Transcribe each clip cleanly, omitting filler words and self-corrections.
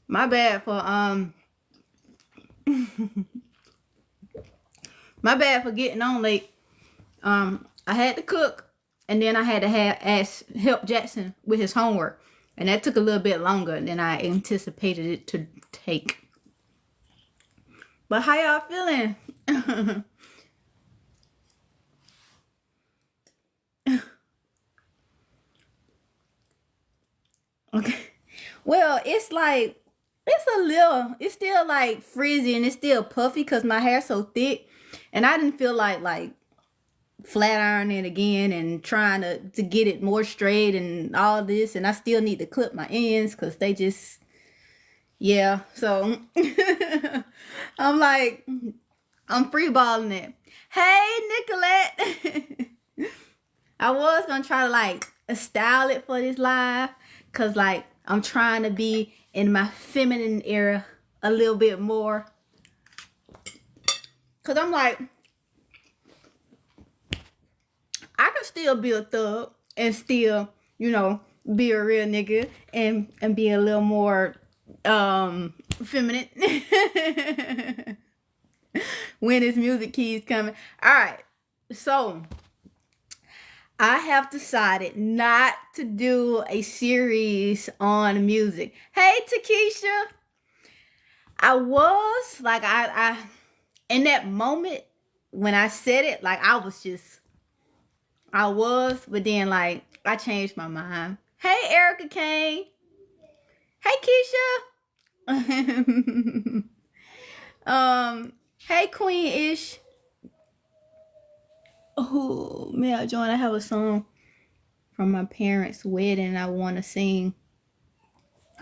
My bad for my bad for getting on late. I had to cook, and then I had to help Jackson with his homework, and that took a little bit longer than I anticipated it to take. But how y'all feeling? Okay. Well, it's still like frizzy and it's still puffy because my hair's so thick, and I didn't feel like flat ironing it again and trying to get it more straight and all this, and I still need to clip my ends because they just, yeah. So I'm like, I'm free balling it. Hey, Nicolette. I was gonna try to like style it for this live because like I'm trying to be in my feminine era a little bit more. Because I'm like, I can still be a thug and still, be a real nigga and be a little more feminine when this music keys coming. All right. So I have decided not to do a series on music. Hey, Takesha. I was like, I in that moment when I said it, like I was, but then like I changed my mind. Hey, Erica Kane. Hey, Keisha. Hey, Queen Ish. Oh, may I join? I have a song from my parents' wedding I want to sing.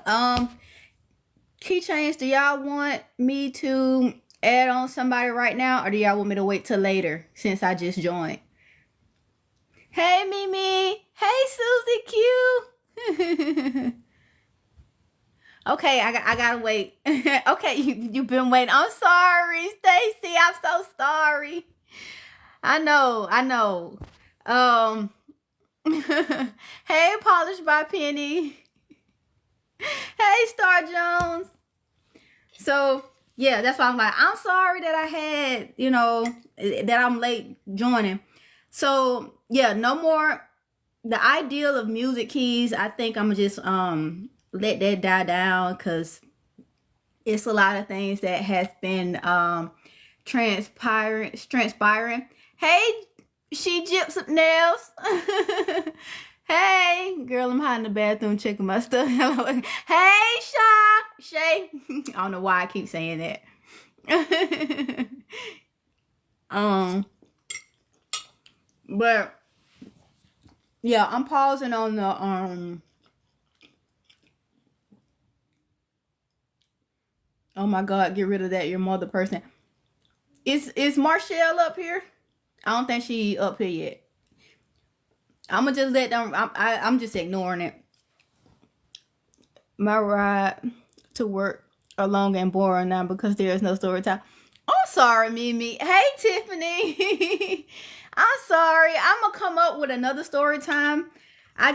Keychains, do y'all want me to add on somebody right now, or do y'all want me to wait till later since I just joined? Hey, Mimi. Hey, Susie Q. Okay, I gotta wait. Okay, you've been waiting. I'm sorry, Stacy. I'm so sorry. I know. Hey, Polished by Penny. Hey, Star Jones. So yeah, that's why I'm like, I'm sorry that I had, that I'm late joining. So yeah, no more. The ideal of music keys, I think I'm gonna just let that die down because it's a lot of things that has been transpiring. Hey, she gypsum nails. Hey, girl, I'm hiding in the bathroom checking my stuff. Hey, Shay. I don't know why I keep saying that. But yeah, I'm pausing on the oh my God, get rid of that your mother person. Is Marshall up here? I don't think she up here yet. I'm gonna just let them. I'm just ignoring it. My ride to work are long and boring now because there is no story time. I'm sorry, Mimi. Hey, Tiffany. I'm sorry. I'm gonna come up with another story time. I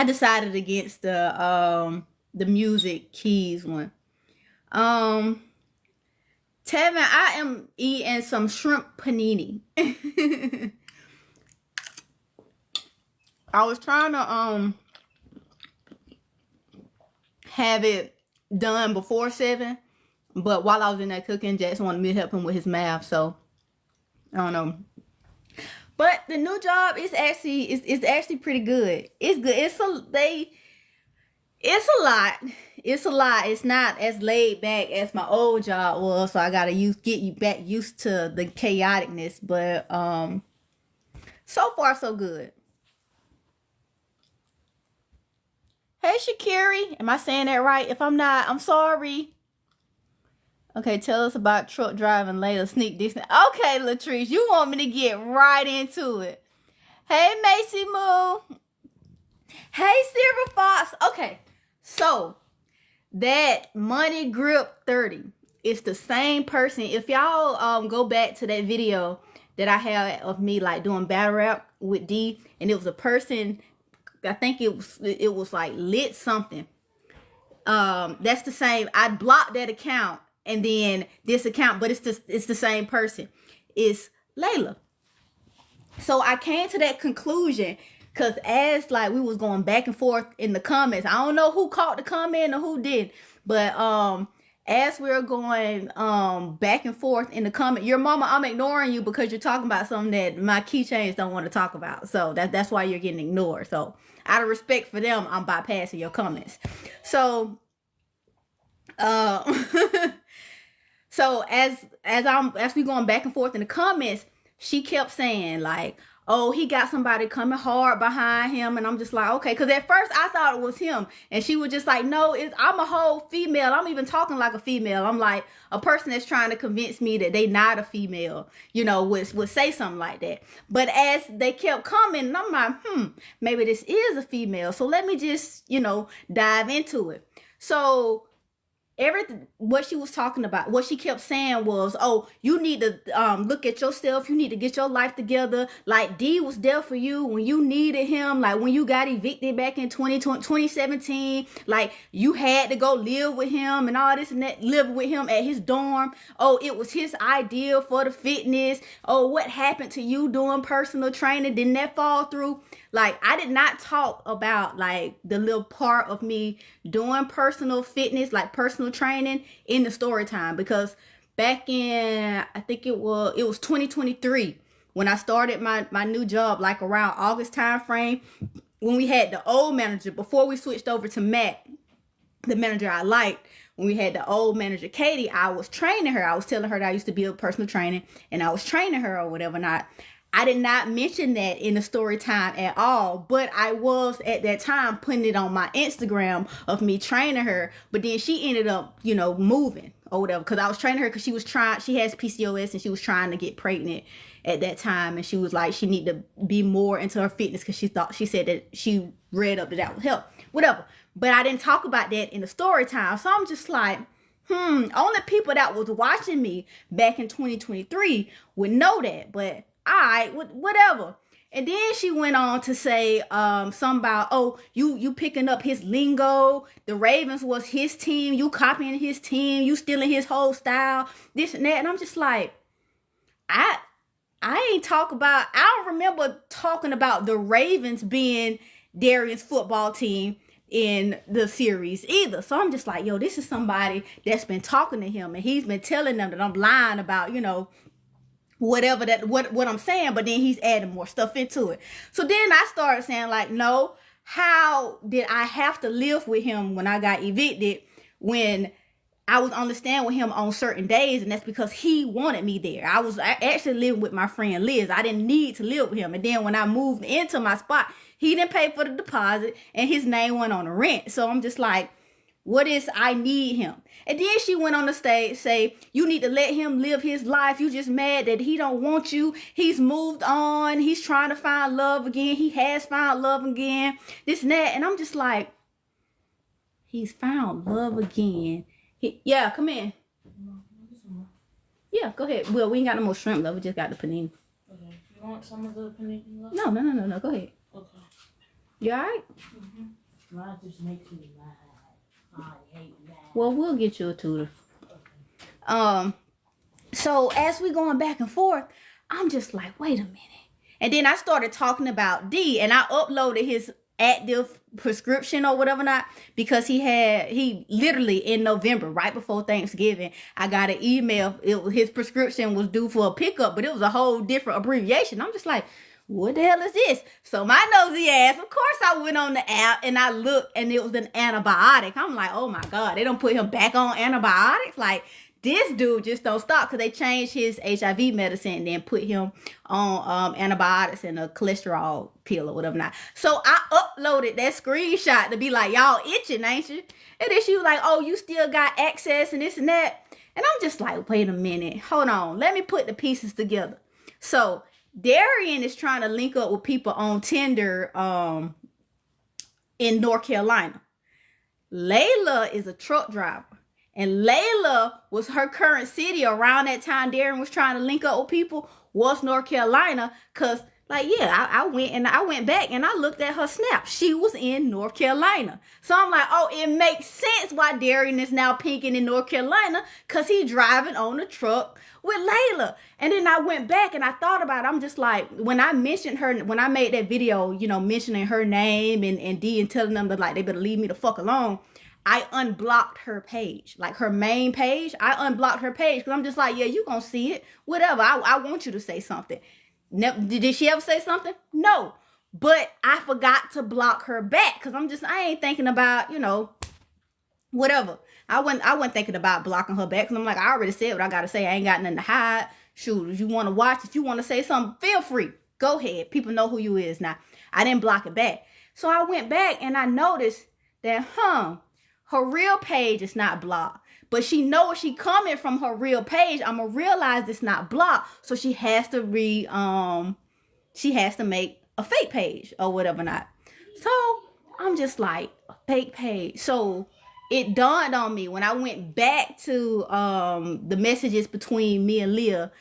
decided against the music keys one. Tevin, I am eating some shrimp panini. I was trying to have it done before 7, but while I was in there cooking, Jackson wanted me to help him with his math, so I don't know. But the new job is actually pretty good. It's good. It's a lot. It's a lot. It's not as laid back as my old job was, so I gotta get you back used to the chaoticness. But so far so good. Hey, Shakiri. Am I saying that right? If I'm not, I'm sorry. Okay, tell us about truck driving Layla sneak this. Okay, Latrice, you want me to get right into it. Hey, Macy Moo. Hey, Silver Fox. Okay, so that Money Grip 30 is the same person. If y'all go back to that video that I had of me like doing battle rap with D, and it was a person, I think it was like lit something. That's the same. I blocked that account and then this account, but it's the same person. It's Layla. So I came to that conclusion because as like we was going back and forth in the comments, I don't know who caught the comment or who did, but as we were going back and forth in the comment, your mama, I'm ignoring you because you're talking about something that my keychains don't want to talk about. So that's why you're getting ignored. So out of respect for them, I'm bypassing your comments. So so as we going back and forth in the comments, she kept saying like, oh, he got somebody coming hard behind him. And I'm just like, okay. Because at first I thought it was him. And she was just like, no, I'm a whole female. I'm even talking like a female. I'm like a person that's trying to convince me that they not a female, would say something like that. But as they kept coming, I'm like, maybe this is a female. So let me just, dive into it. So everything what she was talking about, what she kept saying was, oh, you need to look at yourself, you need to get your life together. Like D was there for you when you needed him, like when you got evicted back in 2017, like you had to go live with him and all this and that, live with him at his dorm. Oh, it was his idea for the fitness. Oh, what happened to you doing personal training? Didn't that fall through? Like, I did not talk about like the little part of me doing personal fitness, like personal training in the story time, because back in, I think it was 2023 when I started my new job, like around August time frame, when we had the old manager, before we switched over to Matt, the manager I liked. When we had the old manager, Katie, I was training her. I was telling her that I used to be a personal trainer and I was training her or whatever. Not. I did not mention that in the story time at all, but I was at that time putting it on my Instagram of me training her. But then she ended up, moving or whatever, because I was training her because she has PCOS and she was trying to get pregnant at that time. And she was like, she needed to be more into her fitness because she said that she read up that would help, whatever. But I didn't talk about that in the story time. So I'm just like, only people that was watching me back in 2023 would know that. But all right, whatever. And then she went on to say something about, oh, you picking up his lingo. The Ravens was his team. You copying his team. You stealing his whole style. This and that. And I'm just like, I don't remember talking about the Ravens being Darian's football team in the series either. So I'm just like, yo, this is somebody that's been talking to him and he's been telling them that I'm lying about, whatever what I'm saying, but then he's adding more stuff into it. So then I started saying like, no, how did I have to live with him when I got evicted when I was only staying with him on certain days? And that's because he wanted me there. I was actually living with my friend Liz. I didn't need to live with him. And then when I moved into my spot, he didn't pay for the deposit and his name went on the rent. So I'm just like, what is I need him? And then she went on the stage, say, you need to let him live his life. You just mad that he don't want you. He's moved on. He's trying to find love again. He has found love again. This and that. And I'm just like, he's found love again. Yeah, come in. Yeah, go ahead. Well, we ain't got no more shrimp left. We just got the panini. Okay. You want some of the panini left? No. Go ahead. Okay. You all right? Mm-hmm. Mine just makes me mad. I hate that. Well, we'll get you a tutor. Okay. So as we going back and forth, I'm just like, wait a minute. And then I started talking about D, and I uploaded his active prescription or whatever not, because he literally in November, right before Thanksgiving, I got an email. His prescription was due for a pickup, but it was a whole different abbreviation. I'm just like, what the hell is this? So my nosy ass, of course I went on the app and I looked and it was an antibiotic. I'm like, oh my God, they don't put him back on antibiotics? Like, this dude just don't stop, because they changed his HIV medicine and then put him on antibiotics and a cholesterol pill or whatever not. So I uploaded that screenshot to be like, y'all itching, ain't you? And then she was like, oh, you still got access and this and that. And I'm just like, wait a minute, hold on. Let me put the pieces together. So Darian is trying to link up with people on Tinder in North Carolina. Layla is a truck driver. And Layla was her current city around that time Darian was trying to link up with people was North Carolina, because Like, yeah, I went back and I looked at her snap. She was in North Carolina. So I'm like, oh, it makes sense why Darian is now pinking in North Carolina, because he's driving on a truck with Layla. And then I went back and I thought about it. I'm just like, when I mentioned her, when I made that video, you know, mentioning her name and D and telling them that, like, they better leave me the fuck alone, I unblocked her page, like her main page. I unblocked her page because I'm just like, yeah, you gonna see it, whatever. I want you to say something. Did she ever say something? No. But I forgot to block her back because I ain't thinking about, you know, whatever. I wasn't thinking about blocking her back because I'm like, I already said what I gotta say. I ain't got nothing to hide. Shoot, if you want to watch, if you want to say something, feel free. Go ahead. People know who you is now. I didn't block it back. So I went back and I noticed that, her real page is not blocked. But she knows she coming from her real page. I'm gonna realize it's not blocked. So she has to she has to make a fake page or whatever not. So I'm just like, a fake page. So it dawned on me when I went back to the messages between me and Leah,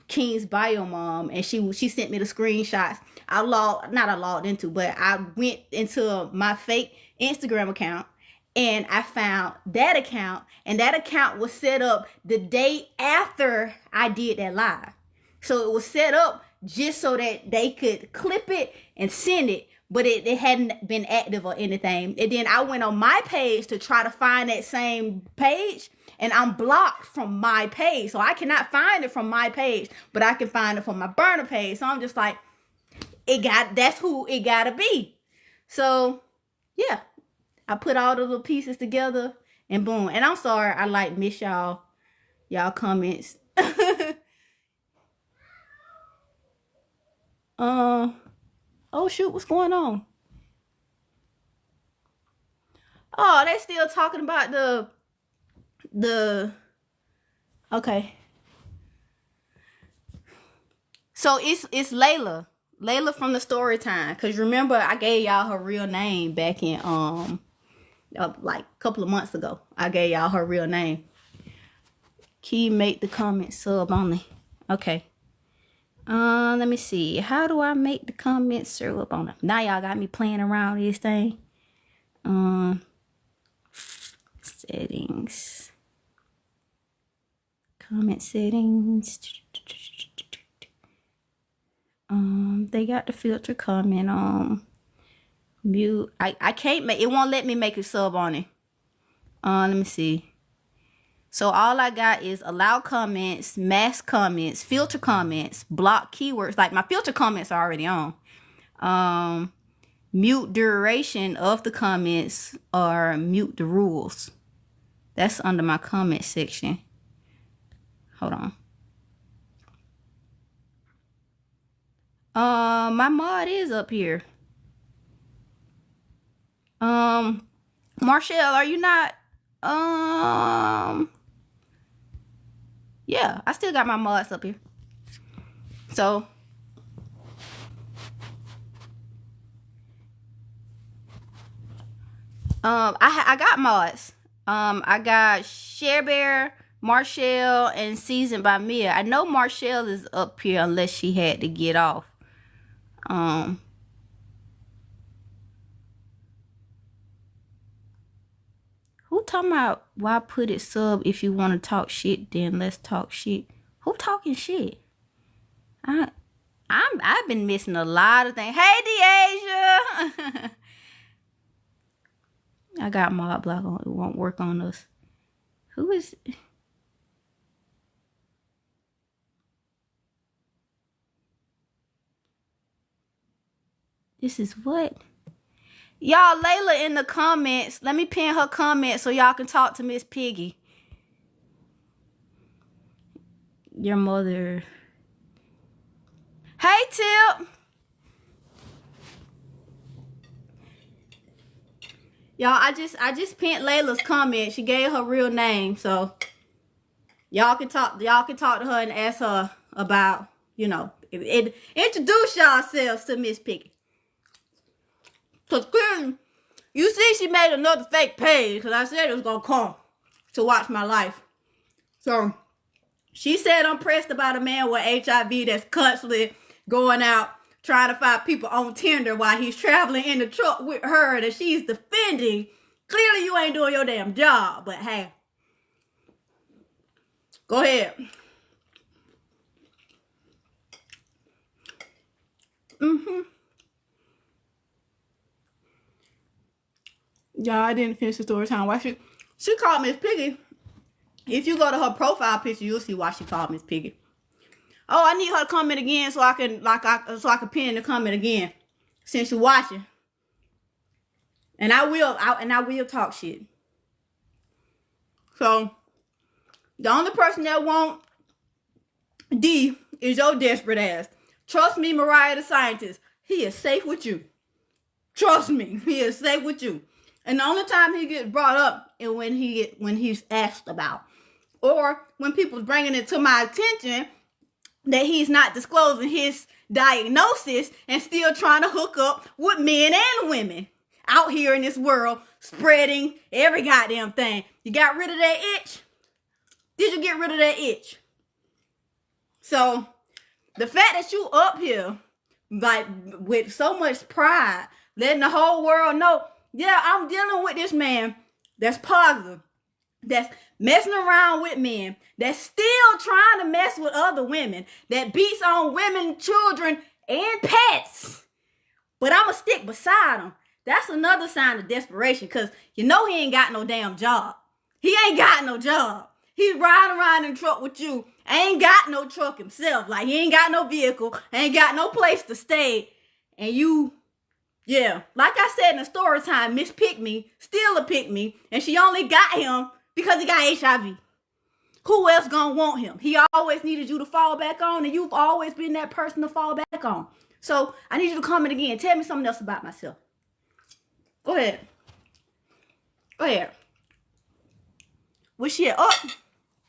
King's bio mom, and she sent me the screenshots. I logged into, but I went into my fake Instagram account. And I found that account, and that account was set up the day after I did that live. So it was set up just so that they could clip it and send it, but it hadn't been active or anything. And then I went on my page to try to find that same page, and I'm blocked from my page. So I cannot find it from my page, but I can find it from my burner page. So I'm just like, that's who it gotta be. So yeah. I put all the little pieces together and boom. And I'm sorry, I like miss y'all comments. Oh shoot, what's going on? Oh, they still talking about the okay. So it's Layla. Layla from the Storytime. Cause remember I gave y'all her real name back in like a couple of months ago. I gave y'all her real name. Key make the comment sub only. Okay. Let me see. How do I make the comment sub only? Now y'all got me playing around with this thing. Settings. Comment settings. They got the filter comment on. Mute. I can't make it, won't let me make a sub on it. Let me see. So all I got is allow comments, mask comments, filter comments, block keywords. Like my filter comments are already on. Mute duration of the comments or mute the rules. That's under my comment section. Hold on. My mod is up here. Marshall, are you not? Yeah, I still got my mods up here. So, I got mods. I got Share Bear, Marshall, and Seasoned by Mia. I know Marshall is up here unless she had to get off. Who talking about why put it sub if you want to talk shit, then let's talk shit? Who talking shit? I've been missing a lot of things. Hey, Deasia. I got mod block on. It won't work on us. Who is? This is what? Y'all, Layla in the comments. Let me pin her comment so y'all can talk to Miss Piggy. Your mother. Hey, Tip. Y'all, I just pinned Layla's comment. She gave her real name, so y'all can talk to her and ask her about, you know, introduce yourselves to Miss Piggy. Cause clearly, you see she made another fake page because I said it was gonna come to watch my life. So she said I'm pressed about a man with HIV that's constantly going out trying to find people on Tinder while he's traveling in the truck with her that she's defending. Clearly you ain't doing your damn job, but hey. Go ahead. Y'all, I didn't finish the story time. Why she called Miss Piggy. If you go to her profile picture, you'll see why she called Miss Piggy. Oh, I need her to comment again so I can pin the comment again. Since you're watching. And I will talk shit. So the only person that won't D is your desperate ass. Trust me, Mariah the scientist. He is safe with you. Trust me, he is safe with you. And the only time he gets brought up is when he's asked about, or when people's bringing it to my attention that he's not disclosing his diagnosis and still trying to hook up with men and women out here in this world, spreading every goddamn thing. You got rid of that itch? Did you get rid of that itch? So the fact that you up here like with so much pride, letting the whole world know, yeah, I'm dealing with this man that's positive, that's messing around with men, that's still trying to mess with other women, that beats on women, children, and pets. But I'ma stick beside him. That's another sign of desperation, because you know he ain't got no damn job. He ain't got no job. He's riding around in a truck with you. Ain't got no truck himself. Like, he ain't got no vehicle. Ain't got no place to stay. And you, yeah. Like I said in the story time, Miss Pick Me, still a pick me. And she only got him because he got HIV. Who else gonna want him? He always needed you to fall back on. And you've always been that person to fall back on. So, I need you to comment again. Tell me something else about myself. Go ahead. Go ahead. Well, shit. Oh,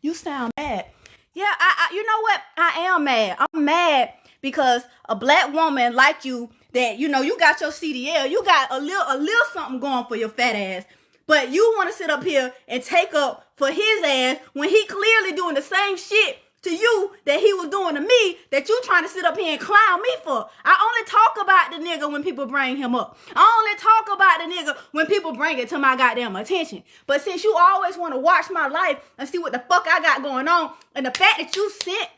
you sound mad. Yeah, you know what? I am mad. I'm mad because a black woman like you, that, you know, you got your CDL, you got a little something going for your fat ass, but you want to sit up here and take up for his ass when he clearly doing the same shit to you that he was doing to me, that you trying to sit up here and clown me for. I only talk about the nigga when people bring him up. I only talk about the nigga when people bring it to my goddamn attention. But since you always want to watch my life and see what the fuck I got going on, and the fact that you sent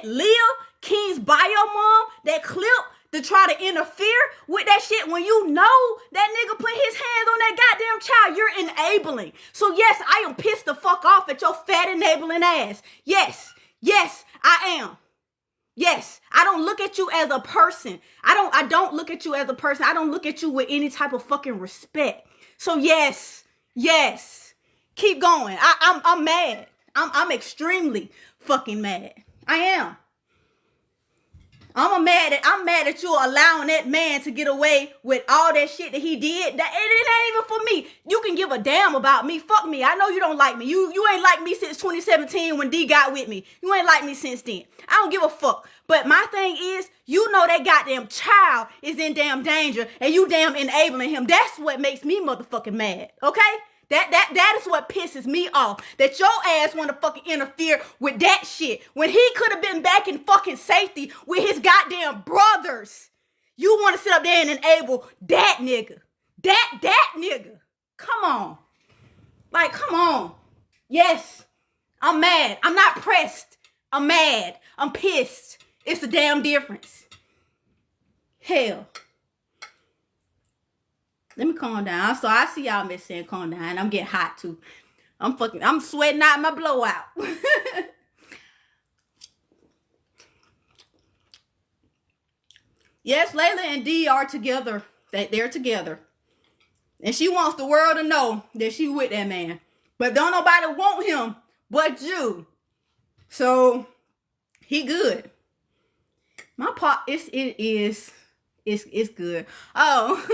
Leah King's bio mom that clip to try to interfere with that shit when you know that nigga put his hands on that goddamn child, you're enabling. So yes, I am pissed the fuck off at your fat enabling ass. Yes, I am. Yes, I don't look at you as a person. I don't look at you as a person. I don't look at you with any type of fucking respect. So yes, keep going. I'm mad. I'm extremely fucking mad. I am. I'm mad that you're allowing that man to get away with all that shit that he did. That it ain't even for me. You can give a damn about me. Fuck me. I know you don't like me. You ain't like me since 2017 when D got with me. You ain't like me since then. I don't give a fuck. But my thing is, you know that goddamn child is in damn danger and you damn enabling him. That's what makes me motherfucking mad. Okay? That is what pisses me off. That your ass want to fucking interfere with that shit when he could have been back in fucking safety with his goddamn brothers. You want to sit up there and enable that nigga. That nigga. Come on. Like, come on. Yes, I'm mad. I'm not pressed. I'm mad. I'm pissed. It's a damn difference. Hell. Let me calm down. So I see y'all miss saying calm down. I'm getting hot too. I'm sweating out my blowout. Yes, Layla and D are together. They're together. And she wants the world to know that she with that man. But don't nobody want him but you. So he good. My pot it's good. Oh.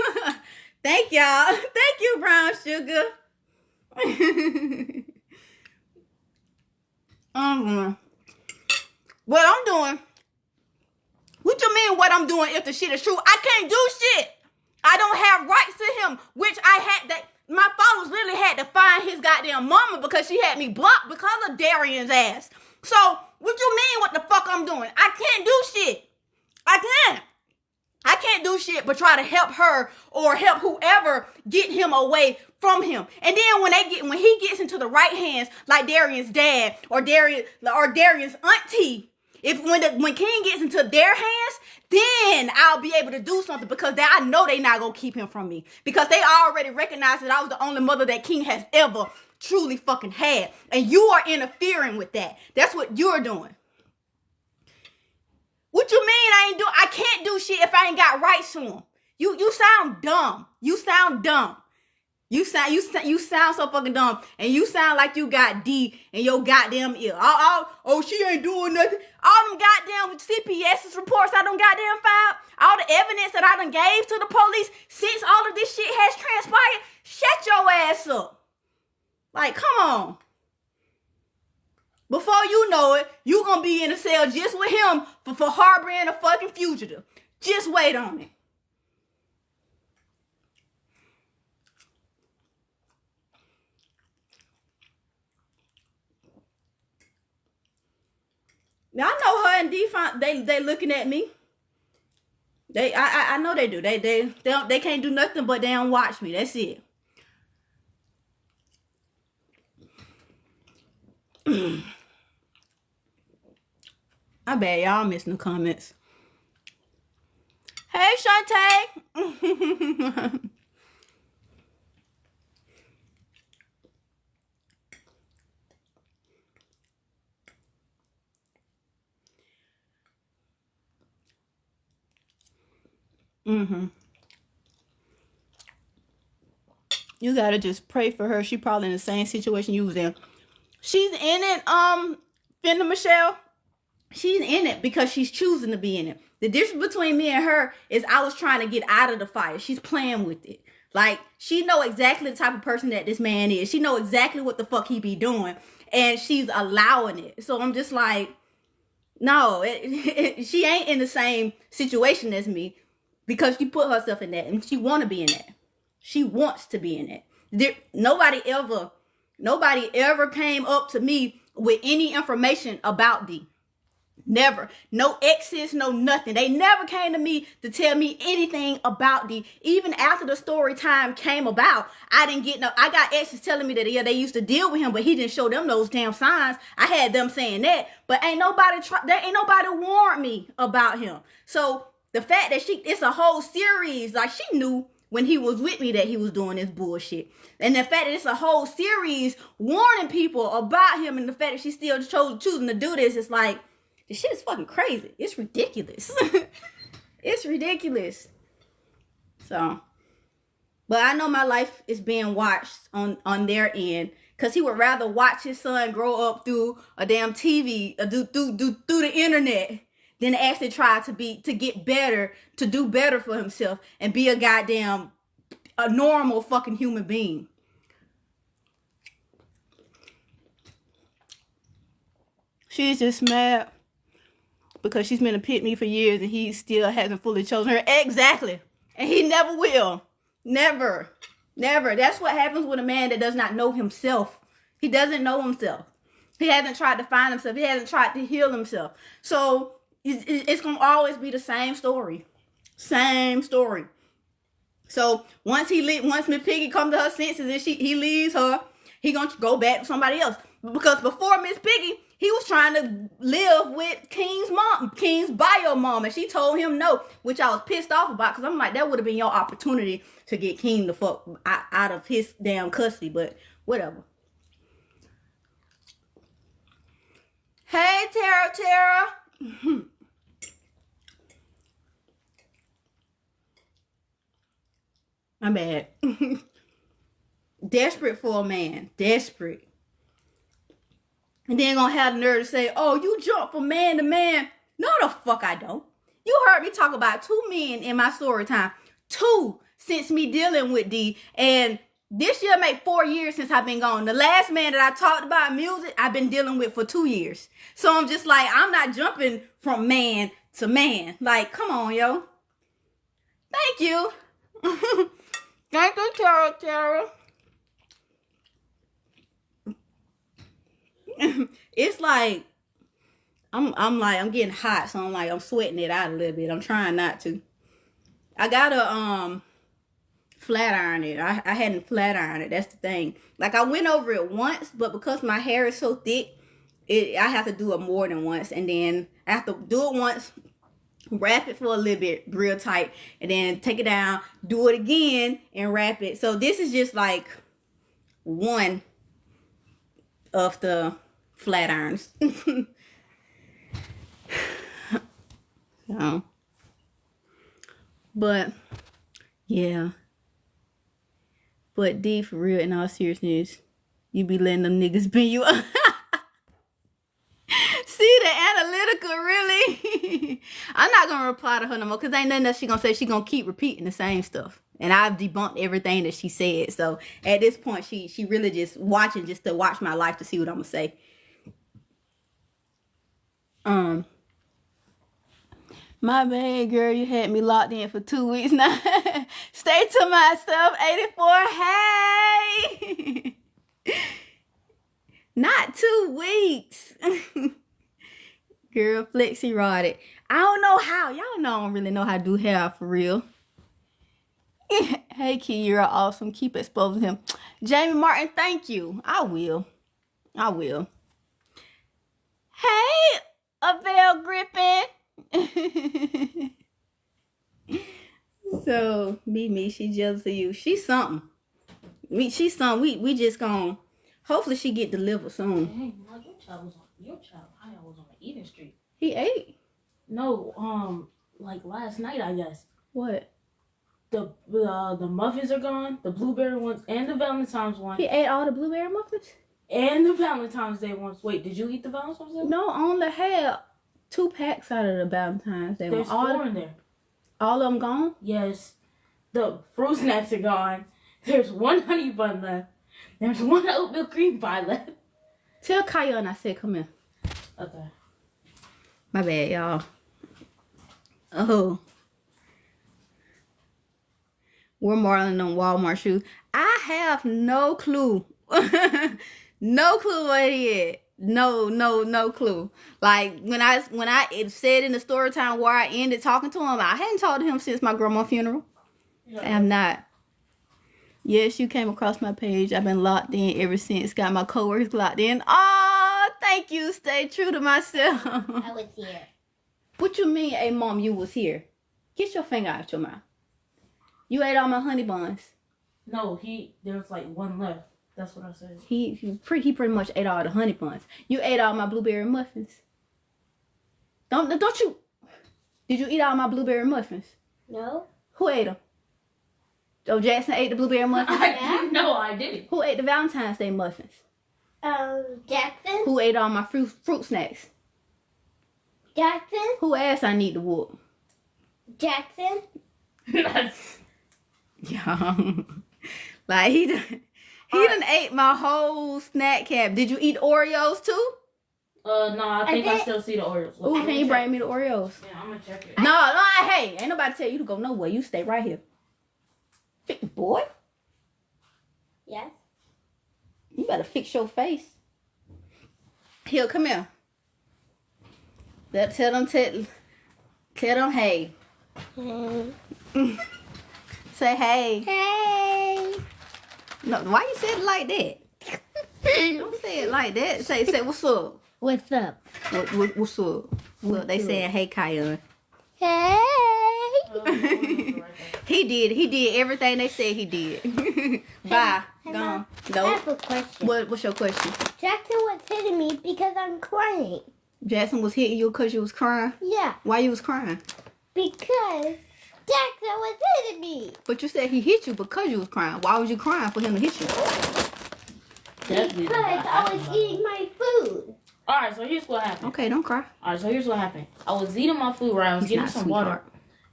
Thank y'all. Thank you, brown sugar. What I'm doing? What you mean what I'm doing if the shit is true? I can't do shit. I don't have rights to him, which I had that. My followers literally had to find his goddamn mama because she had me blocked because of Darian's ass. So What you mean what the fuck I'm doing? I can't do shit. I can't do shit but try to help her or help whoever get him away from him. And then when he gets into the right hands, like Darian's dad or Darian's auntie, when King gets into their hands, then I'll be able to do something, because I know they not gonna keep him from me, because they already recognize that I was the only mother that King has ever truly fucking had, and you are interfering with that. That's what you're doing. What you mean I can't do shit if I ain't got rights to him? You sound dumb. You sound dumb. You sound so fucking dumb, and you sound like you got D in your goddamn ear. Oh, she ain't doing nothing. All them goddamn CPS reports I done goddamn filed, all the evidence that I done gave to the police since all of this shit has transpired. Shut your ass up. Like, come on. Before you know it, you gonna be in a cell just with him for harboring a fucking fugitive. Just wait on it. Now, I know her and D, they looking at me. I know they do. They can't do nothing but they don't watch me. That's it. I bet y'all missing the comments. Hey, Shantae. You gotta just pray for her. She probably in the same situation you was in. She's in it, Fender Michelle. She's in it because she's choosing to be in it. The difference between me and her is I was trying to get out of the fire. She's playing with it. Like, she know exactly the type of person that this man is. She know exactly what the fuck he be doing, and she's allowing it. So I'm just like, no, she ain't in the same situation as me, because she put herself in that, and she want to be in that. She wants to be in it. Nobody ever came up to me with any information about D. Never. No exes, no nothing. They never came to me to tell me anything about D. Even after the story time came about, I didn't get I got exes telling me that, yeah, they used to deal with him, but he didn't show them those damn signs. I had them saying that, but ain't nobody warned me about him. So the fact that it's a whole series, like, she knew when he was with me that he was doing this bullshit. And the fact that it's a whole series warning people about him, and the fact that she still choosing to do this, it's like, this shit is fucking crazy. It's ridiculous. It's ridiculous. So, but I know my life is being watched on their end, because he would rather watch his son grow up through a damn TV, through the internet, than actually try to get better, to do better for himself and be a normal fucking human being. She's just mad because she's been a pit me for years and he still hasn't fully chosen her. Exactly. And he never will. Never. Never. That's what happens with a man that does not know himself. He doesn't know himself. He hasn't tried to find himself. He hasn't tried to heal himself. So it's going to always be the same story. Same story. So once Miss Piggy comes to her senses and he leaves her, he going to go back to somebody else. Because before Miss Piggy, he was trying to live with King's mom, King's bio mom, and she told him no, which I was pissed off about, because I'm like, that would have been your opportunity to get King the fuck out of his damn custody, but whatever. Hey, Tara. My bad. Desperate for a man. Desperate. And then gonna have the nerve to say, oh, you jump from man to man. No, the fuck I don't. You heard me talk about 2 men in my story time. 2 since me dealing with D. And this year make 4 years since I've been gone. The last man that I talked about music, I've been dealing with for 2 years. So I'm just like, I'm not jumping from man to man. Like, come on, yo. Thank you. Thank you, Tara. It's like, I'm getting hot, so I'm sweating it out a little bit. I'm trying not to. I gotta flat iron it. I hadn't flat ironed it. That's the thing. Like I went over it once, but because my hair is so thick, I have to do it more than once, and then I have to do it once, wrap it for a little bit real tight, and then take it down, do it again, and wrap it. So this is just like one of the flat irons. So, but yeah, but D, for real, in all seriousness, you be letting them niggas bend you up. See the analytical, really? I'm not gonna reply to her no more because ain't nothing else she gonna say. She gonna keep repeating the same stuff, and I've debunked everything that she said. So at this point, she really just watching just to watch my life to see what I'm gonna say. My bad, girl. You had me locked in for 2 weeks now. Stay to myself, 84. Hey, not 2 weeks. Girl, flexi rotted. I don't know how. Y'all know I don't really know how to do hair for real. Hey, Key, you're awesome. Keep exposing him. Jamie Martin, thank you. I will. Hey, Avell Griffin. So, me, she jealous of you. She's something. She's something. We just gonna. Hopefully, she get delivered soon. Hey, your child, I was on the eating street. He ate. No, like last night, I guess. What? The muffins are gone. The blueberry ones and the Valentine's one. He ate all the blueberry muffins. And the Valentine's Day ones. Wait, did you eat the Valentine's Day? No, I only had 2 packs out of the Valentine's Day. There's 4 in there. All of them gone? Yes. The fruit snacks are gone. There's 1 honey bun left. There's 1 oatmeal cream pie left. Tell Kaya and I said, come here. Okay. My bad, y'all. Oh. We're Marlon on Walmart shoes. I have no clue. No clue what he is. No clue. Like when I it said in the story time where I ended talking to him, I hadn't talked to him since my grandma's funeral. Yeah. I have not. Yes, you came across my page. I've been locked in ever since. Got my coworkers locked in. Oh, thank you. Stay true to myself. I was here. What you mean, hey mom, you was here? Get your finger out your mouth. You ate all my honey buns. No, there was like 1 left. That's what I said. He pretty much ate all the honey buns. You ate all my blueberry muffins. Don't you? Did you eat all my blueberry muffins? No. Who ate them? Oh, Jackson ate the blueberry muffins? No, I didn't. Who ate the Valentine's Day muffins? Jackson. Who ate all my fruit snacks? Jackson. Who asked I need to whoop? Jackson. Yeah. Like he done ate my whole snack cap. Did you eat Oreos too? No, I think I still see the Oreos. Ooh, can you bring me the Oreos? Yeah, I'm gonna check it. No, hey, ain't nobody tell you to go nowhere. You stay right here. Boy. Yes. You better fix your face. Here, come here. Tell them hey. Say hey. Hey. No, why you say it like that? Don't say it like that. Say what's up? What's up? What's up? Look, they saying hey, Kaila. Hey. He did everything they said he did. Bye. Gone. No. I have a question. What's your question? Jackson was hitting me because I'm crying. Jackson was hitting you because you was crying? Yeah. Why you was crying? Because Jackson was hitting me. But you said he hit you because you was crying. Why was you crying for him to hit you? Because I was eating my food. Alright, so here's what happened. Okay, don't cry. Alright, so here's what happened. I was eating my food, right? I was getting some water.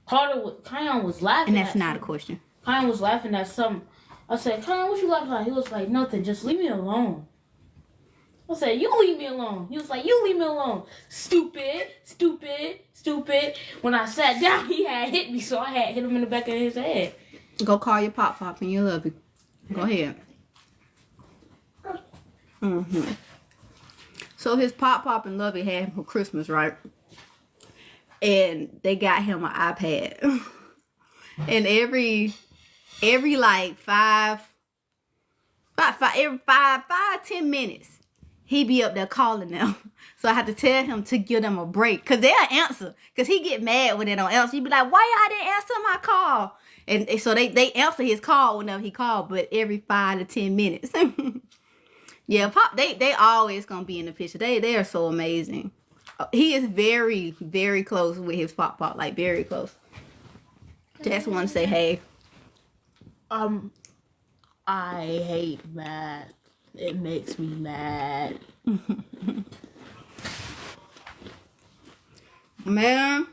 Kion was laughing. And that's not a question. Kion was laughing at something. I said, Kion, what you laughing at? He was like, nothing, just leave me alone. I said, you leave me alone. He was like, you leave me alone. Stupid. When I sat down, he had hit me, so I had hit him in the back of his head. Go call your pop and you love you. Go ahead. So his Pop and Lovey had him for Christmas, right? And they got him an iPad. And every like every 10 minutes, he be up there calling them. So I had to tell him to give them a break. Because they'll answer. Because he get mad when they don't answer. He be like, why y'all didn't answer my call? And so they answer his call whenever he called, but every 5 to 10 minutes. Yeah, Pop, they always gonna be in the picture. They are so amazing. He is very, very close with his Pop, like very close. Just want to say hey. I hate math. It makes me mad. Man,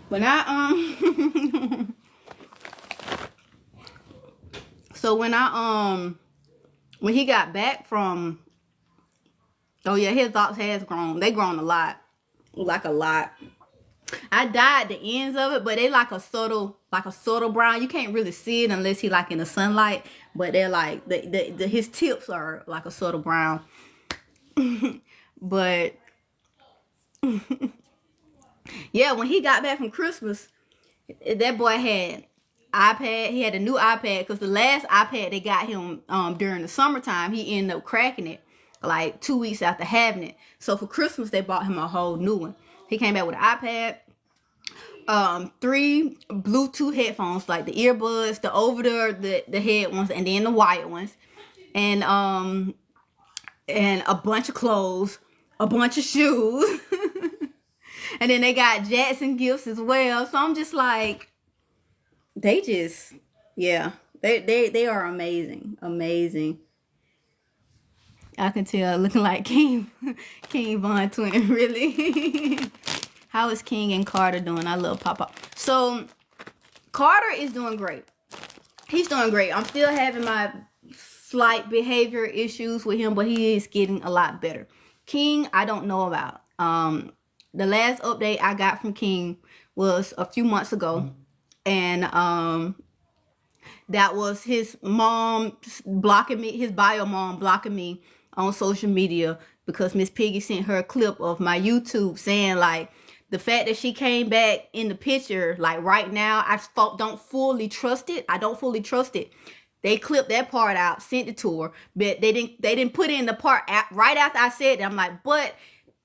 when I so when he got back from, oh yeah, his locks has grown. They grown a lot, like a lot. I dyed the ends of it, but they like a subtle brown. You can't really see it unless he like in the sunlight. But they're like his tips are like a subtle brown. But yeah, when he got back from Christmas, that boy had iPad. He had a new iPad because the last iPad they got him during the summertime, he ended up cracking it like 2 weeks after having it. So for Christmas they bought him a whole new one. He came back with an iPad, 3 Bluetooth headphones, like the earbuds, the over the head ones, and then the wired ones, and a bunch of clothes, a bunch of shoes. And then they got Jackson gifts as well. So I'm just like, they are amazing. I can tell looking like King Von twin, really. How is King and Carter doing? I love Papa. So Carter is doing great. He's doing great. I'm still having my slight behavior issues with him, but he is getting a lot better. King, I don't know about. The last update I got from King was a few months ago, and that was his mom blocking me, his bio mom blocking me on social media because Miss Piggy sent her a clip of my YouTube saying like the fact that she came back in the picture like right now, I don't fully trust it. I don't fully trust it. They clipped that part out, sent it to her, but they didn't put in the part right after I said that. I'm like, but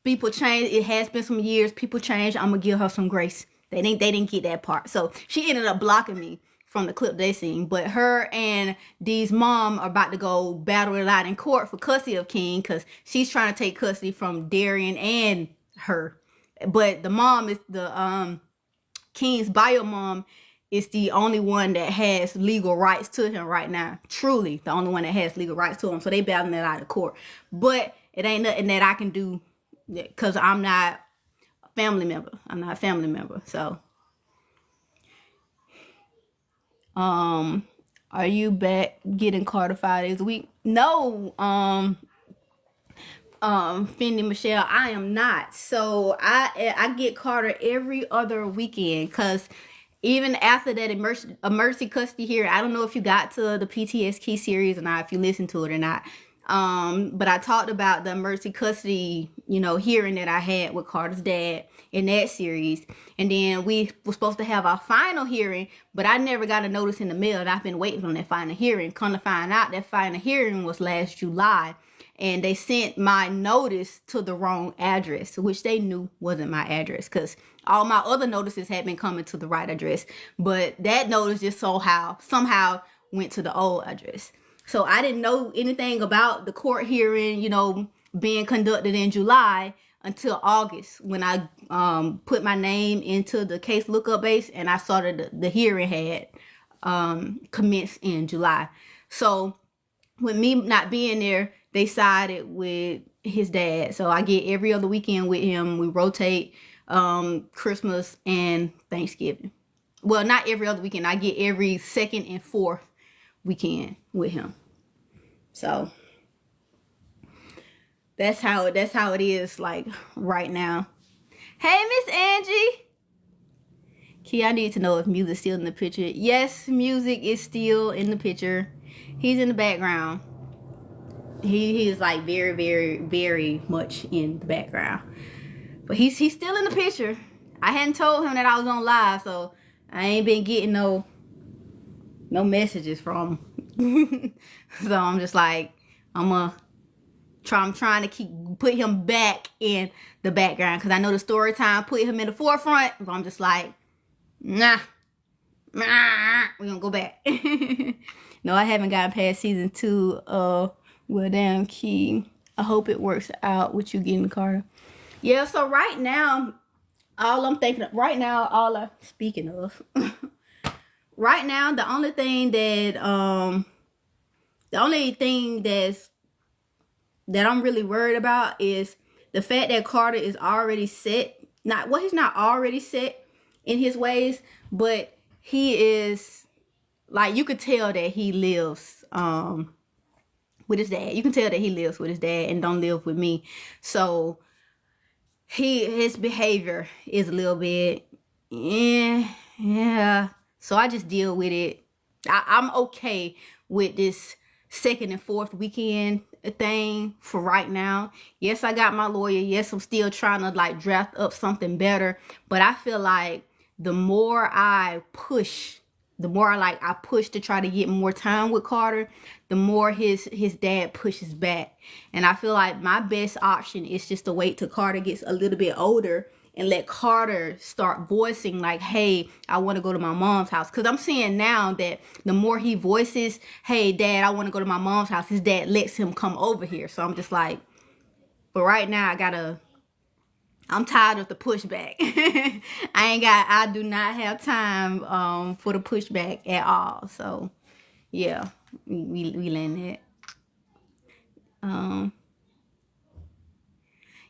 people change. It has been some years. People change. I'm gonna give her some grace. They didn't get that part. So she ended up blocking me from the clip they seen. But her and Dee's mom are about to go battle it out in court for custody of King because she's trying to take custody from Darian and her. But the mom is the King's bio mom is the only one that has legal rights to him right now. Truly, the only one that has legal rights to him. So they battling that out of court. But it ain't nothing that I can do because I'm not a family member. So are you back getting Carter 5 days a week? No, Fendi Michelle, I am not. So I get Carter every other weekend because even after that emergency custody hearing, I don't know if you got to the PTSD series or not, if you listened to it or not. But I talked about the emergency custody, hearing that I had with Carter's dad in that series. And then we were supposed to have our final hearing, but I never got a notice in the mail, and I've been waiting on that final hearing. Come to find out, that final hearing was last July, and they sent my notice to the wrong address, which they knew wasn't my address because all my other notices had been coming to the right address. But that notice just somehow went to the old address. So I didn't know anything about the court hearing, being conducted in July until August when I put my name into the case lookup base and I saw that the hearing had commenced in July. So with me not being there, they sided with his dad. So I get every other weekend with him. We rotate Christmas and Thanksgiving. Well, not every other weekend. I get every second and fourth weekend with him. So that's how it is like right now. Hey, Miss Angie. Key, I need to know if music's still in the picture. Yes, music is still in the picture. He's in the background. he is like very, very, very much in the background. But he's still in the picture. I hadn't told him that I was on live, so I ain't been getting no messages from him. So I'm just like, I'm trying to put him back in the background, because I know the story time put him in the forefront. But I'm just like, nah, we're gonna go back. No, I haven't gotten past season 2 of Well Damn Key. I hope it works out with you getting Carter. Yeah, so right now, speaking of, right now, the only thing that I'm really worried about is the fact that Carter is already set. He's not already set in his ways, but he is, like, you could tell that he lives with his dad. You can tell that he lives with his dad and don't live with me. So his behavior is a little bit, yeah. So I just deal with it. I'm okay with this second and fourth weekend thing for right now. Yes, I got my lawyer. Yes, I'm still trying to like draft up something better. But I feel like the more I push to try to get more time with Carter, the more his dad pushes back. And I feel like my best option is just to wait till Carter gets a little bit older and let Carter start voicing like, hey, I want to go to my mom's house. Because I'm seeing now that the more he voices, hey, Dad, I want to go to my mom's house, his dad lets him come over here. So I'm just like, but right now I'm tired of the pushback. I do not have time for the pushback at all. So yeah, we land that.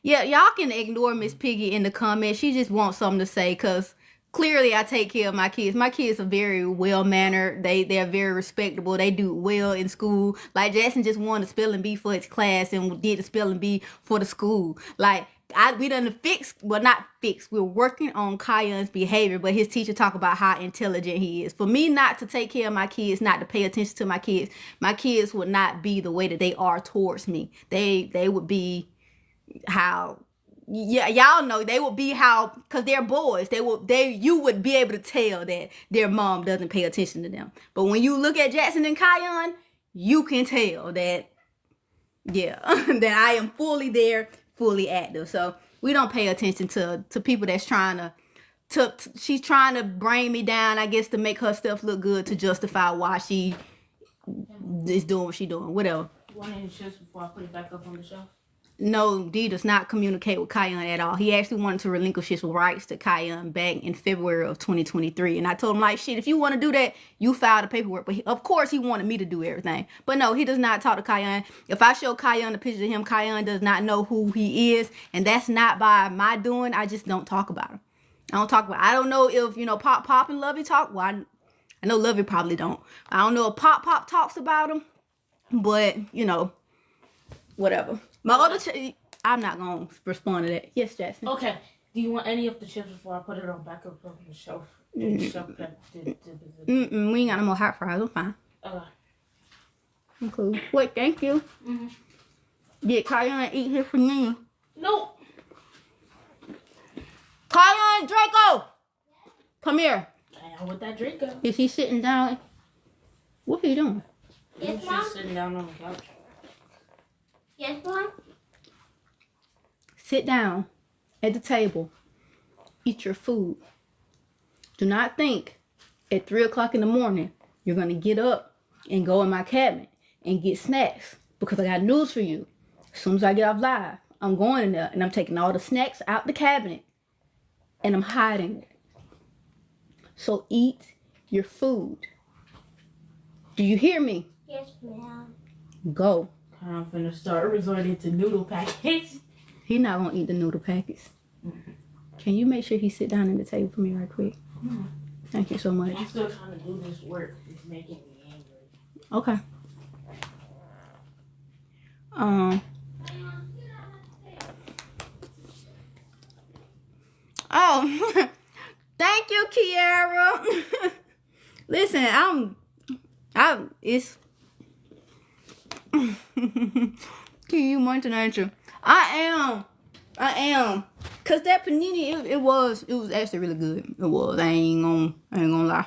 Yeah, y'all can ignore Miss Piggy in the comments. She just wants something to say, because clearly I take care of my kids. My kids are very well-mannered. They're very respectable. They do well in school. Like, Jackson just won the spelling bee for his class and did the spelling bee for the school. Like, we're working on Kyan's behavior, but his teacher talk about how intelligent he is. For me not to take care of my kids, not to pay attention to my kids would not be the way that they are towards me. They would be how, yeah, y'all know, they would be how, because they're boys, you would be able to tell that their mom doesn't pay attention to them. But when you look at Jackson and Kyan, you can tell that, yeah, that I am fully there, fully active. So we don't pay attention to people that's trying to she's trying to bring me down, I guess, to make her stuff look good, to justify why she is doing what she's doing, whatever. One of the chips before I put it back up on the shelf. No, D does not communicate with Kyan at all. He actually wanted to relinquish his rights to Kyan back in February of 2023. And I told him, like, shit, if you want to do that, you file the paperwork. But of course, he wanted me to do everything. But no, he does not talk to Kyan. If I show Kyan the picture of him, Kyan does not know who he is. And that's not by my doing. I just don't talk about him. I don't know if, Pop and Lovey talk. Well, I know Lovey probably don't. I don't know if Pop talks about him. But, whatever. My other I'm not going to respond to that. Yes, Jackson. Okay. Do you want any of the chips before I put it on back up on the shelf? We ain't got no more hot fries. I'm fine. Okay. I'm cool. Wait, thank you. Mm-hmm. Did Kyan eat here for me? Nope. Kyan, Draco! Come here. I with that Draco. Is he sitting down? What are you doing? Yes, He's Mom? just sitting down on the couch. Yes, Mom? Sit down at the table. Eat your food. Do not think at 3 o'clock in the morning you're going to get up and go in my cabinet and get snacks, because I got news for you. As soon as I get off live, I'm going in there and I'm taking all the snacks out the cabinet and I'm hiding it. So eat your food. Do you hear me? Yes, ma'am. Go. I'm finna start resorting to noodle packets. He's not gonna eat the noodle packets. Mm-hmm. Can you make sure he sit down at the table for me right quick? Mm-hmm. Thank you so much. I'm still trying to do this work. It's making me angry. Okay. Oh, thank you, Kiara. Listen, You munching, aren't you? I am. Cause that panini, it was actually really good. It was. I ain't gonna lie.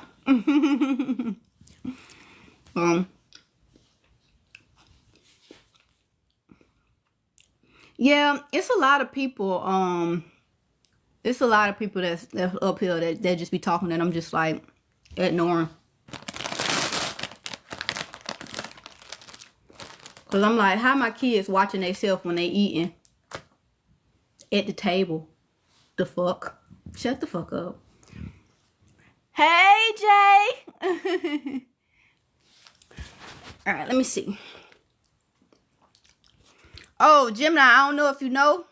Yeah, it's a lot of people. It's a lot of people that's up here that just be talking, and I'm just like ignoring. Cause I'm like, how my kids watching themselves when they eating at the table? The fuck? Shut the fuck up. Hey, Jay. All right, let me see. Oh, Gemini, I don't know if you know,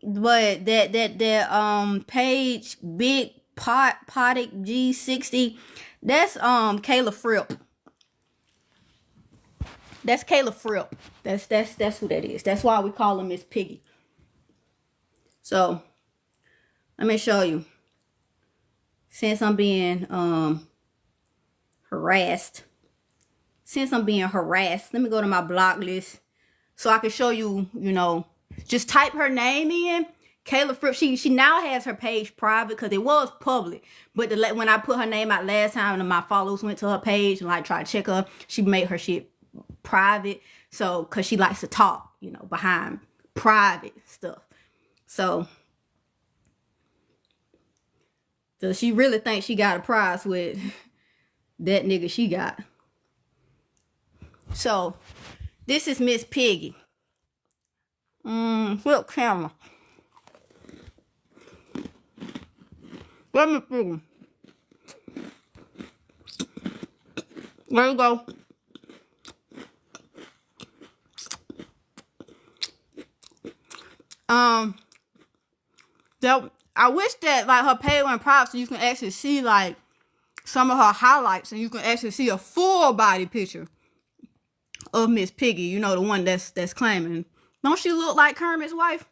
but that page Big Potic G60, that's Kaila Fripp. That's Kaila Fripp. That's who that is. That's why we call her Miss Piggy. So let me show you. Since I'm being harassed. Let me go to my block list so I can show you, you know, just type her name in. Kaila Fripp, she now has her page private because it was public. But when I put her name out last time and my followers went to her page and like tried to check her, she made her shit private. So, because she likes to talk, you know, behind private stuff. So she really thinks she got a prize with that nigga she got. So, this is Miss Piggy. Flip camera. Let me see. There you go. I wish that like her page went private so you can actually see like some of her highlights and you can actually see a full body picture of Miss Piggy. You know, the one that's claiming. Don't she look like Kermit's wife?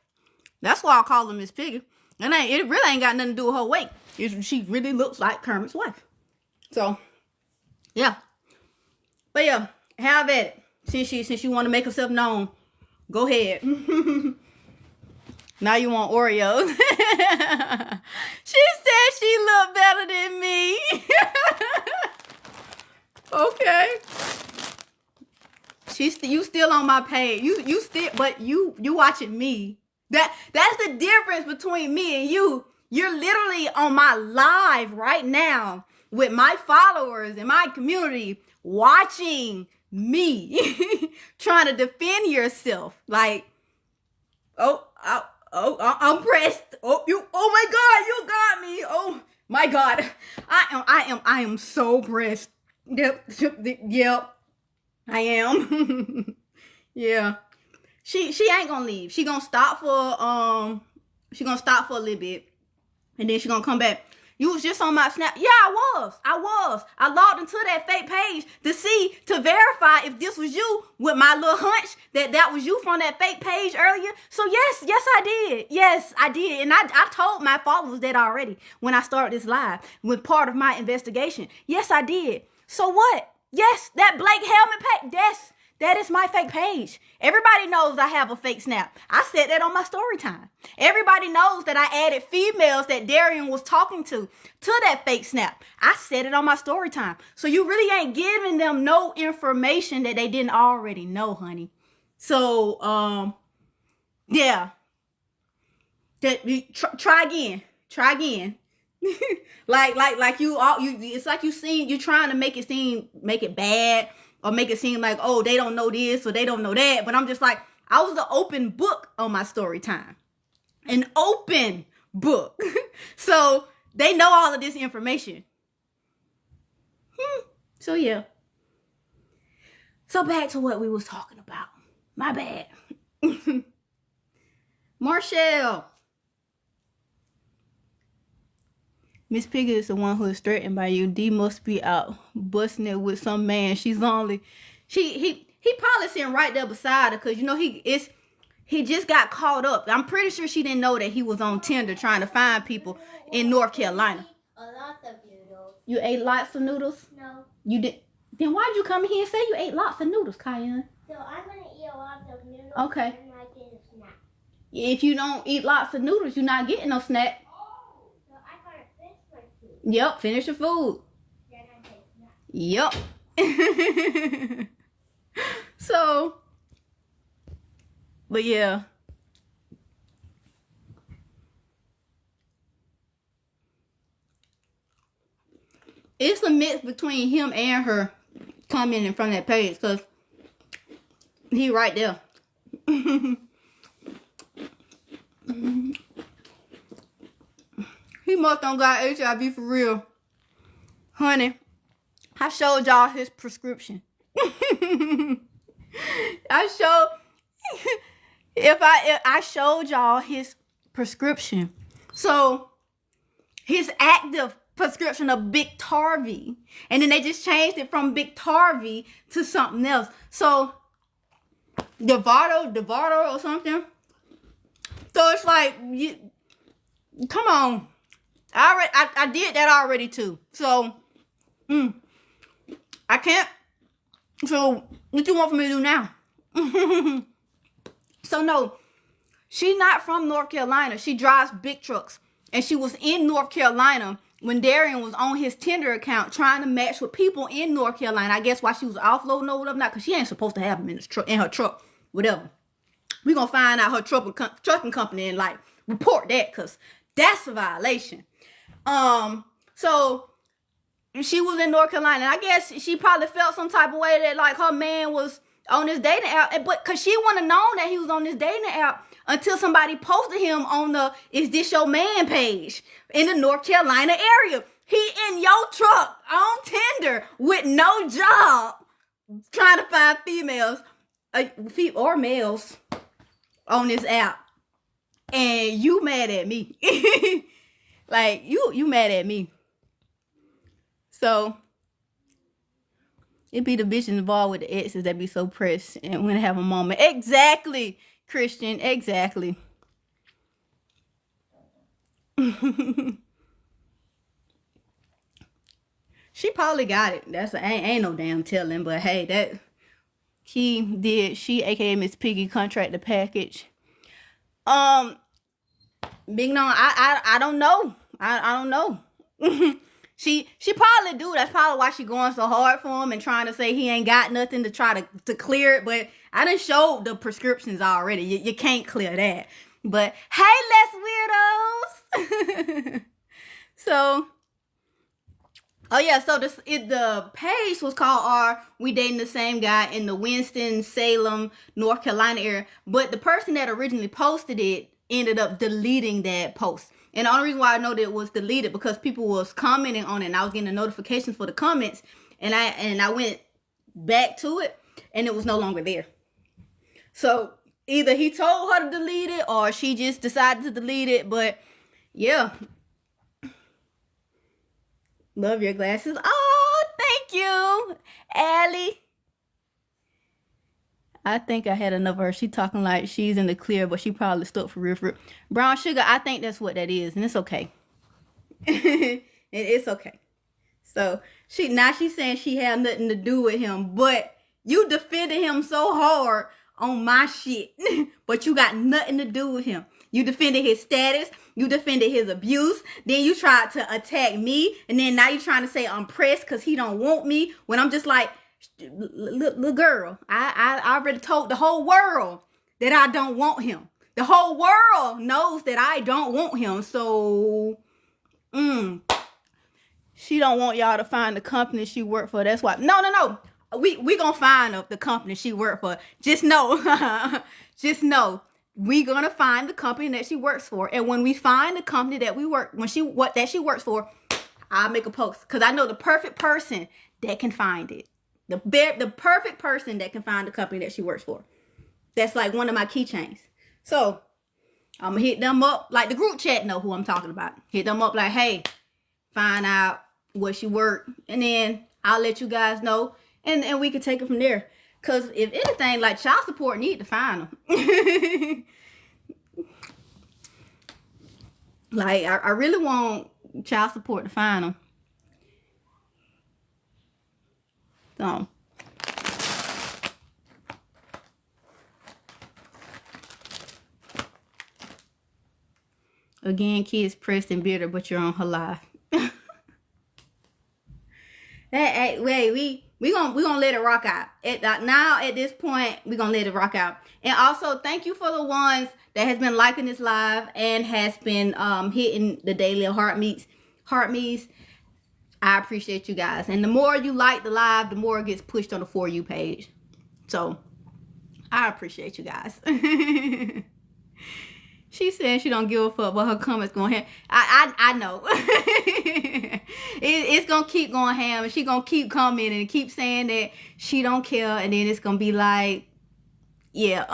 That's why I call her Miss Piggy. And it really ain't got nothing to do with her weight. She really looks like Kermit's wife. So, yeah. But yeah, have at it. Since you want to make herself known, go ahead. Now you want Oreos. She said she looked better than me. Okay. You still on my page. You still, but you watching me. That's the difference between me and you. You're literally on my live right now with my followers and my community watching me trying to defend yourself. Like, I'm pressed. Oh my God, you got me. Oh my God, I am so pressed. Yep, I am. Yeah, she ain't gonna leave. She gonna stop for a little bit, and then she gonna come back. You was just on my Snap. Yeah, I was. I logged into that fake page to verify if this was you with my little hunch that was you from that fake page earlier. So yes, I did. Yes, I did. And I told my followers that already when I started this live with part of my investigation. Yes, I did. So what? Yes, that Blake Helmet page. Yes, that is my fake page. Everybody knows I have a fake Snap. I said that on my story time. Everybody knows that I added females that Darian was talking to that fake Snap. I said it on my story time. So you really ain't giving them no information that they didn't already know, honey. So, yeah. Try again. like you it's like you're trying to make it bad. Or make it seem like, oh, they don't know this or they don't know that. But I'm just like, I was an open book on my story time. An open book. So they know all of this information. So yeah. So back to what we was talking about. My bad. Marshall. Miss Piggy is the one who is threatened by you. D must be out busting it with some man. She's only he probably sitting right there beside her because you know he just got caught up. I'm pretty sure she didn't know that he was on Tinder trying to find people in North Carolina. A lot of noodles. You ate lots of noodles? No. You did. Then why'd you come here and say you ate lots of noodles, Kyan? So I'm gonna Okay. I'm not getting a snack. If you don't eat lots of noodles, you're not getting no snack. So I gotta finish my food. Yep, finish your food. Then I take snack. Yep. So, but yeah. It's a mix between him and her commenting from that page, because he right there. He must don't got HIV for real. Honey, I showed y'all his prescription. I showed y'all his prescription. So his active prescription of Biktarvy, and then they just changed it from Biktarvy to something else. So Devardo or something. So it's like, come on. I did that already too. So I can't. So what you want for me to do now? So no, she's not from North Carolina. She drives big trucks, and she was in North Carolina when Darian was on his Tinder account trying to match with people in North Carolina. I guess why she was offloading or whatever, not because she ain't supposed to have him in her truck, whatever. We gonna find out her trucking company and like report that, because that's a violation. So she was in North Carolina, and I guess she probably felt some type of way that like her man was on this dating app, but because she wouldn't have known that he was on this dating app until somebody posted him on the "Is This Your Man" page in the North Carolina area. He in your truck on Tinder with no job, trying to find females or males on this app, and you mad at me. Like you mad at me. So it be the bitches involved with the exes that be so pressed and when they have a moment. Exactly, Christian, exactly. She probably got it. Ain't no damn telling, but hey, that she aka Miss Piggy, contract the package. Big no, I don't know. I don't know. She probably do. That's probably why she going so hard for him and trying to say he ain't got nothing to try to clear it. But I done showed the prescriptions already. You can't clear that. But hey, less weirdos. So, oh yeah. So the page was called "Are We Dating the Same Guy" in the Winston-Salem, North Carolina area. But the person that originally posted it ended up deleting that post. And the only reason why I know that it was deleted because people was commenting on it, and I was getting the notifications for the comments, and I went back to it, and it was no longer there. So either he told her to delete it or she just decided to delete it. But yeah, love your glasses. Oh, thank you, Allie. I think I had enough of her. She talking like she's in the clear, but she probably stuck for real. Brown sugar, I think that's what that is, and it's okay. It's okay. So she's saying she had nothing to do with him, but you defended him so hard on my shit, but you got nothing to do with him. You defended his status, you defended his abuse, then you tried to attack me, and then now you trying to say I'm pressed because he don't want me, when I'm just like, little girl, I already told the whole world that I don't want him. The whole world knows that I don't want him. So she don't want y'all to find the company she worked for. That's why. No. We gonna find the company she worked for. Just know. Just know. We gonna find the company that she works for. And when we find the company that she works for, I'll make a post. Because I know the perfect person that can find it. The perfect person that can find the company that she works for. That's like one of my keychains. So I'm gonna hit them up, like the group chat know who I'm talking about. Hit them up like, hey, find out where she worked, and then I'll let you guys know, and we can take it from there. Cause if anything, like child support need to find them. Like I really want child support to find them. So Again, kids pressed and bitter, but you're on her live. Wait, we gonna let it rock out. Now at this point, we gonna let it rock out. And also, thank you for the ones that has been liking this live and has been hitting the daily heart meets. I appreciate you guys. And the more you like the live, the more it gets pushed on the For You page. So I appreciate you guys. She said she don't give a fuck what her comments going ham. I know. It's gonna keep going ham, and she gonna keep commenting and keep saying that she don't care, and then it's gonna be like, yeah.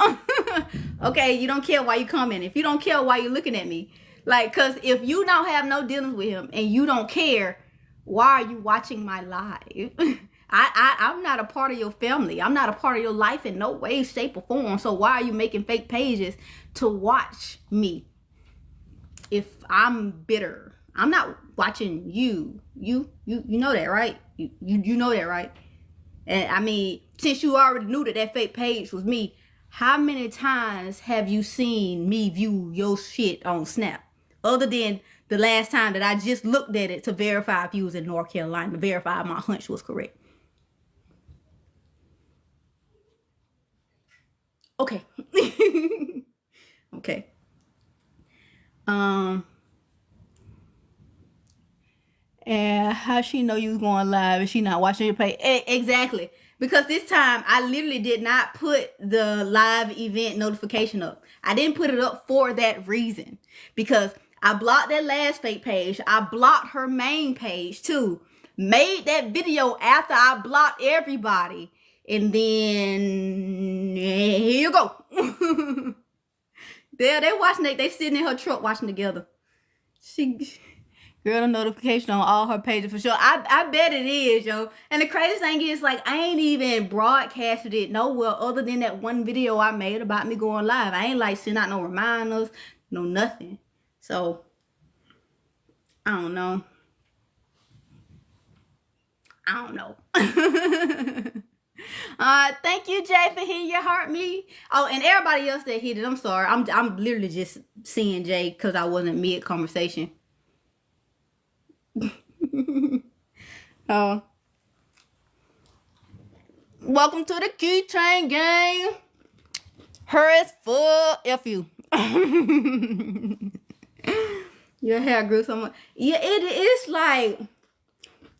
Okay, you don't care why you commenting. If you don't care why you looking at me, like, cause if you don't have no dealings with him and you don't care, why are you watching my live? I'm not a part of your family. I'm not a part of your life in no way, shape, or form. So why are you making fake pages to watch me? If I'm bitter, I'm not watching you. You know that, right? You know that, right? And I mean, since you already knew that fake page was me, how many times have you seen me view your shit on Snap? Other than the last time that I just looked at it to verify if you was in North Carolina, to verify my hunch was correct. Okay. Okay. And how she know you was going live and she not watching your page? Exactly. Because this time I literally did not put the live event notification up. I didn't put it up for that reason. Because I blocked that last fake page. I blocked her main page too. Made that video after I blocked everybody. And then here you go. They watching it. They sitting in her truck watching together. Girl, the notification on all her pages for sure. I bet it is, yo. And the crazy thing is, like, I ain't even broadcasted it nowhere other than that one video I made about me going live. I ain't like send out no reminders, no nothing. So I don't know. Thank you, Jay, for hitting your heart me. Oh, and everybody else that hit it, I'm sorry. I'm literally just seeing Jay because I wasn't mid conversation. Oh, welcome to the keychain gang. Her as fuck. F you. Your hair grew so much. Yeah, it is like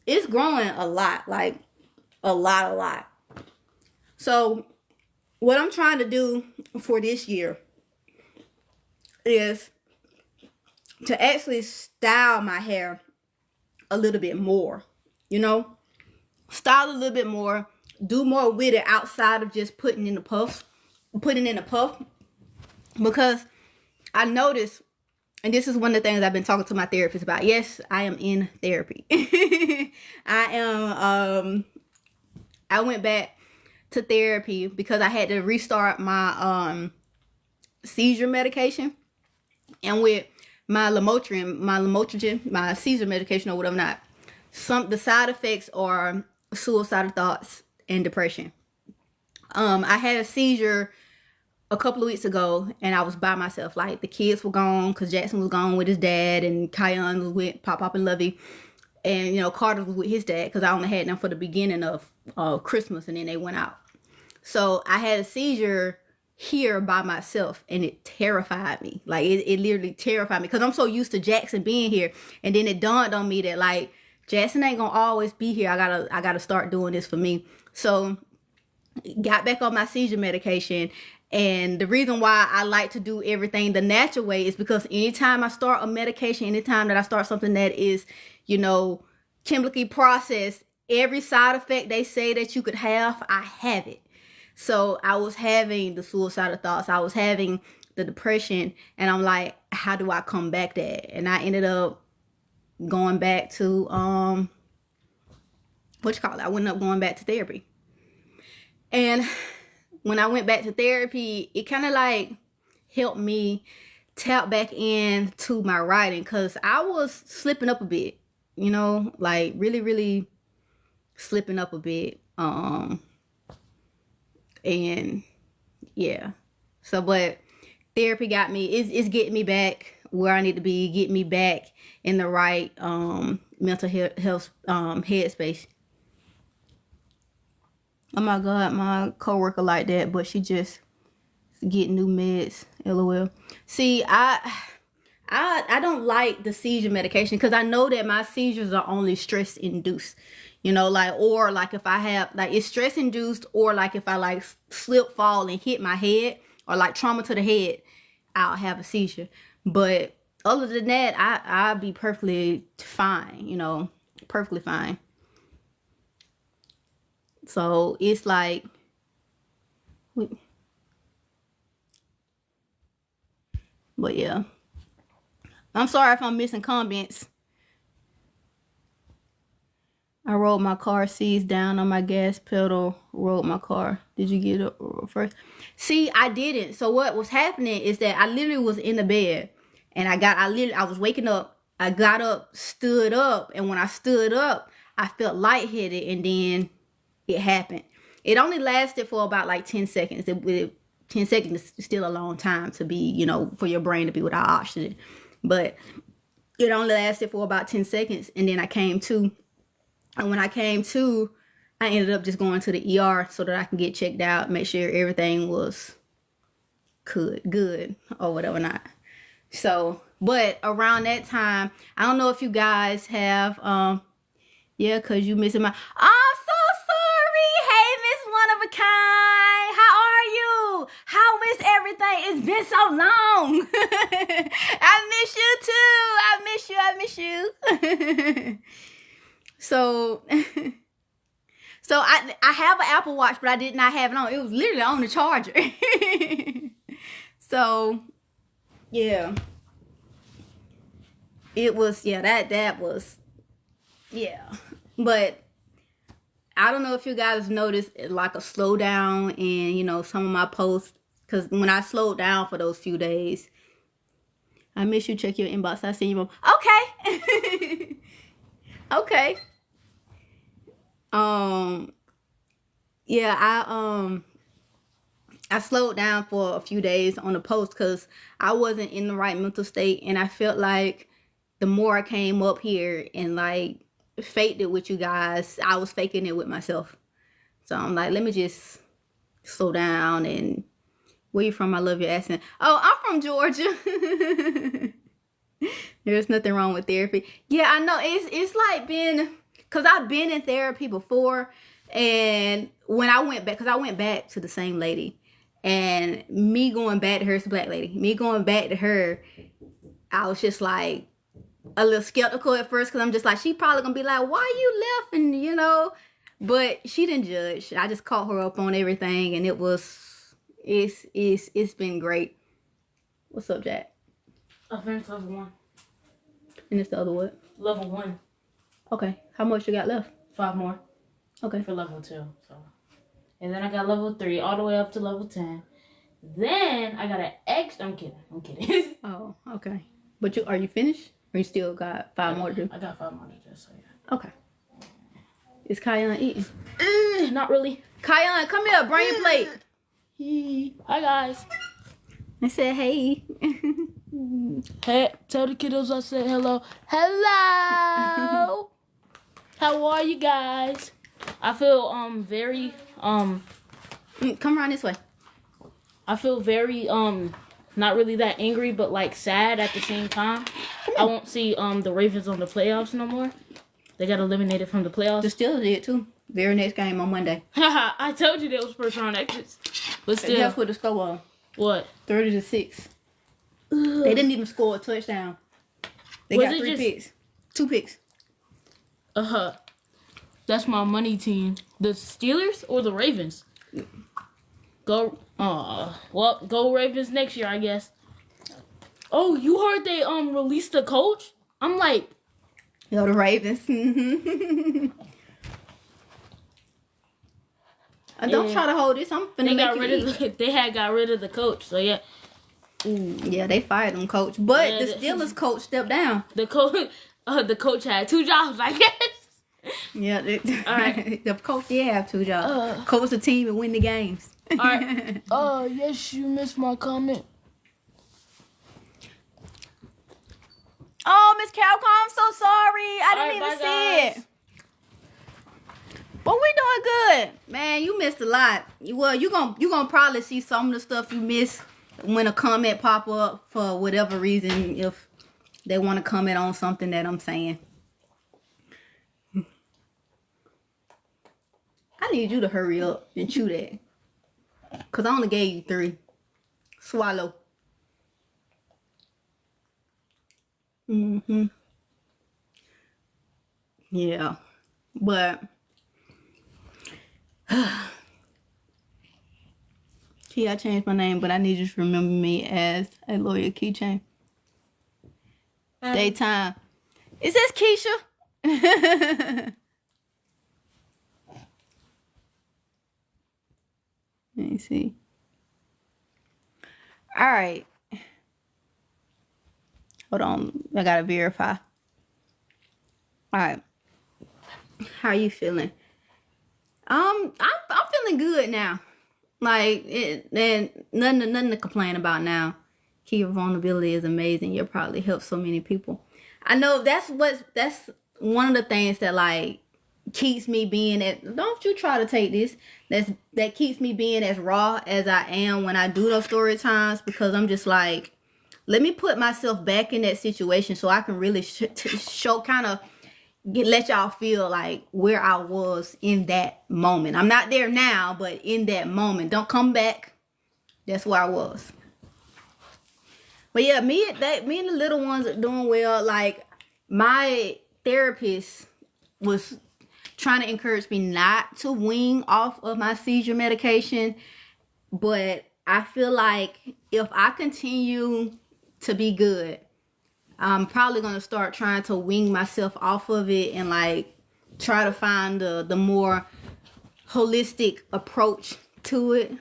it's growing a lot, like a lot. So what I'm trying to do for this year is to actually style my hair a little bit more, you know, style a little bit more, do more with it outside of just putting in a puff, because I noticed, and this is one of the things I've been talking to my therapist about. Yes, I am in therapy. I went back to therapy because I had to restart my seizure medication, and with my lamotrigine, my seizure medication or whatever, not the side effects are suicidal thoughts and depression. I had a seizure a couple of weeks ago, and I was by myself. Like, the kids were gone because Jackson was gone with his dad, and Kion was with Pop and Lovey, and, you know, Carter was with his dad because I only had them for the beginning of Christmas, and then they went out. So I had a seizure here by myself, and it terrified me. Like, it literally terrified me because I'm so used to Jackson being here, and then it dawned on me that, like, Jackson ain't gonna always be here. I gotta start doing this for me. So got back on my seizure medication. And the reason why I like to do everything the natural way is because anytime I start a medication, anytime that I start something that is, you know, chemically processed, every side effect they say that you could have, I have it. So I was having the suicidal thoughts. I was having the depression. And I'm like, how do I combat that? And I ended up going back to, I went up going back to therapy. And when I went back to therapy, it kind of like helped me tap back into my writing, because I was slipping up a bit, you know, like really slipping up a bit. And yeah, so, but therapy got me, it's getting me back where I need to be, get me back in the right mental health headspace. Oh my God, my coworker like that, but she just getting new meds. LOL. See, I don't like the seizure medication because I know that my seizures are only stress induced. You know, like, or like if I have, like, it's stress induced, or like if I like slip, fall, and hit my head, or like trauma to the head, I'll have a seizure. But other than that, I'll be perfectly fine, you know, perfectly fine. So it's like, but yeah. I'm sorry if I'm missing comments. I rolled my car seats down on my gas pedal, rolled my car. Did you get it first? See, I didn't. So what was happening is that I literally was in the bed and I was waking up. I got up, stood up. And when I stood up, I felt lightheaded, and then it happened. It only lasted for about like 10 seconds. 10 seconds is still a long time to be, you know, for your brain to be without oxygen. But it only lasted for about 10 seconds. And then I came to. And when I came to, I ended up just going to the ER so that I can get checked out, make sure everything was good or whatever not. So, but around that time, I don't know if you guys have, yeah, cause you missing my, I'm so sorry. Hey, Miss One of a Kind. How are you? How is everything? It's been so long. I miss you too. I miss you. So I have an Apple Watch, but I did not have it on. It was literally on the charger. So, yeah. It was, yeah, that was, yeah. But I don't know if you guys noticed like a slowdown in, you know, some of my posts. Because when I slowed down for those few days, I miss you. Check your inbox. I seen you. Okay. Okay. Yeah, I slowed down for a few days on the post because I wasn't in the right mental state, and I felt like the more I came up here and like faked it with you guys, I was faking it with myself. So I'm like, let me just slow down. And where you from? I love your accent. Oh, I'm from Georgia. There's nothing wrong with therapy. Yeah, I know. It's like been, because I've been in therapy before, and when I went back, because I went back to the same lady, and me going back to her, it's a black lady, me going back to her, I was just like a little skeptical at first, because I'm just like, she probably gonna be like, why you left? And you know, but she didn't judge. I just caught her up on everything, and it's been great. What's up, Jack? I finished level 1. And it's the other what? Level 1. Okay. How much you got left? 5 more. Okay. For level 2. So, and then I got level 3 all the way up to level 10. Then I got an X. I'm kidding. Oh, okay. But are you finished? Or you still got 5 more to do? I got 5 more to do, so yeah. Okay. Is Kaila eating? Not really. Kaila, come here. Bring your plate. Hi, guys. I said, hey. Hey, tell the kiddos I said hello. Hello. How are you guys? I feel very come around this way. I feel very not really that angry, but like sad at the same time. I won't see the Ravens on the playoffs no more. They got eliminated from the playoffs. The Steelers did too. Very next game on Monday. I told you there was first round exits. But still, Guess what the score was? What? 30-6. They didn't even score a touchdown. They got 3 picks. 2 picks. That's my money team. The Steelers or the Ravens? Go. Well, go Ravens next year, I guess. Oh, you heard they released the coach? I'm like, Yo, the Ravens. Don't try to hold this. I'm finna they had got rid of the coach. So yeah. Ooh, yeah, they fired them coach, but yeah, the Steelers coach stepped down. The coach had 2 jobs, I guess. Yeah, all right. The coach did have 2 jobs. Coach the team and win the games. All right. Yes, you missed my comment. Oh, Miss Calcom, I'm so sorry. I didn't All even right, see bye, it. But we doing good. Man, you missed a lot. Well, you gonna probably see some of the stuff you missed when a comment pop up for whatever reason, if they want to comment on something that I'm saying. I need you to hurry up and chew that. Because I only gave you 3. Swallow. Mm-hmm. Yeah. But Key, I changed my name, but I need you to remember me as a lawyer keychain. Daytime. Is this Keisha? Let me see. All right. Hold on. I gotta verify. All right. How are you feeling? I'm feeling good now. Like and nothing to complain about now. Your vulnerability is amazing. You'll probably help so many people. I know that's one of the things that like keeps me being don't you try to take this. That keeps me being as raw as I am when I do those story times, because I'm just like, let me put myself back in that situation so I can really show kind of let y'all feel like where I was in that moment. I'm not there now, but in that moment. Don't come back. That's where I was. But yeah, me and the little ones are doing well. Like, my therapist was trying to encourage me not to wean off of my seizure medication. But I feel like if I continue to be good, I'm probably going to start trying to wean myself off of it and like try to find the more holistic approach to it.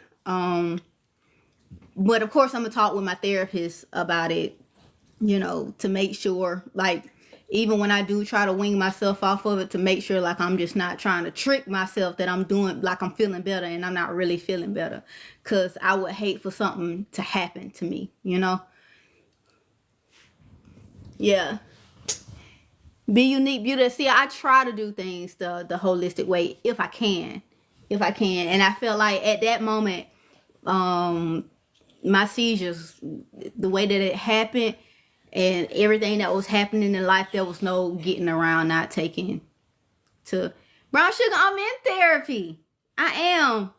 But of course, I'm going to talk with my therapist about it, you know, to make sure, like, even when I do try to wing myself off of it, to make sure, like, I'm just not trying to trick myself that I'm doing, like, I'm feeling better and I'm not really feeling better. Because I would hate for something to happen to me, you know? Yeah. Be unique, beautiful. See, I try to do things the holistic way if I can. And I feel like at that moment, my seizures, the way that it happened and everything that was happening in life, there was no getting around not taking to brown sugar. I'm in therapy. I am.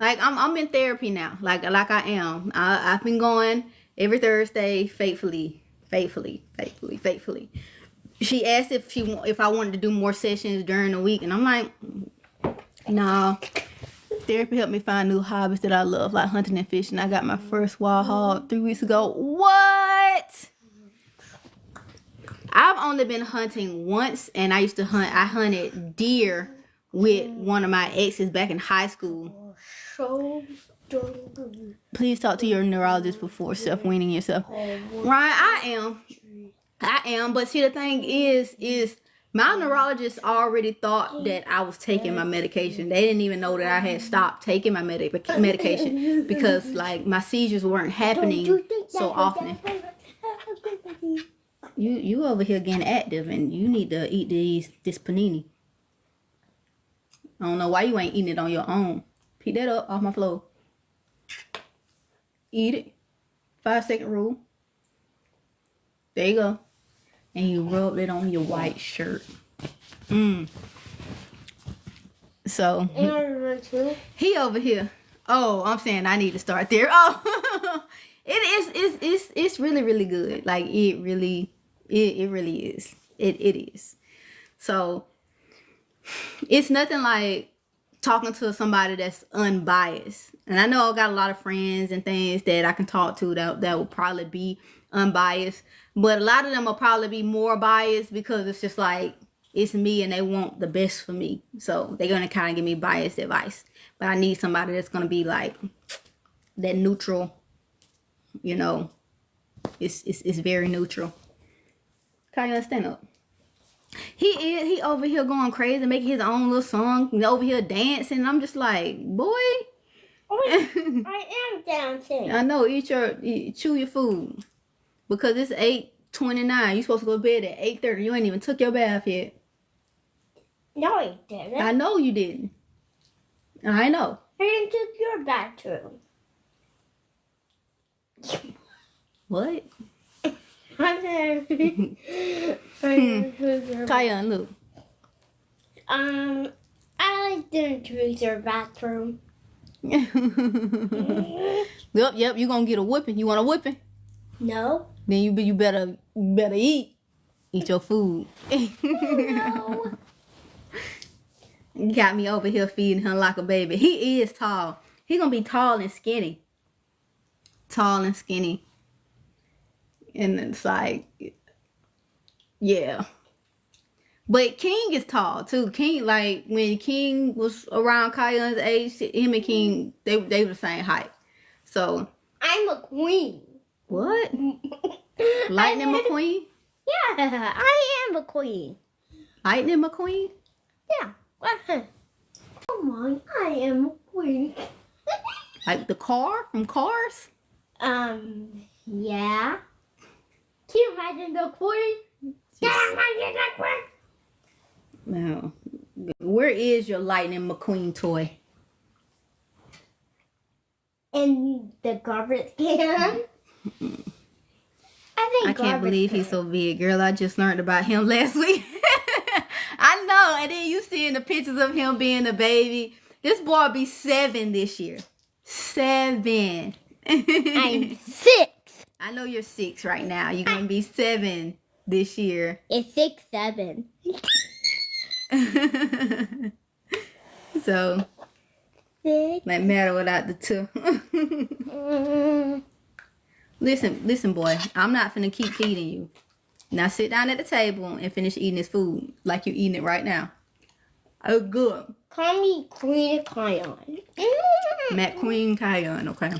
Like, I'm in therapy now. Like I am. I've been going every Thursday faithfully. She asked if I wanted to do more sessions during the week, and I'm like, no. Therapy helped me find new hobbies that I love, like hunting and fishing. I got my first wild hog 3 weeks ago. What? I've only been hunting once, and I hunted deer with one of my exes back in high school. Please talk to your neurologist before self-weaning yourself. Ryan, I am. But see, the thing is my neurologist already thought that I was taking my medication. They didn't even know that I had stopped taking my medication because, like, my seizures weren't happening so often. You over here getting active, and you need to eat this panini. I don't know why you ain't eating it on your own. Pick that up off my floor. Eat it. 5-second rule. There you go. And you rub it on your white shirt. So he over here. Oh, I'm saying I need to start there. Oh, it's really, really good. Like, it really is. It is. So it's nothing like talking to somebody that's unbiased. And I know I got a lot of friends and things that I can talk to that will probably be unbiased. But a lot of them will probably be more biased because it's just like, it's me and they want the best for me. So they're going to kind of give me biased advice. But I need somebody that's going to be like that neutral, you know. It's very neutral. Kaila, stand up. He over here going crazy, making his own little song, over here dancing. I'm just like, boy, I am dancing. I know. Chew your food because it's 8:29. You supposed to go to bed at 8:30. You ain't even took your bath yet. No, I didn't. I know you didn't. I know. I didn't took your bathroom. What? Kaila, Kaya and Luke. I didn't choose your bathroom. Yep. You gonna get a whipping. You want a whipping? No. Then you better eat your food. No. You got me over here feeding him like a baby. He is tall. He gonna be tall and skinny. Tall and skinny. And it's like, yeah. But King is tall too. King, like when King was around Kaya's age, him and King, they were the same height. So I'm a queen. what? Lightning McQueen? Yeah, I am a queen. Lightning McQueen? Yeah. Come on, I am a queen. Like the car from Cars? Yeah. Can you imagine the queen? Can you imagine the queen? No. Where is your Lightning McQueen toy? In the garbage can. I can't believe he's so big, girl. I just learned about him last week. I know. And then you seeing the pictures of him being a baby. This boy be 7 this year. 7. I'm 6. I know you're 6 right now. You're gonna be 7 this year. It's 6, 7. So 6. that matter without the 2. Listen, boy. I'm not finna keep feeding you. Now sit down at the table and finish eating this food like you're eating it right now. Oh, good. Call me Queen Kion. Matt Queen Kion, okay.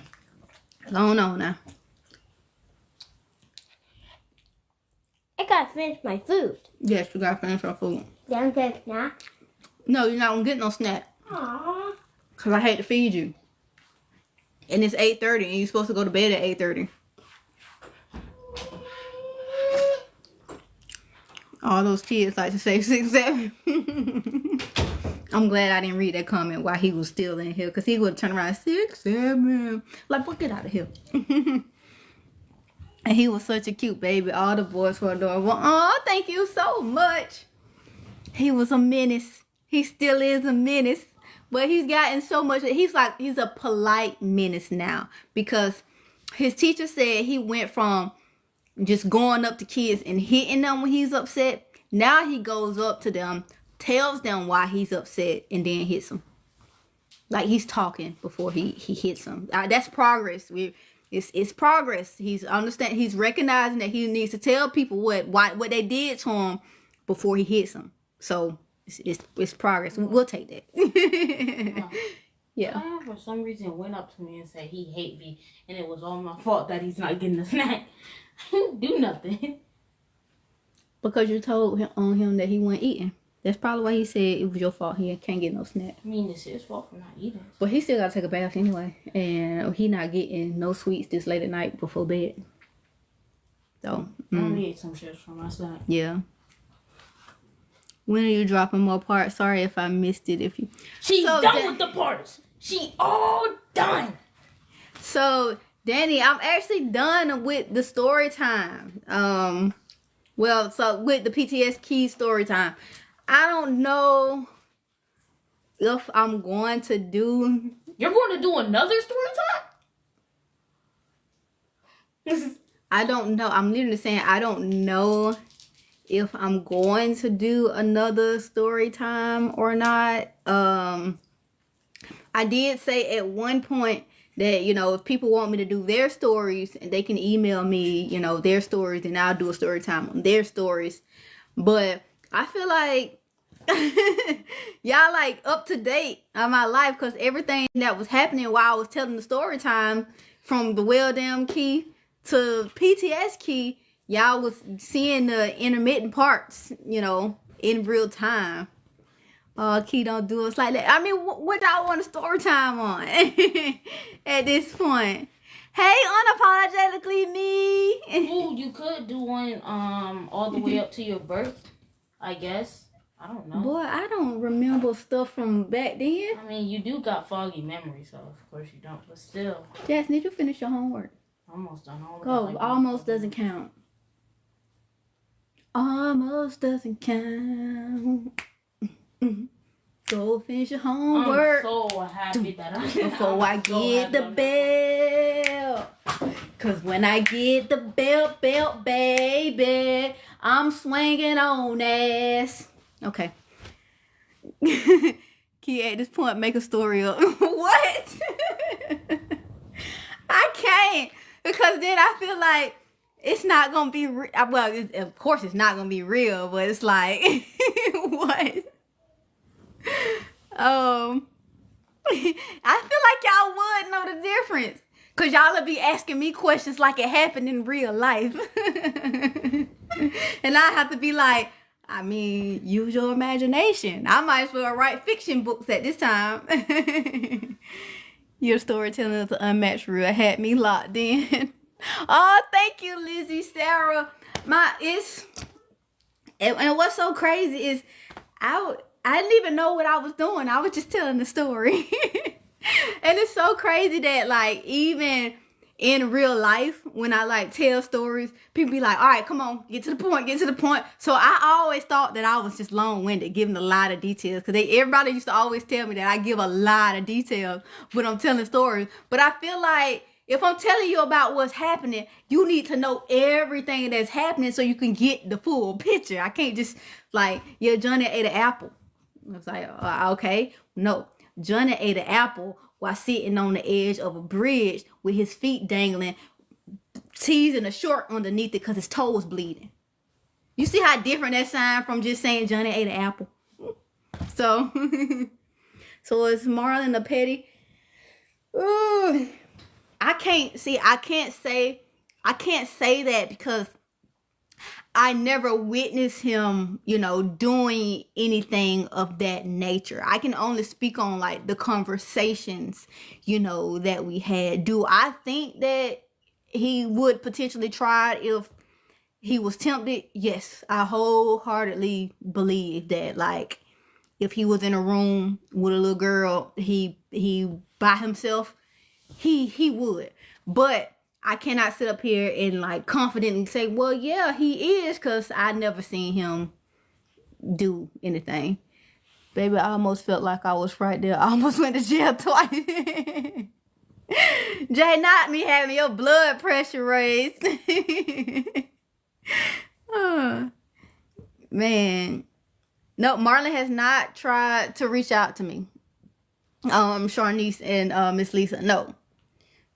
Go on now. I gotta finish my food. Yes, you gotta finish your food. Then get a snack. No, you're not gonna get no snack. Aww. Cause I hate to feed you. And it's 8:30 and you're supposed to go to bed at 8:30. All those kids like to say 6, 7. I'm glad I didn't read that comment while he was still in here. Cause he would turn around 6, 7. Like, boy, get out of here. And he was such a cute baby. All the boys were adorable. Oh, thank you so much. He was a menace. He still is a menace. But he's gotten so much. He's a polite menace now. Because his teacher said he went from just going up to kids and hitting them when he's upset. Now he goes up to them, tells them why he's upset, and then hits them. Like he's talking before he hits them. That's progress. It's progress. He's recognizing that he needs to tell people what they did to him before he hits them. So it's progress. We'll take that. Yeah. I, for some reason, went up to me and said he hate me, and it was all my fault that he's not getting a snack. I didn't do nothing. Because you told him that he wasn't eating. That's probably why he said it was your fault. He can't get no snack. I mean, it's his fault for not eating. But he still got to take a bath anyway. And he not getting no sweets this late at night before bed. So, I only ate some chips from my snack. Yeah. When are you dropping more parts? Sorry if I missed it. She's done with the parts. She all done. So, Danny, I'm actually done with the story time. So with the PTS Key story time. I don't know if I'm going to do... You're going to do another story time? I don't know. I'm literally saying I don't know if I'm going to do another story time or not. I did say at one point that, if people want me to do their stories, and they can email me, their stories, and I'll do a story time on their stories. But I feel like y'all like up to date on my life, because everything that was happening while I was telling the story time, from the Well Damn Key to PTS Key, y'all was seeing the intermittent parts, in real time. Oh, Key don't do us like that. I mean, what y'all want a story time on at this point? Hey, unapologetically me. Ooh, you could do one all the way up to your birth, I guess. I don't know. Boy, I don't remember stuff from back then. I mean, you do got foggy memory, so of course you don't. But still, Jess, need you finish your homework? almost done. Oh, almost doesn't count. Almost doesn't count. Go finish your homework. I'm so happy that Before I get the belt. Cause when I get the belt, baby, I'm swinging on ass. Okay. Key, at this point, make a story up. What? I can't. Because then I feel like it's not going to be real. Well, of course it's not going to be real, but it's like, what? I feel like y'all would know the difference. Because y'all would be asking me questions like it happened in real life. And I have to be like, I mean, use your imagination. I might as well write fiction books at this time. Your storytelling is unmatched real had me locked in. Oh, thank you, Lizzie, Sarah. And what's so crazy is I didn't even know what I was doing. I was just telling the story. And it's so crazy that like even in real life, when I like tell stories, people be like, all right, come on, get to the point. So I always thought that I was just long-winded, giving a lot of details. Because everybody used to always tell me that I give a lot of details when I'm telling stories. But I feel like if I'm telling you about what's happening, you need to know everything that's happening so you can get the full picture. I can't just like, yeah, Johnny ate an apple. I was like, okay, no. Johnny ate an apple while sitting on the edge of a bridge with his feet dangling, teasing a short underneath it because his toe was bleeding. You see how different that sound from just saying Johnny ate an apple? So, so it's Marlon the Petty. Ooh, I can't say that because I never witnessed him, doing anything of that nature. I can only speak on like the conversations, that we had. Do I think that he would potentially try it if he was tempted? Yes, I wholeheartedly believe that. Like, if he was in a room with a little girl, he by himself, he would. But I cannot sit up here and like confidently say, well, yeah, he is, because I never seen him do anything. Baby, I almost felt like I was right there. I almost went to jail twice. Jay, not me having your blood pressure raised. Man. No, Marlon has not tried to reach out to me. Sharnice and Miss Lisa, no.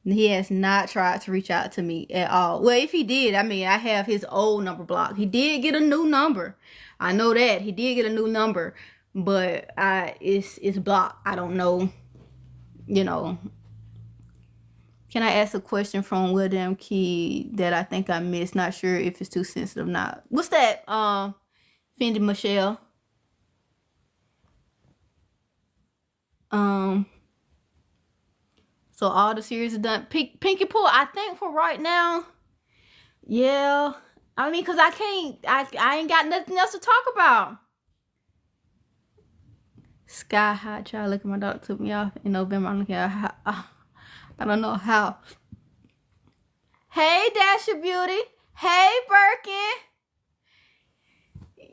He has not tried to reach out to me at all. Well, if he did, I mean, I have his old number blocked. He did get a new number. I know that. He did get a new number. But it's blocked. I don't know. Can I ask a question from William Key that I think I missed? Not sure if it's too sensitive or not. What's that? Fendi Michelle. So all the series are done. Pinky Pool, I think for right now, yeah. I mean, because I ain't got nothing else to talk about. Sky High, child, look at my dog took me off in November. I'm looking at how, I don't know how. Hey, Dasher Beauty. Hey, Birkin.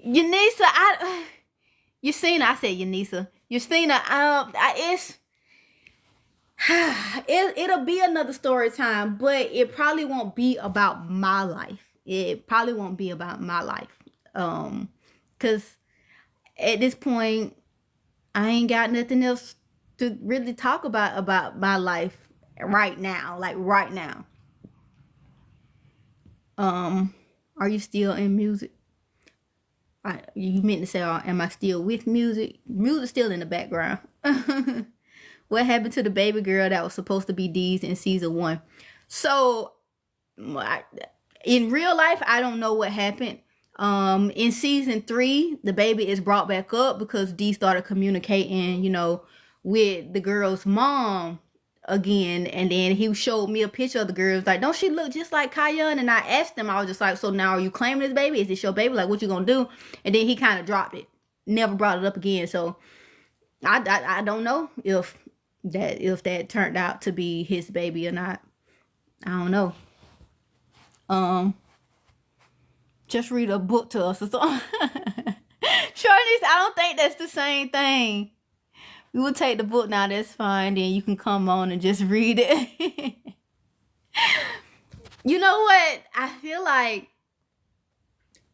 Yanisa, Yasina, I said Yanisa. Yasina, it'll be another story time, but it probably won't be about my life. Because at this point, I ain't got nothing else to really talk about my life right now. Like right now. Are you still in music? You meant to say, am I still with music? Music's still in the background. What happened to the baby girl that was supposed to be Dee's in season 1? So, in real life, I don't know what happened. In season 3, the baby is brought back up because Dee started communicating, with the girl's mom again. And then he showed me a picture of the girl. Like, don't she look just like Kaila? And I asked him, I was just like, so now are you claiming this baby? Is this your baby? Like, what you gonna do? And then he kind of dropped it. Never brought it up again. So I don't know if that turned out to be his baby or not. I don't know. Just read a book to us or something. Shortness, I don't think that's the same thing. We will take the book now, that's fine. Then you can come on and just read it. You know what? I feel like,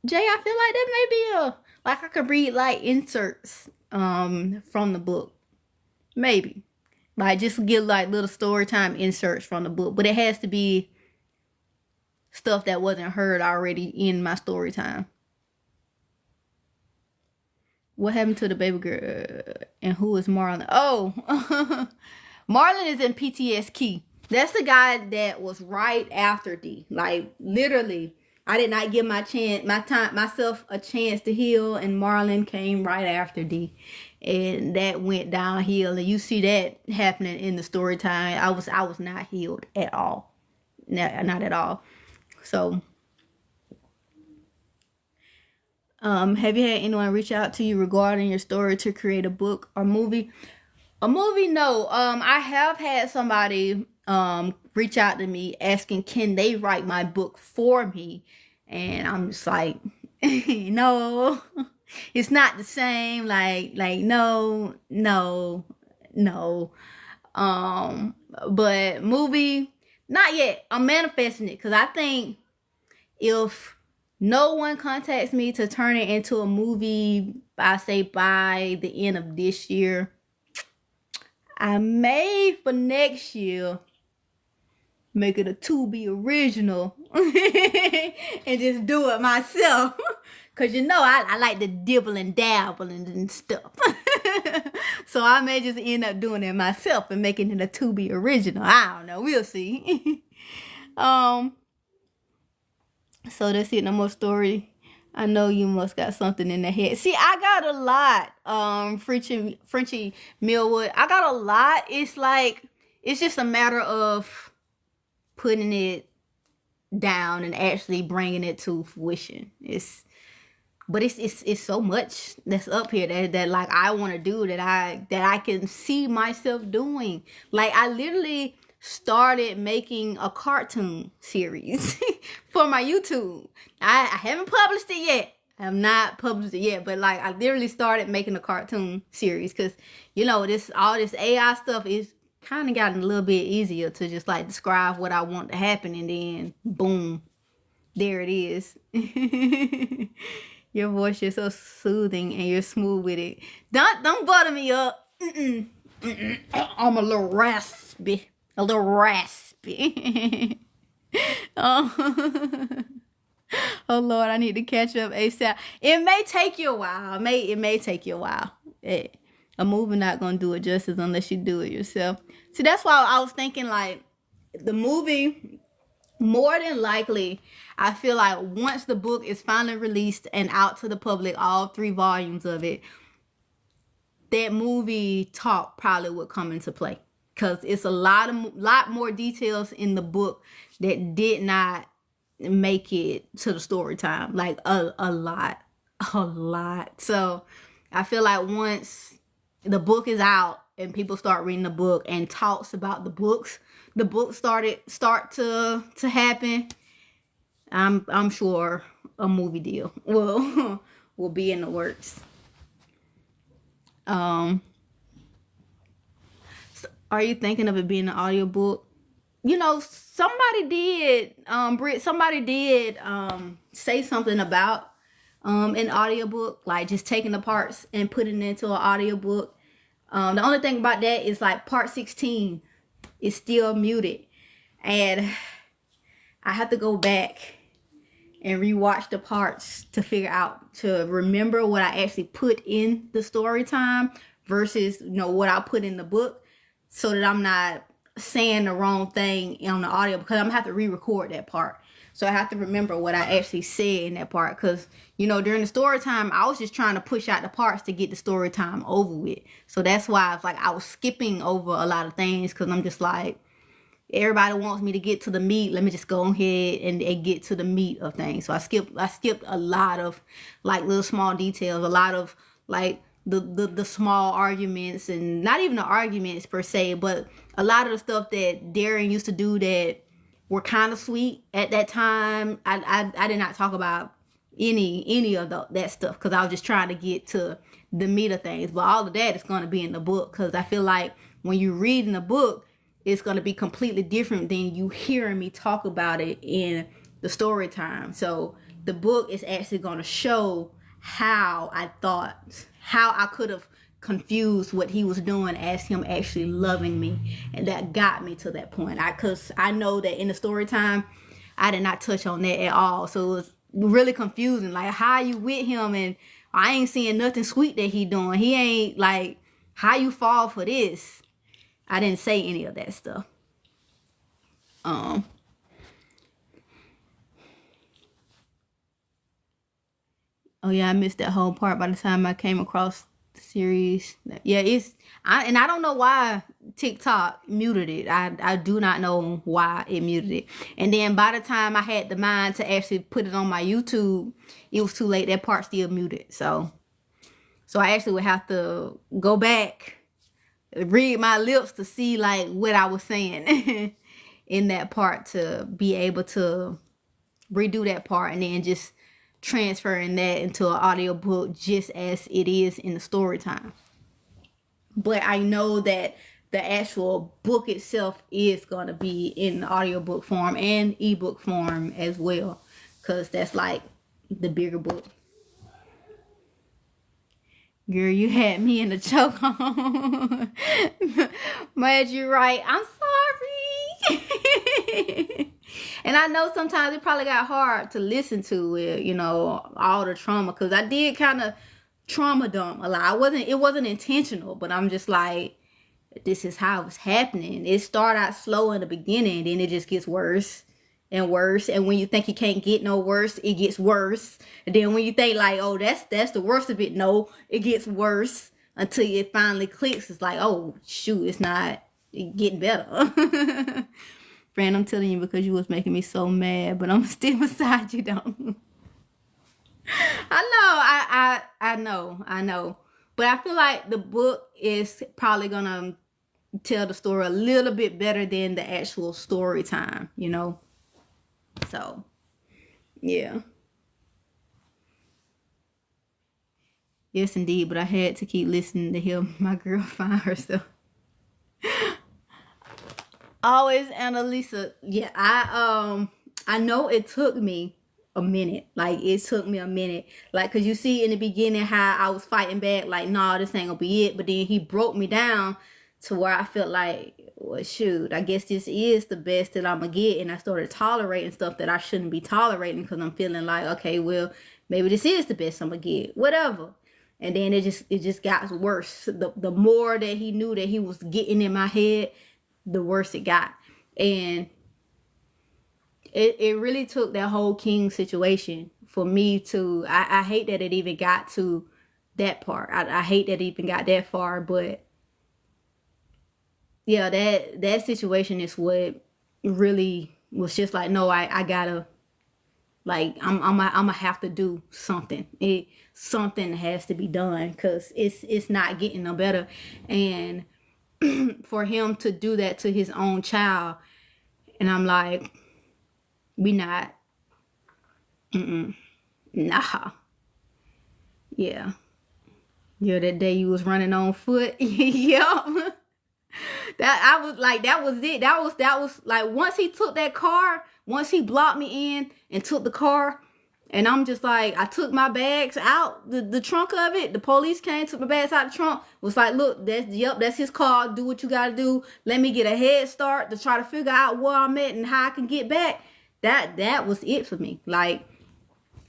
Jay, I feel like that may be I could read like inserts from the book. Maybe. Like just get like little story time inserts from the book. But it has to be stuff that wasn't heard already in my story time. What happened to the baby girl? And who is Marlon? Oh, Marlon is in PTS Key. That's the guy that was right after D. Like literally, I did not give myself a chance to heal, and Marlon came right after D, and that went downhill. And you see that happening in the story time. I was not healed at all, not at all. So, have you had anyone reach out to you regarding your story to create a book or movie? A movie, no. I have had somebody reach out to me asking, can they write my book for me? And I'm just like, no, it's not the same. Like no. But movie, not yet. I'm manifesting it because I think if no one contacts me to turn it into a movie, I say by the end of this year, I may for next year make it a to-be original and just do it myself. Because I like to dibble and dabble and stuff. So I may just end up doing it myself and making it a to-be original. I don't know. We'll see. So that's it. No more story. I know you must got something in the head. See, I got a lot. Frenchie Millwood. I got a lot. It's like, it's just a matter of putting it down and actually bringing it to fruition. It's so much that's up here that like I want to do that I can see myself doing. Like I literally started making a cartoon series for my YouTube. I haven't published it yet. I have not published it yet, but like I literally started making a cartoon series because all this AI stuff is kind of gotten a little bit easier to just like describe what I want to happen, and then boom, there it is. Your voice is so soothing and you're smooth with it. Don't butter me up. I'm a little raspy. Oh Lord, I need to catch up ASAP. It may take you a while. It may take you a while. A movie not gonna do it justice unless you do it yourself. See, that's why I was thinking like the movie, more than likely, I feel like once the book is finally released and out to the public, all 3 volumes of it, that movie talk probably would come into play. Because it's a lot more details in the book that did not make it to the story time. Like a lot. So I feel like once the book is out and people start reading the book and talks about the books start to happen, I'm sure a movie deal will be in the works. Are you thinking of it being an audiobook? Somebody did, Britt, say something about an audiobook, like just taking the parts and putting it into an audiobook. The only thing about that is like part 16 is still muted, and I have to go back and rewatch the parts to remember what I actually put in the story time versus what I put in the book, so that I'm not saying the wrong thing on the audio, because I'm gonna have to re-record that part. So I have to remember what I actually said in that part. Because, you know, during the story time, I was just trying to push out the parts to get the story time over with. So that's why it's like I was skipping over a lot of things. Because I'm just like, everybody wants me to get to the meat. Let me just go ahead and get to the meat of things. So I skipped a lot of like little small details, a lot of like the small arguments, and not even the arguments per se, but a lot of the stuff that Darren used to do that were kind of sweet at that time. I did not talk about any of that stuff because I was just trying to get to the meat of things. But all of that is going to be in the book, because I feel like when you read in the book, it's going to be completely different than you hearing me talk about it in the story time. So the book is actually going to show how I could have confused what he was doing as him actually loving me, and that got me to that point. Because I know that in the story time, I did not touch on that at all. So it was really confusing. Like, how you with him and I ain't seeing nothing sweet that he doing. He ain't like, how you fall for this? I didn't say any of that stuff. Oh yeah, I missed that whole part by the time I came across the series. Yeah, I don't know why TikTok muted it. I do not know why it muted it. And then by the time I had the mind to actually put it on my YouTube, it was too late. That part still muted. So I actually would have to go back, read my lips to see like what I was saying in that part, to be able to redo that part and then just transferring that into an audiobook just as it is in the story time. But I know that the actual book itself is going to be in audiobook form and ebook form as well, because that's like the bigger book. Girl, you had me in the choke on. Mad you right. I'm sorry. And I know sometimes it probably got hard to listen to it, you know, all the trauma, because I did kind of trauma dump a lot. It wasn't intentional, but I'm just like, this is how it's happening. It started out slow in the beginning, then it just gets worse and worse. And when you think it can't get no worse, it gets worse. And then when you think like, oh, that's the worst of it, no, it gets worse until it finally clicks. It's like, oh shoot, it's not getting better. Friend, I'm telling you because you was making me so mad, but I'm still beside you, don't. I know. But I feel like the book is probably gonna tell the story a little bit better than the actual story time, you know? So, yeah. Yes, indeed. But I had to keep listening to hear my girl find herself. Always Annalisa. Yeah, I know it took me a minute. Like, it took me a minute. Like, because you see in the beginning how I was fighting back. Like, nah, this ain't going to be it. But then he broke me down to where I felt like, well, shoot, I guess this is the best that I'm going to get. And I started tolerating stuff that I shouldn't be tolerating, because I'm feeling like, okay, well, maybe this is the best I'm going to get. Whatever. And then it just got worse. The more that he knew that he was getting in my head, the worse it got. And it really took that whole King situation for me to, I hate that it even got to that part. I hate that it even got that far, but yeah, that situation is what really was just like, no, I gotta, like, I'm gonna have to do something. Something has to be done, because it's not getting no better. And for him to do that to his own child, and I'm like, we not, nah. Yeah, that day you was running on foot. Yep. That I was like, that was it. That was like, once he took that car, once he blocked me in and took the car, and I'm just like, I took my bags out the trunk of it. The police came, took my bags out the trunk, was like, look, that's his car. Do what you gotta do. Let me get a head start to try to figure out where I'm at and how I can get back. That was it for me. Like,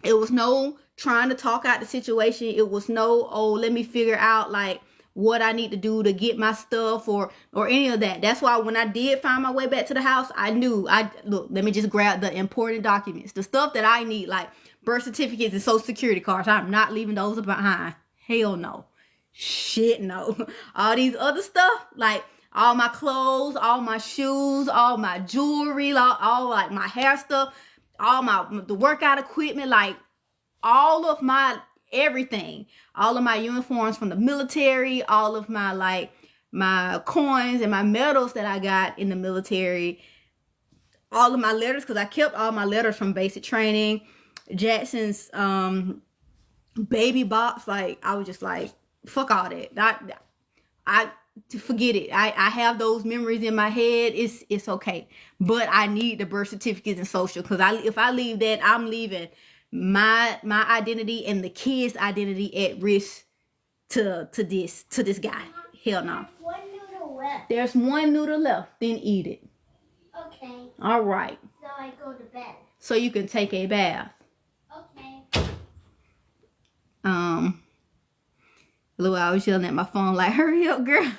it was no trying to talk out the situation. It was no, oh, let me figure out like what I need to do to get my stuff or any of that. That's why when I did find my way back to the house, I knew look, let me just grab the important documents, the stuff that I need, like birth certificates and social security cards. I'm not leaving those behind. Hell no. Shit no. All these other stuff, like all my clothes, all my shoes, all my jewelry, all like my hair stuff, all the workout equipment, like all of my everything, all of my uniforms from the military, all of my like my coins and my medals that I got in the military, all of my letters, because I kept all my letters from basic training, Jackson's baby box. Like I was just like, fuck all that. I to forget it. I have those memories in my head. It's okay, but I need the birth certificates and social, because if I leave that, I'm leaving my identity and the kids' identity at risk to this guy. Hell no. One noodle left. There's one noodle left. Then eat it. Okay. All right. So I go to bed. So you can take a bath. Okay. Lou, I was yelling at my phone like, hurry up, girl.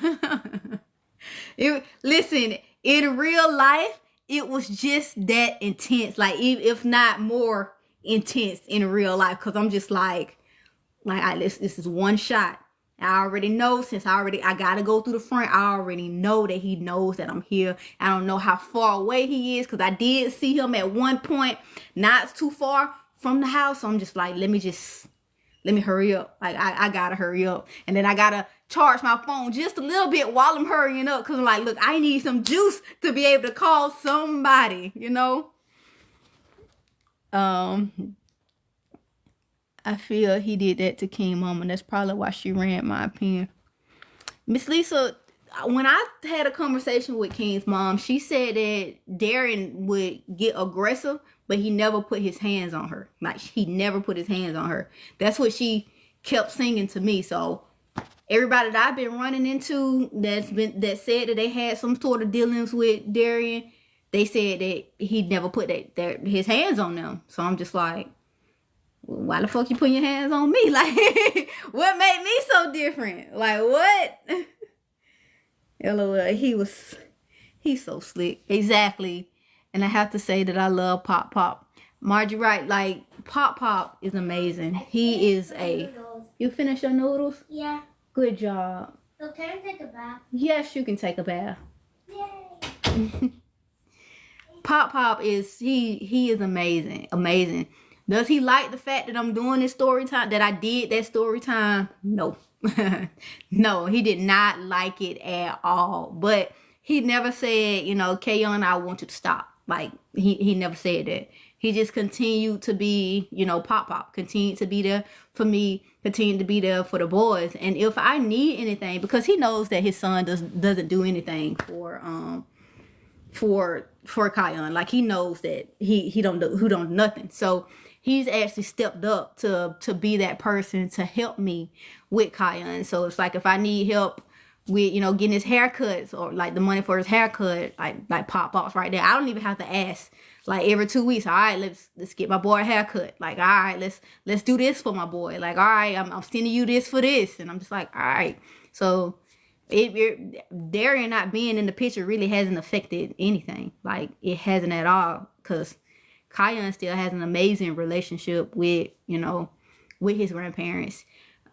Listen, in real life, it was just that intense, like if not more intense in real life, because I'm just like this is one shot. I already know, since I gotta go through the front, I already know that he knows that I'm here. I don't know how far away he is, because I did see him at one point not too far from the house. So I'm just like, let me hurry up. Like I gotta hurry up, and then I gotta charge my phone just a little bit while I'm hurrying up, because I'm like, look, I need some juice to be able to call somebody, you know. I feel he did that to King Mama. That's probably why she ran my opinion. Miss Lisa, when I had a conversation with King's mom, she said that Darren would get aggressive, but he never put his hands on her. Like, he never put his hands on her. That's what she kept singing to me. So everybody that I've been running into that said that they had some sort of dealings with Darren, they said that he never put his hands on them. So I'm just like, why the fuck you putting your hands on me? Like, what made me so different? Like, what? LOL, he's so slick. Exactly. And I have to say that I love Pop Pop. Margie, right? Like, Pop Pop is amazing. He is You finished your noodles? Yeah. Good job. So can I take a bath? Yes, you can take a bath. Yay. Pop Pop he is amazing. Amazing. Does he like the fact that I'm doing this story time, that I did that story time? No. No, he did not like it at all. But he never said, Kayon, I want you to stop. Like, he never said that. He just continued to be, Pop Pop. Continued to be there for me. Continued to be there for the boys. And if I need anything, because he knows that his son doesn't do anything for Kayon. Like, he knows that he don't do nothing. So he's actually stepped up to be that person to help me with Kayon. So it's like, if I need help with, getting his haircuts, or like the money for his haircut, like Pop Pop's right there. I don't even have to ask. Like, every 2 weeks, all right, let's get my boy a haircut. Like, all right, let's do this for my boy. Like, all right, I'm sending you this for this. And I'm just like, all right. So Darian not being in the picture really hasn't affected anything. Like, it hasn't at all, because Kayon still has an amazing relationship with his grandparents.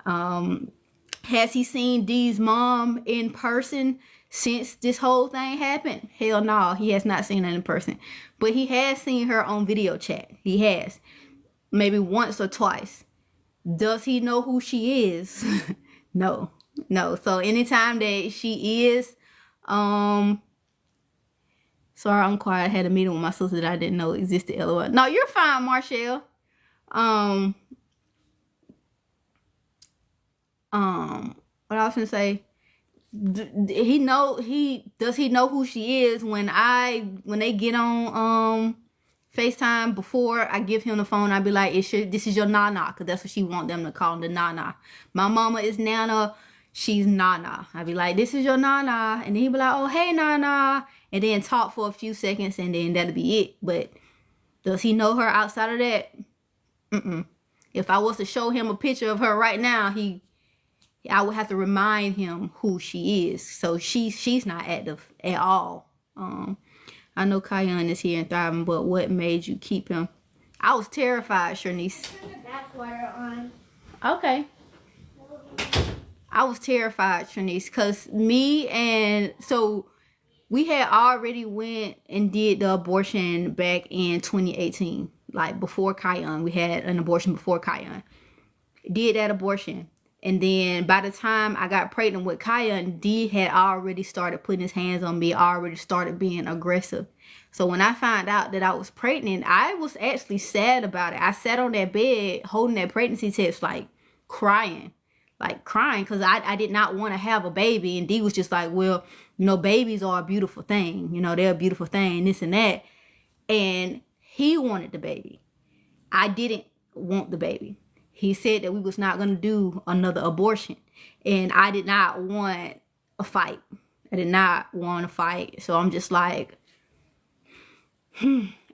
Has he seen Dee's mom in person since this whole thing happened? Hell no, he has not seen her in person. But he has seen her on video chat. He has. Maybe once or twice. Does he know who she is? No. So anytime that she is, sorry, I'm quiet. I had a meeting with my sister that I didn't know existed. LOL. No, you're fine, Marshall. What I was gonna say? Does he know who she is when they get on FaceTime? Before I give him the phone, I'd be like, this is your Nana, because that's what she want them to call the Nana. My mama is Nana. She's Nana. I'd be like, this is your Nana. And then he'd be like, oh, hey, Nana. And then talk for a few seconds, and then that'll be it. But does he know her outside of that? If I was to show him a picture of her right now, he I would have to remind him who she is. So she's not active at all. I know Kayan is here and thriving, but what made you keep him? I was terrified, Sharnice. Turn the back water on. Okay. I was terrified, Sharnice, because we had already went and did the abortion back in 2018. Like before Kayan. We had an abortion before Kayan. Did that abortion. And then by the time I got pregnant with Kayan, D had already started putting his hands on me, already started being aggressive. So when I found out that I was pregnant, I was actually sad about it. I sat on that bed holding that pregnancy test, like crying because I did not want to have a baby. And D was just like, well, babies are a beautiful thing. They're a beautiful thing, this and that. And he wanted the baby. I didn't want the baby. He said that we was not going to do another abortion. And I did not want a fight. I did not want to fight. So I'm just like,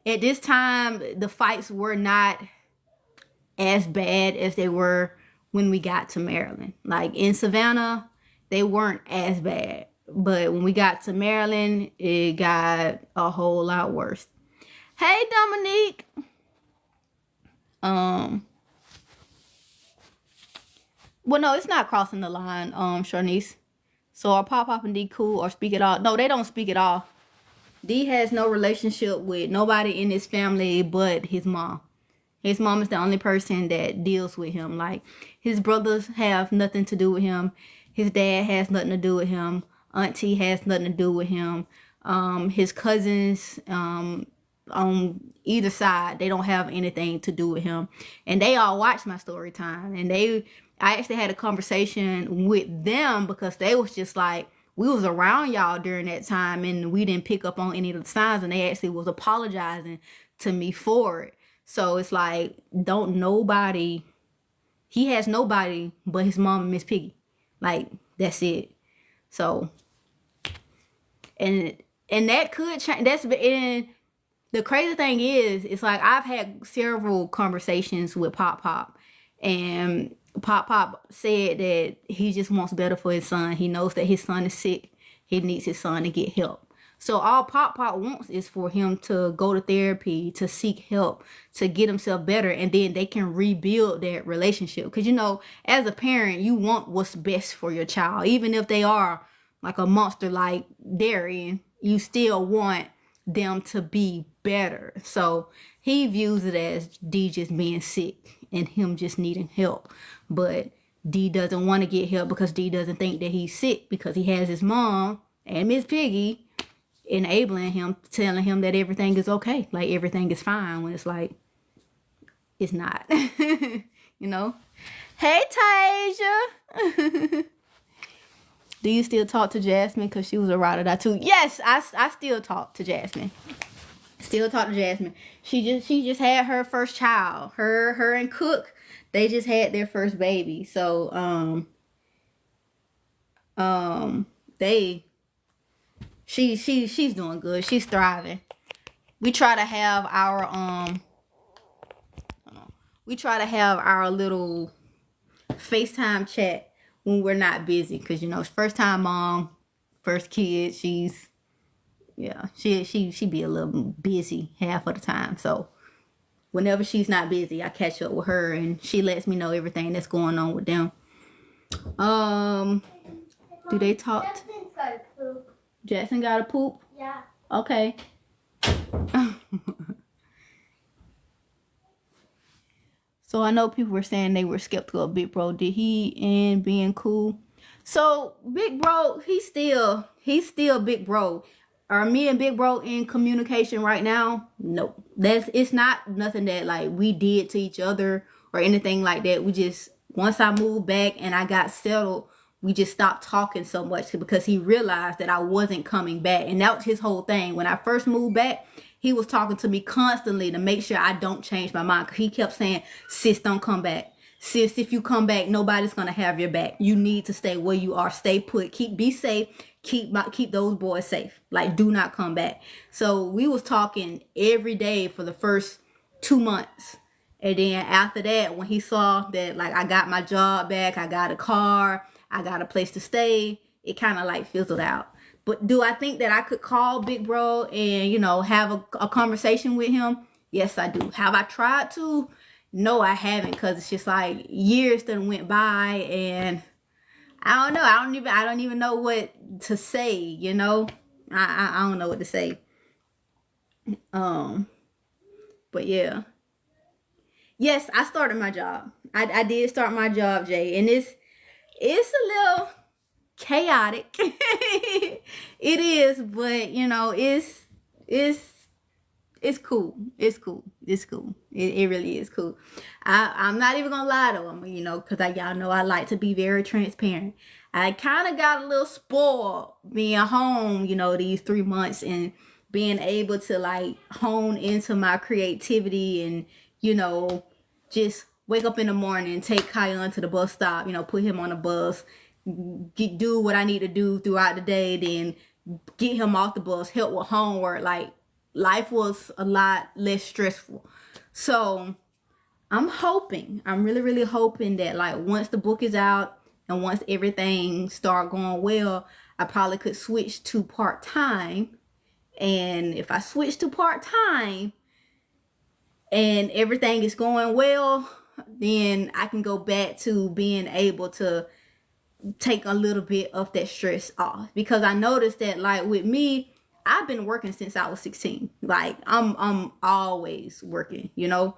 At this time, the fights were not as bad as they were when we got to Maryland. Like in Savannah, they weren't as bad. But when we got to Maryland, it got a whole lot worse. Hey, Dominique. Well, no, it's not crossing the line, Sharnice. So are Pop and D cool or speak at all? No, they don't speak at all. D has no relationship with nobody in his family but his mom. His mom is the only person that deals with him. Like, his brothers have nothing to do with him. His dad has nothing to do with him. Auntie has nothing to do with him. His cousins on either side, they don't have anything to do with him. And they all watch my story time. And I actually had a conversation with them because they was just like, we was around y'all during that time and we didn't pick up on any of the signs, and they actually was apologizing to me for it. So it's like, he has nobody but his mom and Miss Piggy. Like, that's it. So, and that could change. And the crazy thing is, it's like I've had several conversations with Pop, and Pop said that he just wants better for his son. He knows that his son is sick. He needs his son to get help. So all Pop wants is for him to go to therapy, to seek help, to get himself better, and then they can rebuild that relationship. Because, as a parent, you want what's best for your child. Even if they are like a monster like Darian, you still want them to be better. So he views it as D just being sick and him just needing help. But D doesn't want to get help because D doesn't think that he's sick, because he has his mom and Miss Piggy enabling him, telling him that everything is okay, like everything is fine, when it's like, it's not. Hey, Tasia. Do you still talk to Jasmine? Because she was a ride or die too. Yes, I still talk to Jasmine. Still talk to Jasmine. She just had her first child. Her and Cook, they just had their first baby. So she's doing good. She's thriving. We try to have our little FaceTime chat when we're not busy, because it's first time mom, first kid. She be a little busy half of the time. So whenever she's not busy, I catch up with her and she lets me know everything that's going on with them. Do they talk? Jackson's got a poop. Jackson got a poop? Yeah. Okay. So I know people were saying they were skeptical of Big Bro. Did he end being cool? So Big Bro, he's still Big Bro. Are me and Big Bro in communication right now? Nope. It's not nothing that like we did to each other or anything like that. We just, once I moved back and I got settled, we just stopped talking so much because he realized that I wasn't coming back. And that was his whole thing. When I first moved back, he was talking to me constantly to make sure I don't change my mind. He kept saying, sis, don't come back. Sis, if you come back, nobody's going to have your back. You need to stay where you are. Stay put. Be safe. Keep those boys safe. Like, do not come back. So we was talking every day for the first 2 months. And then after that, when he saw that, like, I got my job back, I got a car, I got a place to stay, it kind of like fizzled out. But do I think that I could call Big Bro and, you know, have a conversation with him? Yes, I do. Have I tried to? No, I haven't, because it's just like years done went by and I don't know. I don't even know what to say, you know? I don't know what to say. But yeah. Yes, I started my job. I did start my job, Jay, and it's a little chaotic. It is, but you know, it's cool. It's cool. It really is cool. I'm not even gonna lie to him, you know, because y'all know I like to be very transparent. I kind of got a little spoiled being home, you know, these 3 months and being able to like hone into my creativity and, you know, just wake up in the morning, take Kaila to the bus stop, you know, put him on the bus, do what I need to do throughout the day, then get him off the bus, help with homework. Like, life was a lot less stressful. So I'm really, really hoping that like once the book is out and once everything start going well, I probably could switch to part-time. And if I switch to part-time and everything is going well, then I can go back to being able to take a little bit of that stress off. Because I noticed that like with me, I've been working since I was 16. Like I'm always working, you know.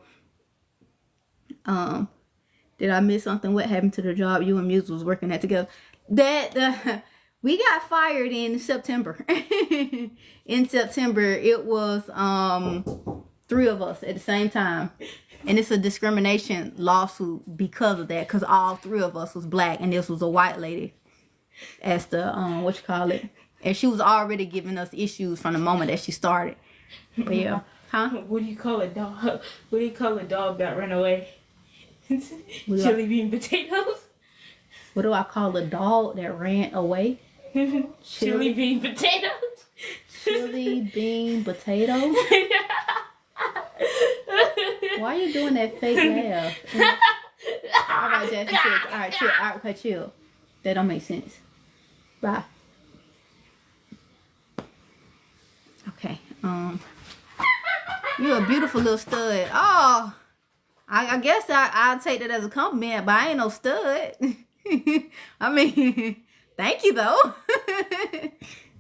Did I miss something? What happened to the job you and Muse was working at together? We got fired in September. In September, it was 3 of us at the same time. And it's a discrimination lawsuit because of that, because all 3 of us was black and this was a white lady as the and she was already giving us issues from the moment that she started. But yeah. Huh? What do you call a dog? What do you call a dog that ran away? Chili bean potatoes. What do I call a dog that ran away? Chili bean potatoes. Chili bean potatoes. Why are you doing that fake laugh? All right, Jasmine, chill. All right, chill. All right, okay, chill. That don't make sense. Bye. Okay. You're a beautiful little stud. Oh, I guess I'll take that as a compliment, but I ain't no stud. I mean, thank you though.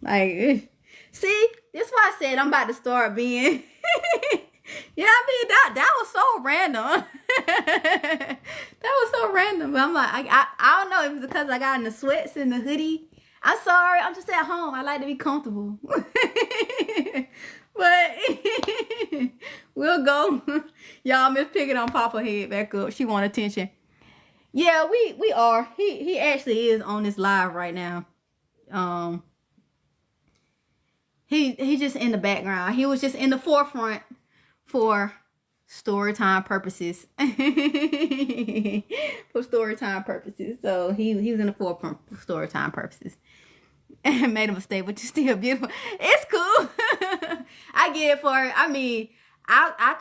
Like, see, that's why I said I'm about to start being. Yeah, I mean that was so random. That was so random. But I'm like, I don't know if it's because I got in the sweats and the hoodie. I'm sorry, I'm just at home. I like to be comfortable. But we'll go. Y'all, Miss Picking on Papa head back up. She want attention. Yeah, we are. He actually is on this live right now. He's just in the background. He was just in the forefront for story time purposes. For story time purposes. So he was in the forefront for story time purposes. And made a mistake, but you're still beautiful. It's cool. I get it for it. I mean, I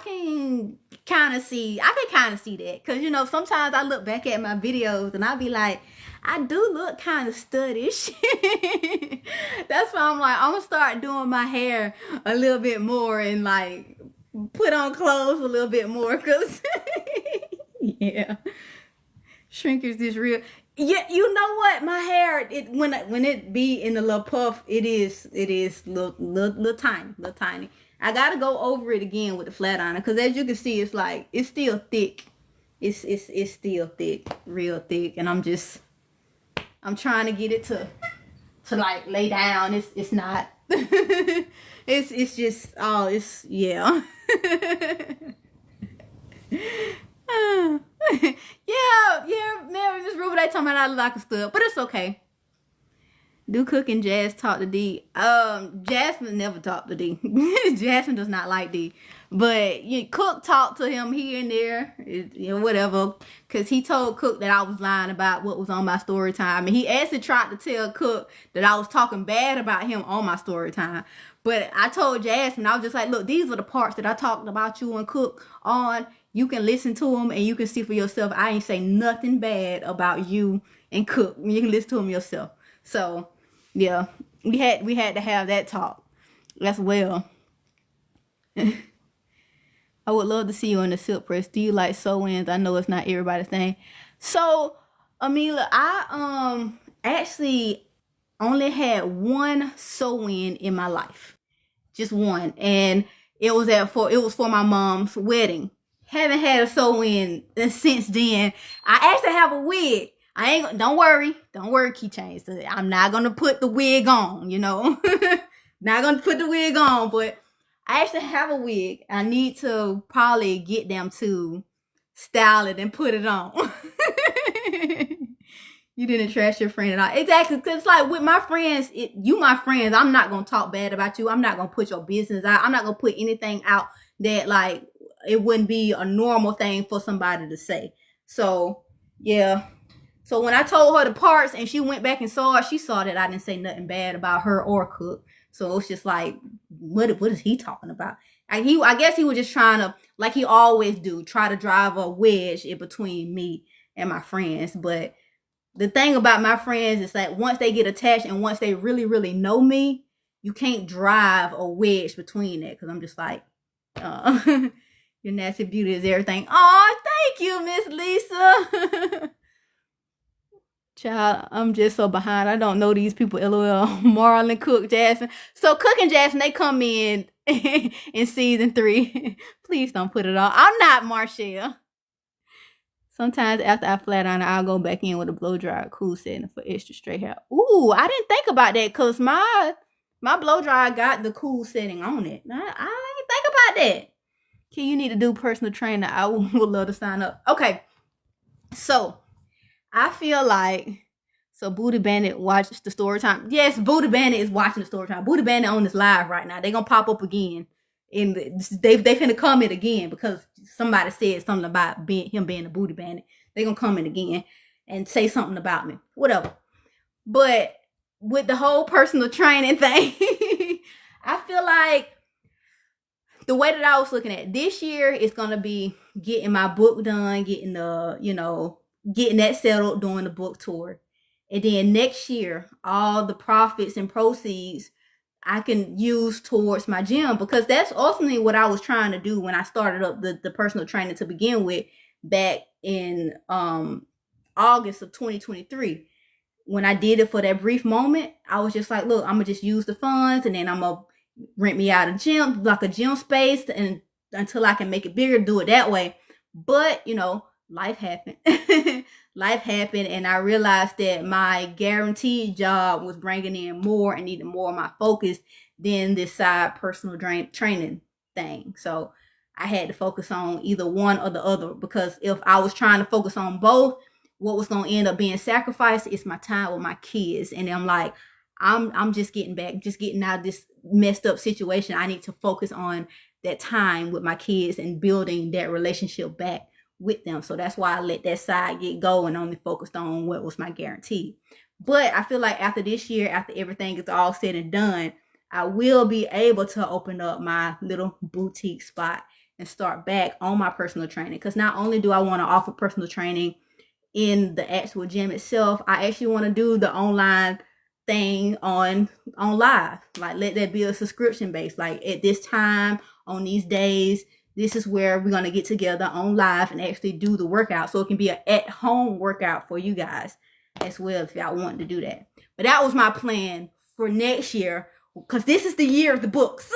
can kind of see that, because you know sometimes I look back at my videos and I be like, I do look kind of studdish. That's why I'm like, I'm gonna start doing my hair a little bit more and like put on clothes a little bit more, because yeah, shrinkage is real. Yeah, you know what? My hair, when it be in the little puff, it is little tiny. I gotta go over it again with the flat iron, because as you can see, it's like it's still thick. It's still thick, real thick, and I'm trying to get it to like lay down. It's not. it's just yeah. Yeah, man, Miss Ruby, they talking about I look like a stud, but it's okay. Do Cook and Jazz talk to D? Jasmine never talked to D. Jasmine does not like D. But Cook talked to him here and there, whatever. Because he told Cook that I was lying about what was on my story time. And he actually tried to tell Cook that I was talking bad about him on my story time. But I told Jasmine, I was just like, look, these are the parts that I talked about you and Cook on. You can listen to them and you can see for yourself. I ain't say nothing bad about you and cook. You can listen to them yourself. So yeah, we had to have that talk as well. I would love to see you in the silk press. Do you like sew-ins? I know it's not everybody's thing. So, Amelia, I actually only had one sew-in in my life. Just one. And it was for my mom's wedding. Haven't had a sew-in since then. I actually have a wig. Don't worry, keychains. I'm not gonna put the wig on, not gonna put the wig on, but I actually have a wig. I need to probably get them to style it and put it on. You didn't trash your friend at all. Exactly, because like with my friends, you my friends, I'm not gonna talk bad about you. I'm not gonna put your business out. I'm not gonna put anything out that like it wouldn't be a normal thing for somebody to say. So yeah. So when I told her the parts and she went back and saw it, she saw that I didn't say nothing bad about her or Cook. So it's just like, what is he talking about? I guess he was just trying to, like he always do, try to drive a wedge in between me and my friends. But the thing about my friends is that once they get attached and once they really, really know me, you can't drive a wedge between that. Because I'm just like, your nasty beauty is everything. Oh, thank you, Miss Lisa. Child, I'm just so behind. I don't know these people. LOL. Marlon, Cook, Jasmine. So Cook and Jasmine, they come in in season 3. Please don't put it on. I'm not Marshall. Sometimes after I flat iron, I'll go back in with a blow dryer cool setting for extra straight hair. Ooh, I didn't think about that because my blow dryer got the cool setting on it. I didn't think about that. Okay, you need to do personal training. I would love to sign up. Okay, so I feel like Booty Bandit watched the story time. Yes, Booty Bandit is watching the story time. Booty Bandit on this live right now. They gonna pop up again. And they finna comment again because somebody said something about him being a booty bandit. They gonna comment again and say something about me. Whatever. But with the whole personal training thing, I feel like the way that I was looking at this year is gonna be getting my book done, getting getting that settled, doing the book tour. And then next year, all the profits and proceeds I can use towards my gym, because that's ultimately what I was trying to do when I started up the personal training to begin with back in August of 2023. When I did it for that brief moment, I was just like, look, I'm gonna just use the funds and then I'm gonna rent me out a gym, like a gym space, and until I can make it bigger, do it that way. But life happened. Life happened, and I realized that my guaranteed job was bringing in more and needed more of my focus than this side personal training thing. So I had to focus on either one or the other, because if I was trying to focus on both, what was going to end up being sacrificed is my time with my kids. And I'm like, I'm just getting out of this messed up situation. I need to focus on that time with my kids and building that relationship back with them. So that's why I let that side get go and only focused on what was my guarantee. But I feel like after this year, after everything is all said and done, I will be able to open up my little boutique spot and start back on my personal training. Because not only do I want to offer personal training in the actual gym itself, I actually want to do the online thing on live. Like, let that be a subscription base. Like, at this time, on these days, this is where we're going to get together on live and actually do the workout. So it can be an at-home workout for you guys as well if y'all want to do that. But that was my plan for next year, because this is the year of the books.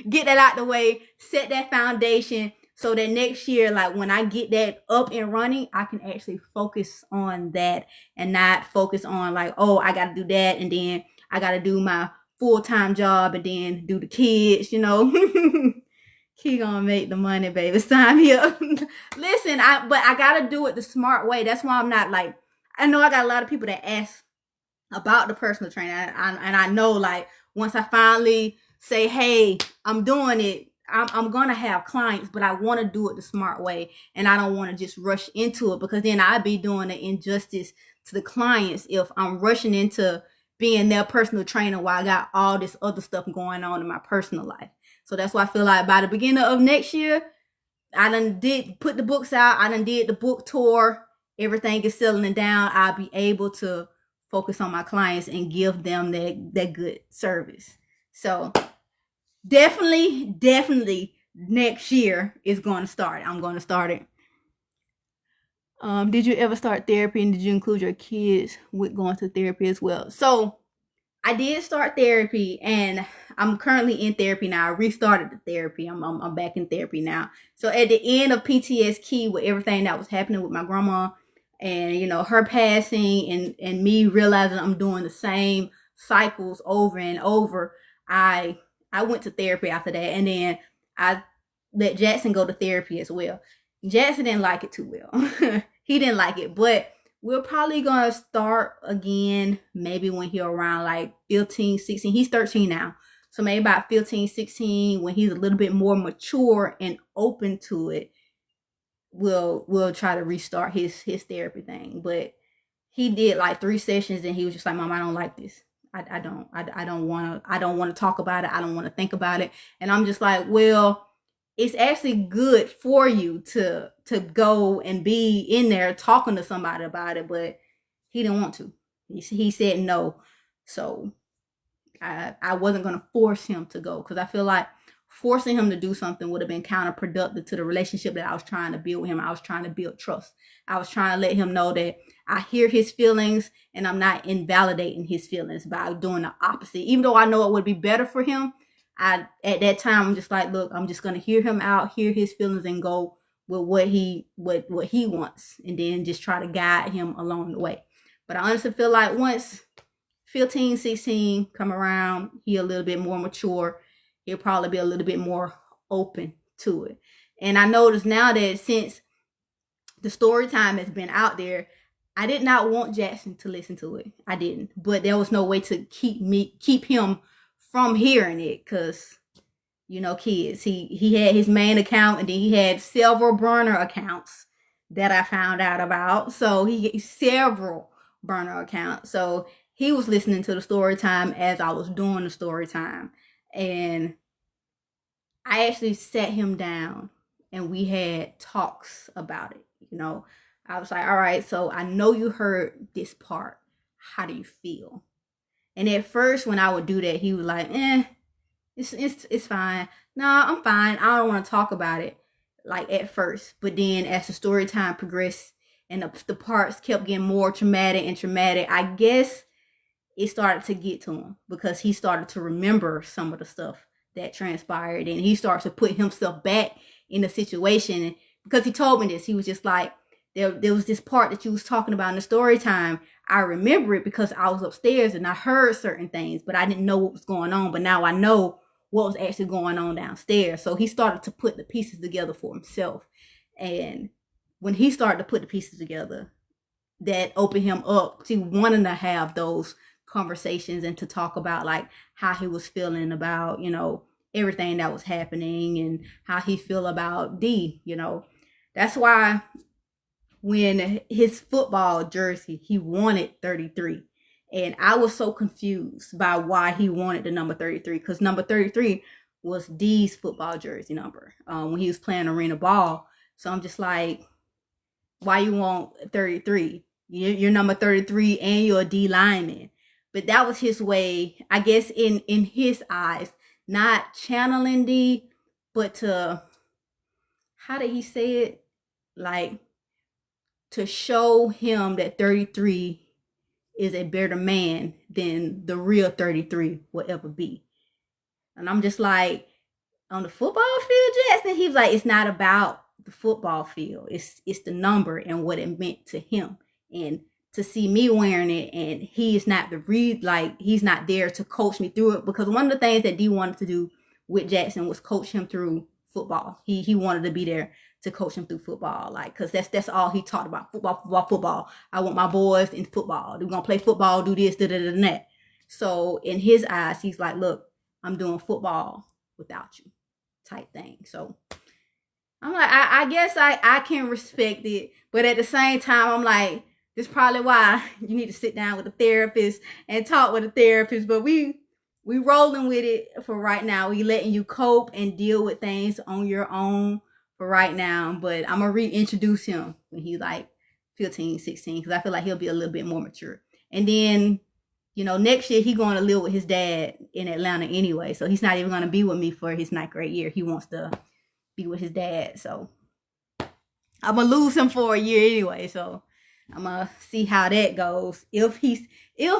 Get that out the way, set that foundation, so that next year, like when I get that up and running, I can actually focus on that and not focus on like, oh, I got to do that and then I got to do my full-time job and then do the kids, He gonna make the money, baby. Sign me up. Listen, but I gotta do it the smart way. That's why I'm not like, I know I got a lot of people that ask about the personal training, and I know like once I finally say, hey, I'm doing it, I'm gonna have clients, but I want to do it the smart way, and I don't want to just rush into it, because then I'd be doing an injustice to the clients if I'm rushing into being their personal trainer while I got all this other stuff going on in my personal life. So that's why I feel like by the beginning of next year, I done put the books out. I done did the book tour. everything is settling down, I'll be able to focus on my clients and give them that good service. So definitely next year is going to start. I'm going to start it. Did you ever start therapy, and did you include your kids with going to therapy as well? So I did start therapy, and I'm currently in therapy now. I restarted the therapy. I'm back in therapy now. So at the end of PTS Key, with everything that was happening with my grandma, and her passing, and me realizing I'm doing the same cycles over and over, I went to therapy after that, and then I let Jackson go to therapy as well. Jackson didn't like it too well. He didn't like it, but we're probably gonna start again maybe when he's around like 15, 16. He's 13 now. So maybe about 15, 16, when he's a little bit more mature and open to it, we'll try to restart his therapy thing. But he did like 3 sessions and he was just like, Mom, I don't like this. I don't want to talk about it. I don't want to think about it. And I'm just like, well, it's actually good for you to go and be in there talking to somebody about it, but he didn't want to. He said no. So I wasn't going to force him to go, because I feel like forcing him to do something would have been counterproductive to the relationship that I was trying to build with him. I was trying to build trust. I was trying to let him know that I hear his feelings and I'm not invalidating his feelings by doing the opposite. Even though I know it would be better for him, at that time, I'm just like, look, I'm just going to hear him out, hear his feelings, and go with what he wants, and then just try to guide him along the way. But I honestly feel like once 15, 16 come around, he a little bit more mature, he'll probably be a little bit more open to it. And I noticed now that since the story time has been out there, I did not want Jackson to listen to it. I didn't. But there was no way to keep him from hearing it, because kids, he had his main account, and then he had several burner accounts that I found out about. So he had several burner accounts. So he was listening to the story time as I was doing the story time. And I actually sat him down and we had talks about it. I was like, all right, so I know you heard this part. How do you feel? And at first, when I would do that, he was like, it's fine. No, I'm fine. I don't want to talk about it, like at first. But then as the story time progressed and the parts kept getting more traumatic and traumatic, I guess it started to get to him, because he started to remember some of the stuff that transpired, and he started to put himself back in the situation. Because he told me this, he was just like, there was this part that you was talking about in the story time. I remember it because I was upstairs and I heard certain things, but I didn't know what was going on. But now I know what was actually going on downstairs. So he started to put the pieces together for himself. And when he started to put the pieces together, that opened him up to wanting to have those conversations and to talk about like how he was feeling about, everything that was happening, and how he feel about D. That's why when his football jersey, he wanted 33. And I was so confused by why he wanted the number 33, because number 33 was D's football jersey number when he was playing arena ball. So I'm just like, why you want 33? You're number 33 and you're a D lineman. But that was his way, I guess, in his eyes, not channeling D, but to, how did he say it? Like, to show him that 33 is a better man than the real 33 will ever be. And I'm just like, on the football field, Jackson, he was like, it's not about the football field. It's the number and what it meant to him. And to see me wearing it, and he's not he's not there to coach me through it, because one of the things that D wanted to do with Jackson was coach him through football. He wanted to be there to coach him through football, like, because that's all he talked about. Football. I want my boys in football. They're gonna play football, do this, and that. So in his eyes, he's like, look, I'm doing football without you, type thing. So I'm like, I guess I can respect it, but at the same time, I'm like, this is probably why you need to sit down with a therapist and talk with a therapist. But we rolling with it for right now. We letting you cope and deal with things on your own for right now. But I'm gonna reintroduce him when he's like 15, 16, because I feel like he'll be a little bit more mature. And then, next year he's going to live with his dad in Atlanta anyway. So he's not even going to be with me for his 9th grade year. He wants to be with his dad. So I'm going to lose him for a year anyway. So I'm going to see how that goes. If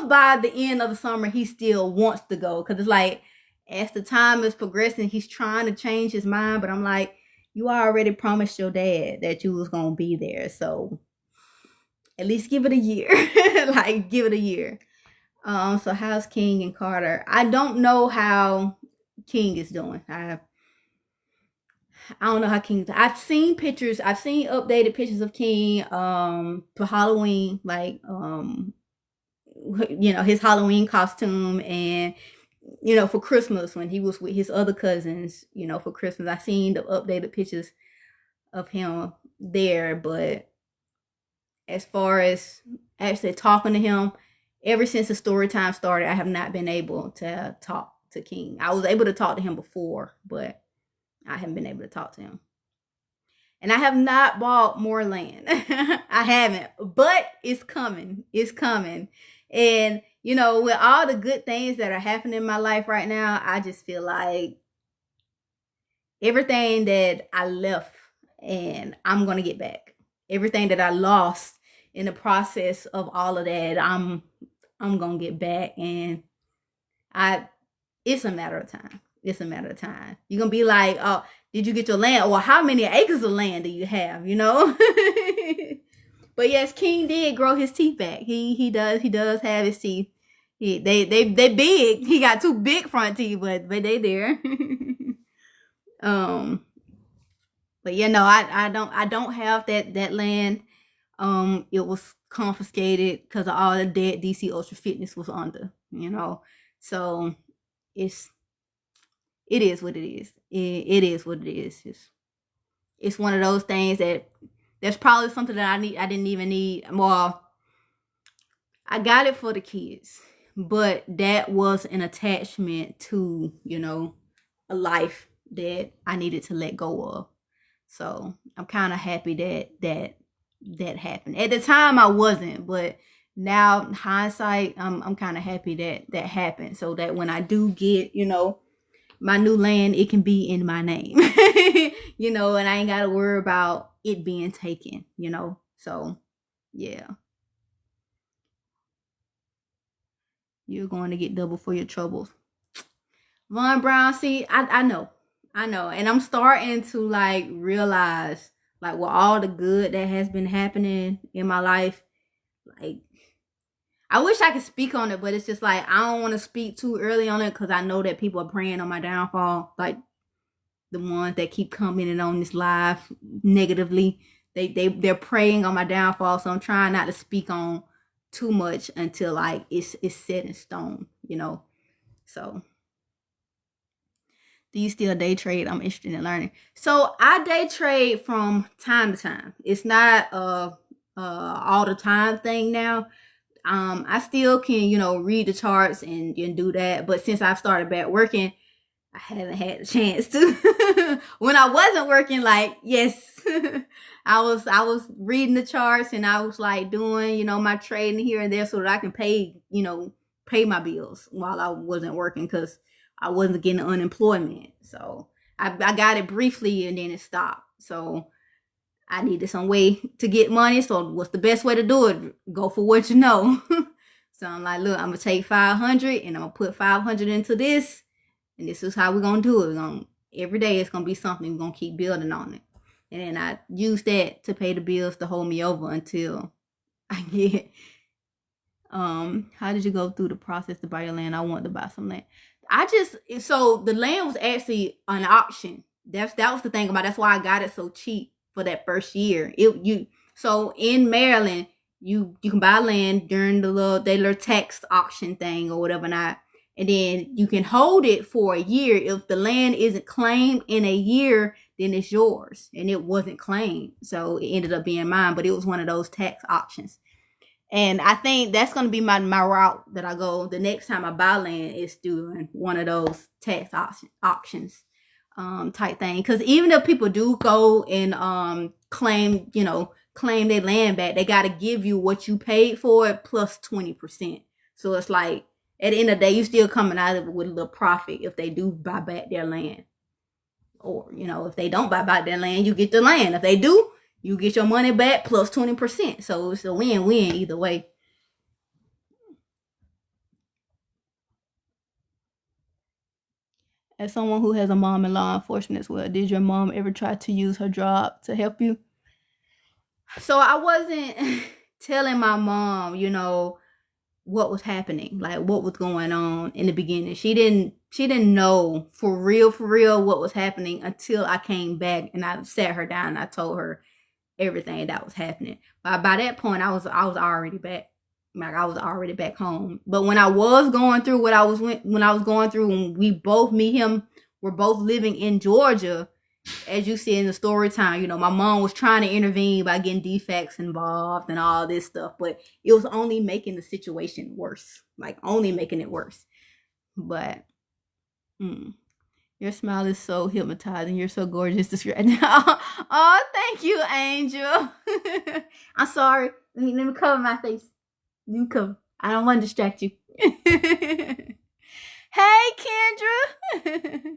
by the end of the summer, he still wants to go. Because it's like, as the time is progressing, he's trying to change his mind. But I'm like, you already promised your dad that you was going to be there. So at least give it a year. Like, give it a year. So how's King and Carter? I don't know how King is doing. I don't know how King. I've seen pictures. I've seen updated pictures of King for Halloween, like his Halloween costume, and for Christmas when he was with his other cousins, for Christmas. I've seen the updated pictures of him there, but as far as actually talking to him, ever since the story time started, I have not been able to talk to King. I was able to talk to him before, but I haven't been able to talk to him. And I have not bought more land. I haven't, but it's coming. It's coming. And, with all the good things that are happening in my life right now, I just feel like everything that I left, and I'm going to get back. Everything that I lost in the process of all of that, I'm going to get back. And it's a matter of time. It's a matter of time. You're going to be like, oh, did you get your land? Or how many acres of land do you have? But yes, King did grow his teeth back. He does have his teeth. They big. He got 2 big front teeth, but they there. But I don't have that land. It was confiscated because of all the debt DC Ultra Fitness was under. So it is what it is. It is what it is. It's one of those things that's probably something that I didn't even need. Well, I got it for the kids, but that was an attachment to, a life that I needed to let go of. So I'm kind of happy that happened. At the time I wasn't, but now hindsight, I'm kind of happy that happened, so that when I do get, my new land, it can be in my name. And I ain't gotta worry about it being taken, so yeah. You're going to get double for your troubles. Von Brown, see, I know, and I'm starting to like realize, like, with all the good that has been happening in my life, like, I wish I could speak on it, but it's just like, I don't want to speak too early on it because I know that people are praying on my downfall, like the ones that keep commenting on this live negatively. They're praying on my downfall, so I'm trying not to speak on too much until like it's set in stone, So, do you still day trade? I'm interested in learning. So I day trade from time to time. It's not all the time thing now. I still can, read the charts and do that. But since I've started back working, I haven't had the chance to. When I wasn't working, like, yes, I was reading the charts and I was like doing, my trading here and there so that I can pay my bills while I wasn't working because I wasn't getting unemployment. So I got it briefly and then it stopped. So I needed some way to get money. So what's the best way to do it? Go for what you know. So I'm like, look, I'm going to take 500 and I'm going to put 500 into this. And this is how we're going to do it. Every day it's going to be something. We're going to keep building on it. And then I use that to pay the bills to hold me over until I get, how did you go through the process to buy your land? I wanted to buy some land. So the land was actually an auction. That was the thing about it. That's why I got it so cheap for that first year. So in Maryland, you can buy land during the little tax auction thing or whatever not. And then you can hold it for a year. If the land isn't claimed in a year, then it's yours. And it wasn't claimed. So it ended up being mine, but it was one of those tax auctions. And I think that's going to be my route that I go the next time I buy land is doing one of those tax auctions type thing. Because even if people do go and claim, claim their land back, they got to give you what you paid for it plus 20%. So it's like, at the end of the day, you still coming out of it with a little profit if they do buy back their land. Or, if they don't buy back their land, you get the land. If they do, you get your money back plus 20%. So it's a win-win either way. As someone who has a mom in law enforcement as well, did your mom ever try to use her job to help you? So I wasn't telling my mom, what was happening, like what was going on in the beginning. She didn't know for real what was happening until I came back and I sat her down and I told her everything that was happening. But by that point, I was already back. Like I was already back home. But when I was going through when I was going through, when we both, me, him, were both living in Georgia, as you see in the story time, my mom was trying to intervene by getting defects involved and all this stuff, but it was only making the situation worse. Like only making it worse. But your smile is so hypnotizing. You're so gorgeous right now. Oh, thank you, Angel. I'm sorry. Let me cover my face. You come. I don't want to distract you. Hey, Kendra.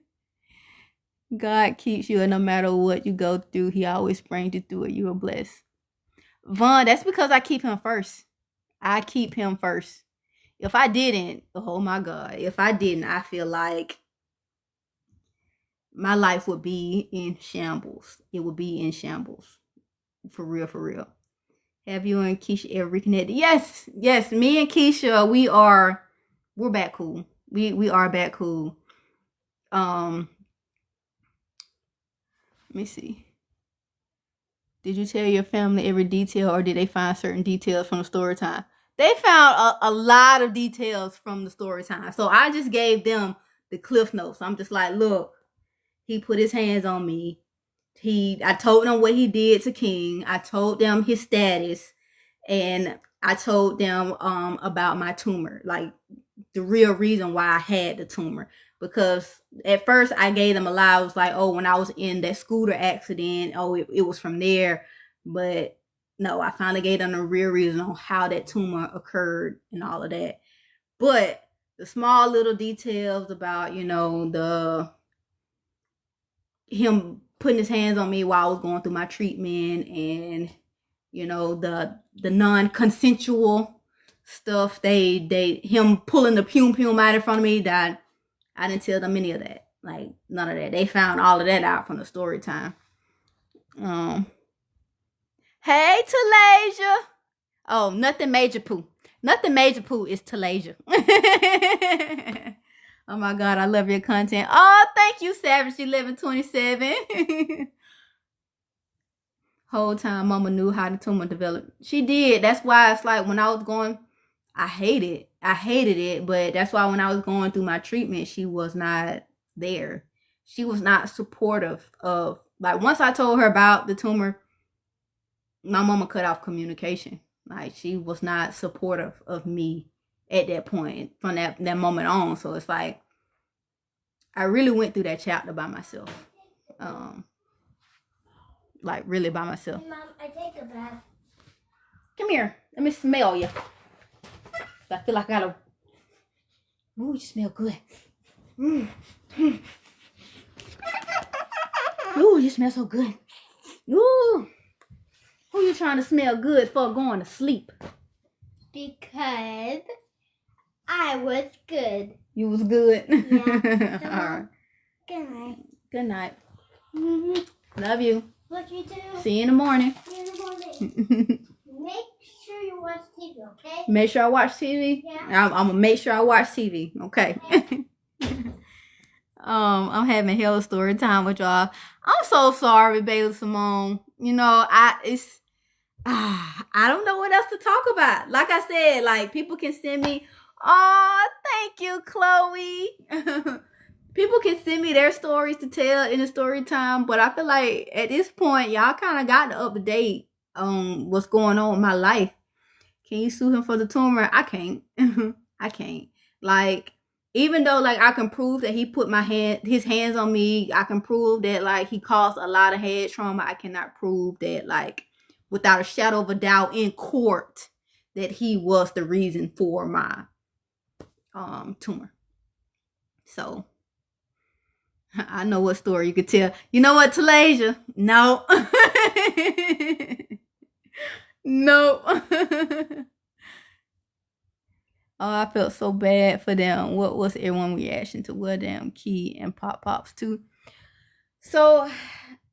God keeps you, and no matter what you go through, he always brings you through it. You are blessed. Vaughn, that's because I keep him first. I keep him first. If I didn't, oh my God, if I didn't, I feel like my life would be in shambles. It would be in shambles. For real. Have you and Keisha ever reconnected? Yes. Me and Keisha, we're back cool. We are back cool. Let me see. Did you tell your family every detail, or did they find certain details from the story time? They found a lot of details from the story time. So I just gave them the cliff notes. I'm just like, look, he put his hands on me. I told them what he did to King. I told them his status, and I told them about my tumor, like the real reason why I had the tumor. Because at first I gave them a lie. I was like, oh, when I was in that scooter accident, it was from there. But no, I finally gave them the real reason on how that tumor occurred and all of that. But the small little details about, him putting his hands on me while I was going through my treatment, and the non-consensual stuff, him pulling the pum out in front of me, that I didn't tell them any of that. Like none of that. They found all of that out from the story time. Hey, Talasia. Oh, nothing major poo. Nothing major poo is Talasia. Oh my God, I love your content. Oh, thank you, Savage 1127. Whole time Mama knew how the tumor developed. She did. That's why it's like when I was going, I hated it. But that's why when I was going through my treatment, she was not there. She was not supportive of, like, once I told her about the tumor, my mama cut off communication. Like, she was not supportive of me at that point, from that moment on. So it's like, I really went through that chapter by myself. Like, really by myself. Mom, I take a bath. Come here. Let me smell you. I feel like I gotta. Ooh, you smell good. Ooh, you smell so good. Ooh. Who you trying to smell good for going to sleep? Because I was good. You was good? Yeah. All right. Good night. Good night. Mm-hmm. Love you. Love you too. See you in the morning. See you in the morning. Make sure you watch TV, okay? Make sure I watch TV? Yeah. I'm going to make sure I watch TV. Okay. I'm having hella story time with y'all. I'm so sorry, Bailey Simone. I don't know what else to talk about. Like I said, like, people can send me, oh, thank you, Chloe. People can send me their stories to tell in the story time, but I feel like at this point, y'all kind of got to up to date on what's going on in my life. Can you sue him for the tumor? I can't. I can't. Like, even though, like, I can prove that he put his hands on me, I can prove that, like, he caused a lot of head trauma. I cannot prove that, like, without a shadow of a doubt in court that he was the reason for my tumor. So I know what story you could tell. You know what, Talasia? No. No. Oh, I felt so bad for them. What was everyone's reaction to Will Damn Key and Pop Pops too? So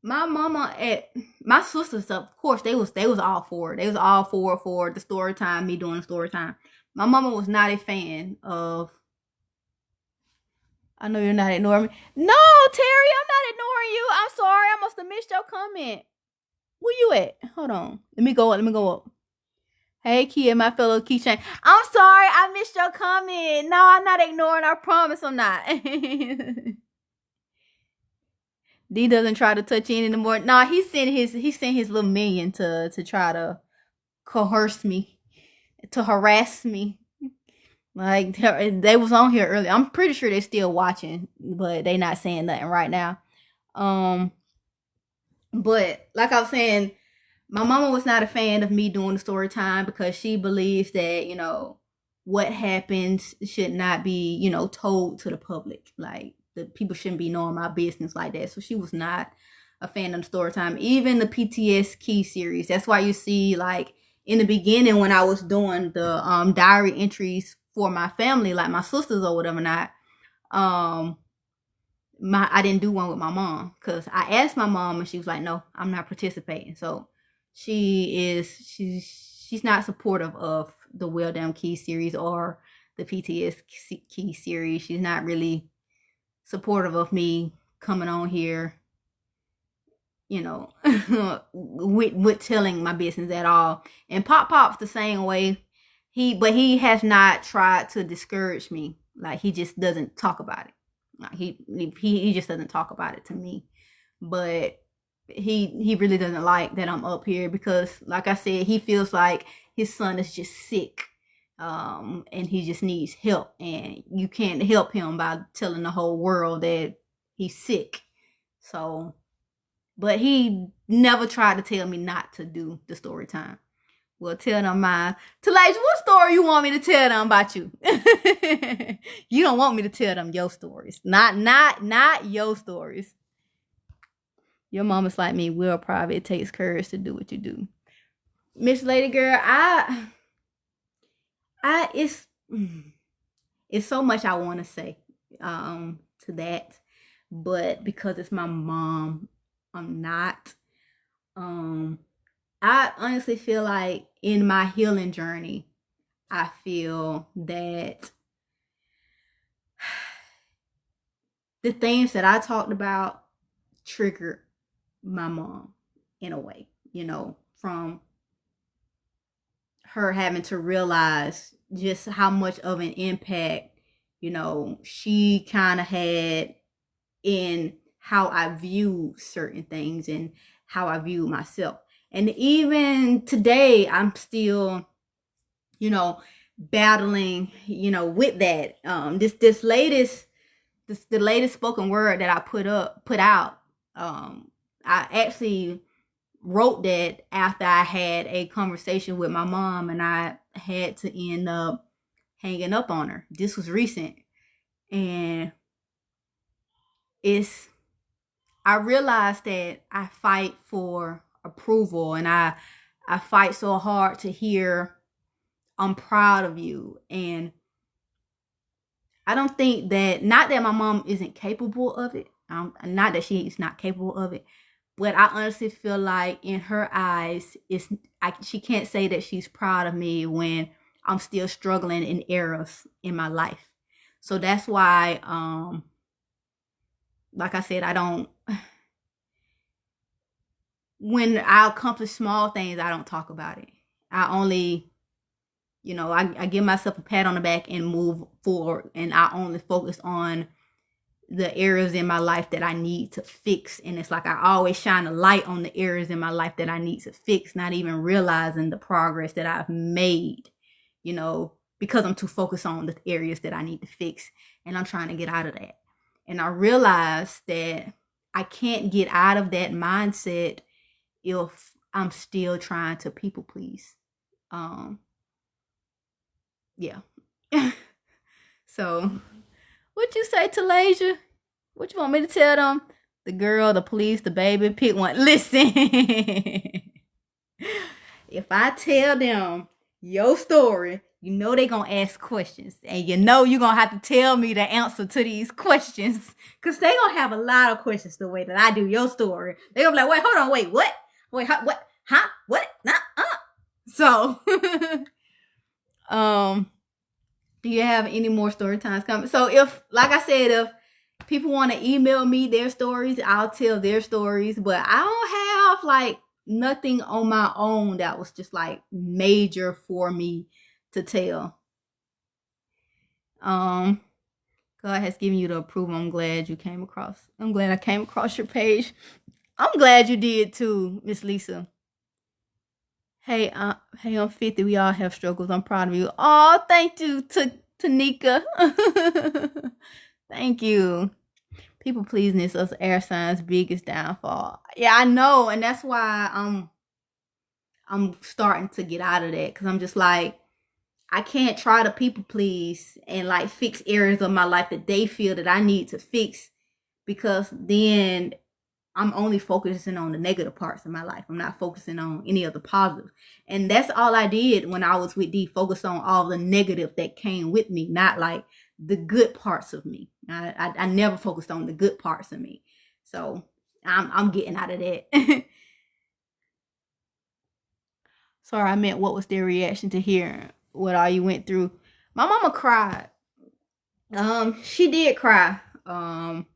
my mama my sisters, of course, they was all for it. They was all for the story time, me doing the story time. My mama was not a fan of. I know you're not ignoring me. No, Terry, I'm not ignoring you. I'm sorry. I must have missed your comment. Where you at? Hold on. Let me go up. Hey, Kia, my fellow keychain. I'm sorry. I missed your comment. No, I'm not ignoring. I promise I'm not. D doesn't try to touch in anymore. Nah, he sent his little minion to try to coerce me, to harass me. Like, they was on here earlier. I'm pretty sure they're still watching, but they not saying nothing right now. But like I was saying, my mama was not a fan of me doing the story time because she believes that, you know, what happens should not be, you know, told to the public. Like, the people shouldn't be knowing my business like that. So she was not a fan of the story time. Even the PTS Key series. That's why you see, like, in the beginning when I was doing the diary entries for my family, like my sisters or whatever not, I didn't do one with my mom because I asked my mom and she was like, no, I'm not participating. So she's not supportive of the Well Damn Key series or the PTS Key series. She's not really supportive of me coming on here, you know, with telling my business at all. And Pop Pop's the same way. But he has not tried to discourage me. Like, he just doesn't talk about it. Like, he just doesn't talk about it to me. But he really doesn't like that I'm up here because, like I said, he feels like his son is just sick. And he just needs help. And you can't help him by telling the whole world that he's sick. So, but he never tried to tell me not to do the story time. Well, tell them mine. Talasia, what story you want me to tell them about you? You don't want me to tell them your stories. Not your stories. Your mama's like me, real private. It takes courage to do what you do. Miss Lady Girl, it's so much I want to say to that. But because it's my mom, I'm not. I honestly feel like in my healing journey, I feel that the things that I talked about triggered my mom in a way, you know, from her having to realize just how much of an impact, you know, she kind of had in how I viewed certain things and how I viewed myself. And even today, I'm still, you know, battling, you know, with that. The latest spoken word that I put out. I actually wrote that after I had a conversation with my mom, and I had to end up hanging up on her. This was recent, and I realized that I fight for approval, and I fight so hard to hear I'm proud of you. And I don't think that, not that my mom isn't capable of it, not that she's not capable of it, but I honestly feel like in her eyes, she can't say that she's proud of me when I'm still struggling in areas in my life. So that's why, like I said, when I accomplish small things, I don't talk about it. I only, you know, I give myself a pat on the back and move forward. And I only focus on the areas in my life that I need to fix. And it's like I always shine a light on the areas in my life that I need to fix, not even realizing the progress that I've made, you know, because I'm too focused on the areas that I need to fix. And I'm trying to get out of that. And I realized that I can't get out of that mindset if I'm still trying to people please. Yeah. So, what you say, Talasia? What you want me to tell them? The girl, the police, the baby, pick one. Listen. If I tell them your story, you know they gonna ask questions. And you know you're gonna have to tell me the answer to these questions. Because they gonna have a lot of questions the way that I do your story. They gonna be like, wait, hold on, wait, what? Wait, what? Huh? What? Nah, So, do you have any more story times coming? So if, like I said, if people want to email me their stories, I'll tell their stories. But I don't have like nothing on my own that was just like major for me to tell. God has given you the approval. I'm glad you came across. I'm glad I came across your page. I'm glad you did too, Miss Lisa. Hey, I'm 50. We all have struggles. I'm proud of you. Oh, thank you, Tanika. Thank you. People pleasing is us air signs' biggest downfall. Yeah, I know, and that's why I'm starting to get out of that, because I'm just like, I can't try to people please and like fix areas of my life that they feel that I need to fix, because then I'm only focusing on the negative parts of my life. I'm not focusing on any of the positive. And that's all I did when I was with D, focus on all the negative that came with me, not like the good parts of me. I never focused on the good parts of me. So I'm getting out of that. Sorry, I meant what was their reaction to hearing what all you went through. My mama cried. She did cry on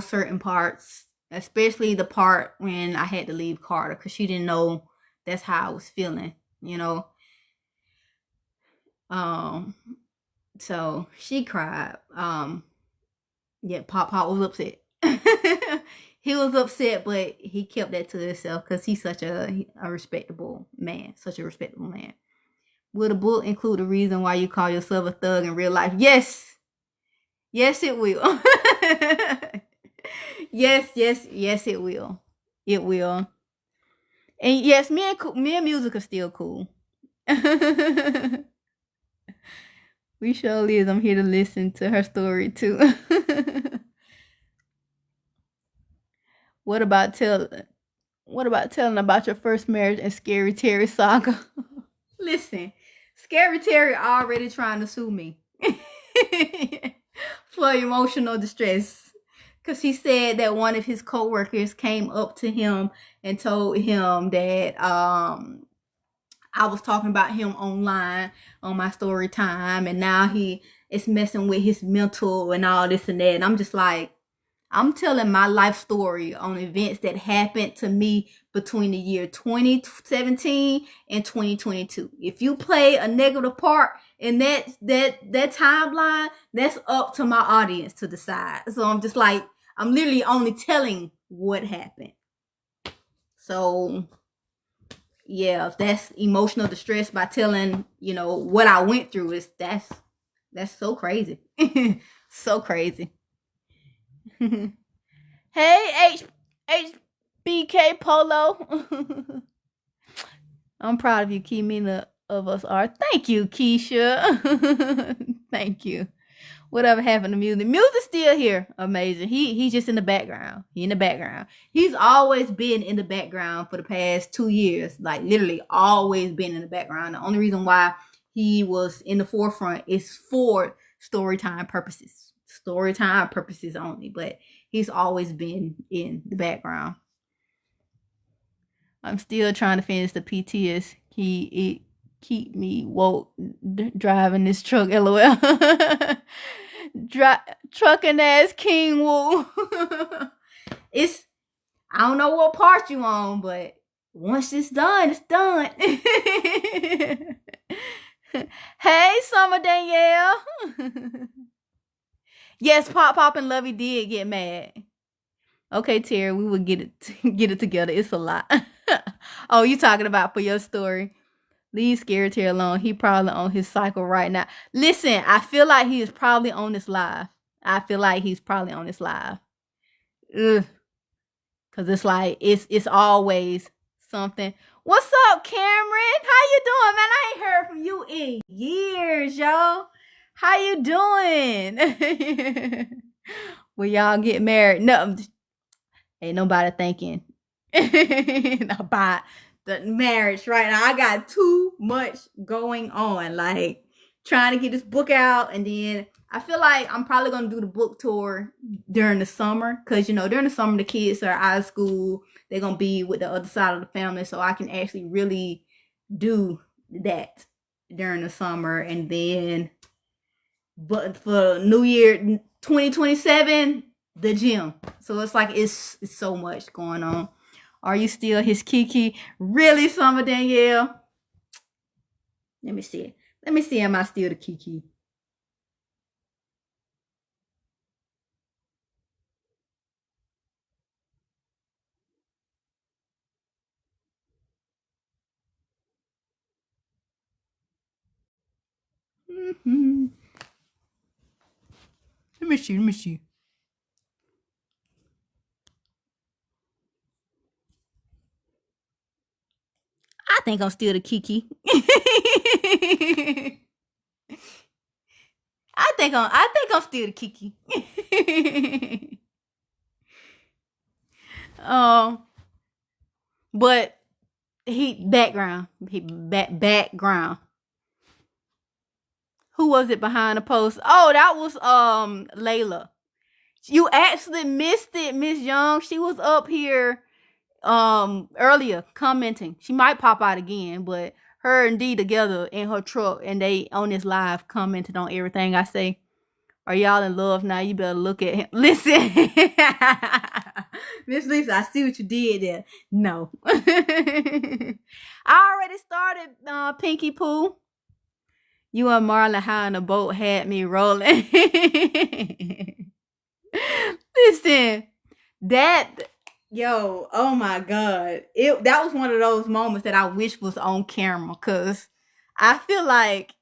certain parts, especially the part when I had to leave Carter, because she didn't know that's how I was feeling, you know. So she cried. Yeah, Pop was upset. He was upset, but he kept that to himself because he's such a respectable man. Such a respectable man. Will the book include the reason why you call yourself a thug in real life? Yes. Yes, it will. Yes, it will. It will. And yes, me and music are still cool. We surely is. I'm here to listen to her story too. What about telling about your first marriage and Scary Terry saga? Listen, Scary Terry already trying to sue me for emotional distress, because he said that one of his coworkers came up to him and told him that I was talking about him online on my story time, and now he is messing with his mental and all this and that. And I'm just like, I'm telling my life story on events that happened to me between the year 2017 and 2022. If you play a negative part in that timeline, that's up to my audience to decide. So I'm just like, I'm literally only telling what happened. So yeah, if that's emotional distress by telling, you know, what I went through, that's so crazy. So crazy. Hey, HBK Polo. I'm proud of you. Key many of us are. Thank you, Keisha. Thank you. Whatever happened to music? Music's still here. Amazing. He's just in the background. He in the background. He's always been in the background for the past 2 years. Like literally always been in the background. The only reason why he was in the forefront is for storytime purposes. Storytime purposes only. But he's always been in the background. I'm still trying to finish the PTS. It keep me woke driving this truck. LOL. Trucking ass King Woo. It's, I don't know what part you on, but once it's done, it's done. Hey, Summer Danielle. Yes, Pop and Lovey did get mad. Okay, Terry, we will get it together. It's a lot. Oh, you talking about for your story? Leave Scary Terry alone. He probably on his cycle right now. Listen, I feel like he is probably on this live. Ugh. Cause it's like it's always something. What's up, Cameron? How you doing, man? I ain't heard from you in years, yo. How you doing? Will y'all get married? No, ain't nobody thinking about the marriage right now. I got too much going on, like trying to get this book out, and then I feel like I'm probably gonna do the book tour during the summer, because during the summer the kids are out of school. They're gonna be with the other side of the family, so I can actually really do that during the summer. And then, but for New Year 2027, the gym. So it's like it's so much going on. Are you still his Kiki? Really, Summer Danielle? Let me see. Let me see. Am I still the Kiki? Mm-hmm. Let me see. Let me see. I think I'm still the Kiki. I think I'm still the Kiki. But background. Who was it behind the post? Oh, that was Layla. You actually missed it, Miss Young. She was up here earlier commenting. She might pop out again, but her and Dee together in her truck, and they on this live commented on everything I say. Are y'all in love now? You better look at him. Listen, Miss Lisa, I see what you did there. No. I already started Pinky Pooh. You and Marlon high on the boat had me rolling. Listen, oh my God. That was one of those moments that I wish was on camera, because I feel like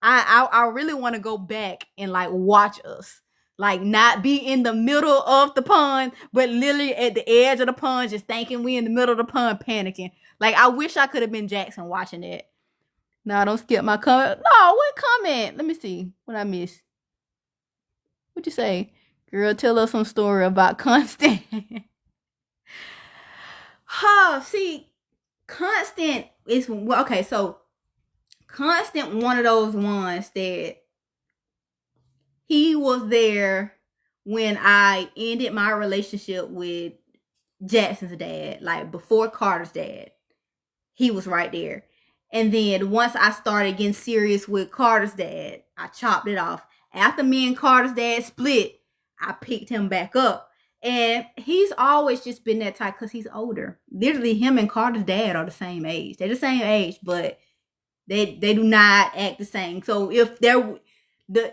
I really want to go back and like watch us. Like not be in the middle of the pond, but literally at the edge of the pond, just thinking we in the middle of the pond panicking. Like I wish I could have been Jackson watching that. No, don't skip my comment. No, what comment? Let me see what I missed. What'd you say? Girl, tell us some story about Constant. See, Constant is, okay, so Constant, one of those ones that he was there when I ended my relationship with Jackson's dad, like before Carter's dad. He was right there. And then once I started getting serious with Carter's dad, I chopped it off. After me and Carter's dad split, I picked him back up. And he's always just been that type because he's older. Literally, him and Carter's dad are the same age. They're the same age, but they do not act the same. So if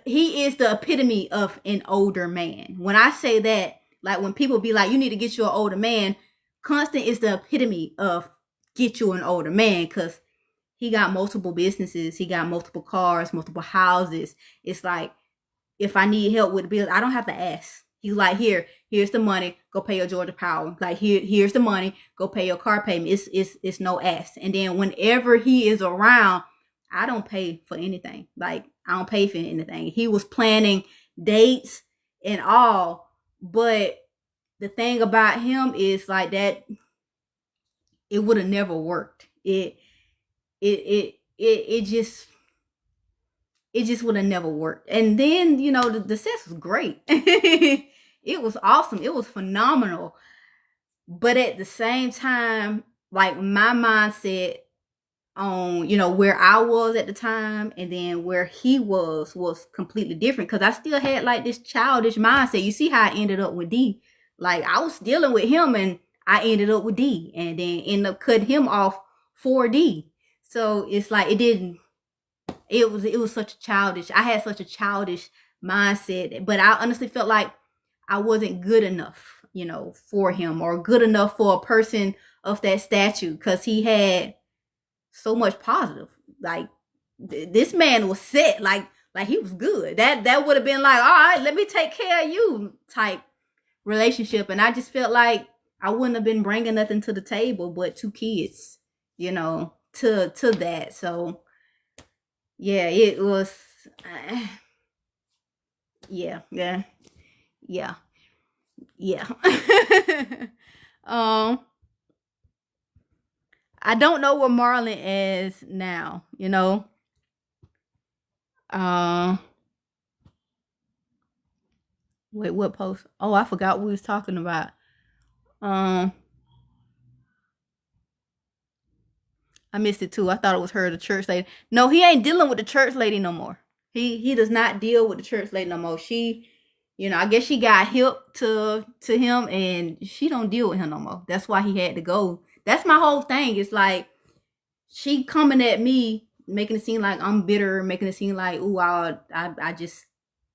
he is the epitome of an older man. When I say that, like when people be like, you need to get you an older man, Constant is the epitome of get you an older man, because he got multiple businesses, he got multiple cars, multiple houses. It's like, if I need help with the bills, I don't have to ask. He's like, here's the money, go pay your Georgia Power. Like here's the money, go pay your car payment. It's no ask. And then whenever he is around, I don't pay for anything. Like I don't pay for anything. He was planning dates and all, but the thing about him is like that, it would have never worked. It just would have never worked. And then, the sex was great. It was awesome. It was phenomenal. But at the same time, like my mindset on, where I was at the time and then where he was completely different, because I still had like this childish mindset. You see how I ended up with D. Like I was dealing with him and I ended up with D, and then ended up cutting him off for D. So it's like it was such a childish, I had such a childish mindset, but I honestly felt like I wasn't good enough, for him, or good enough for a person of that stature, because he had so much positive. Like this man was set, like he was good. That would have been like, all right, let me take care of you type relationship. And I just felt like I wouldn't have been bringing nothing to the table but 2 kids, to that. So yeah, it was. Yeah, yeah, yeah, yeah. um, I don't know where Marlon is now. Uh, wait, what post? Oh, I forgot what we was talking about. Um, I missed it too. I thought it was her, the church lady. No, he ain't dealing with the church lady no more. He does not deal with the church lady no more. She, I guess she got hip to him, and she don't deal with him no more. That's why he had to go. That's my whole thing. It's like she coming at me, making it seem like I'm bitter, making it seem like, ooh, I just,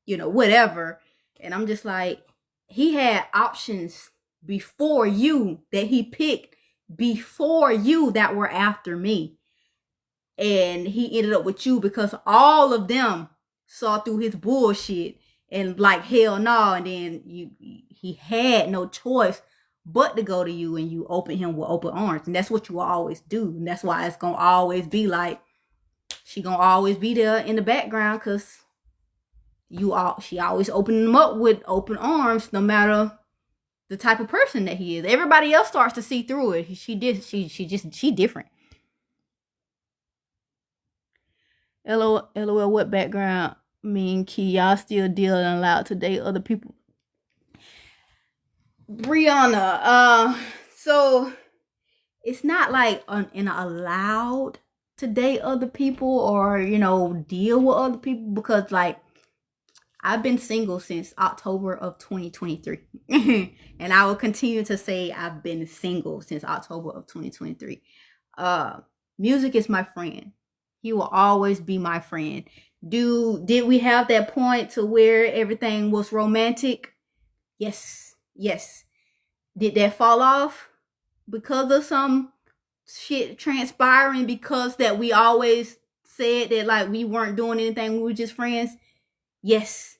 whatever. And I'm just like, he had options before you that he picked before you that were after me. And he ended up with you because all of them saw through his bullshit and like, hell no. And then he had no choice but to go to you, and you open him with open arms. And that's what you will always do. And that's why it's gonna always be like, she gonna always be there in the background, because she always opened him up with open arms, no matter the type of person that he is. Everybody else starts to see through it. She different. LOL, what background mean, Key? Y'all still dealing and allowed to date other people? Brianna, so it's not like allowed to date other people or, deal with other people, because like, I've been single since October of 2023. And I will continue to say I've been single since October of 2023. Music is my friend. He will always be my friend. Did we have that point to where everything was romantic? Yes. Did that fall off because of some shit transpiring, because that we always said that like we weren't doing anything, we were just friends? Yes.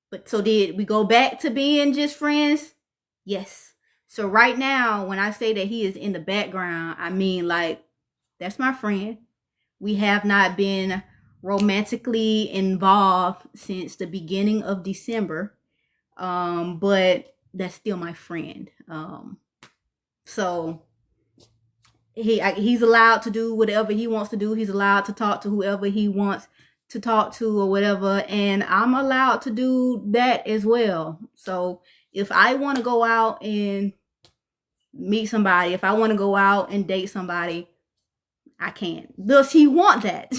But so did we go back to being just friends? Yes. So right now, when I say that he is in the background, I mean like, that's my friend. We have not been romantically involved since the beginning of December. But that's still my friend. So he's allowed to do whatever he wants to do. He's allowed to talk to whoever he wants to talk to or whatever, and I'm allowed to do that as well. So if I want to go out and meet somebody, if I want to go out and date somebody, I can. Does he want that?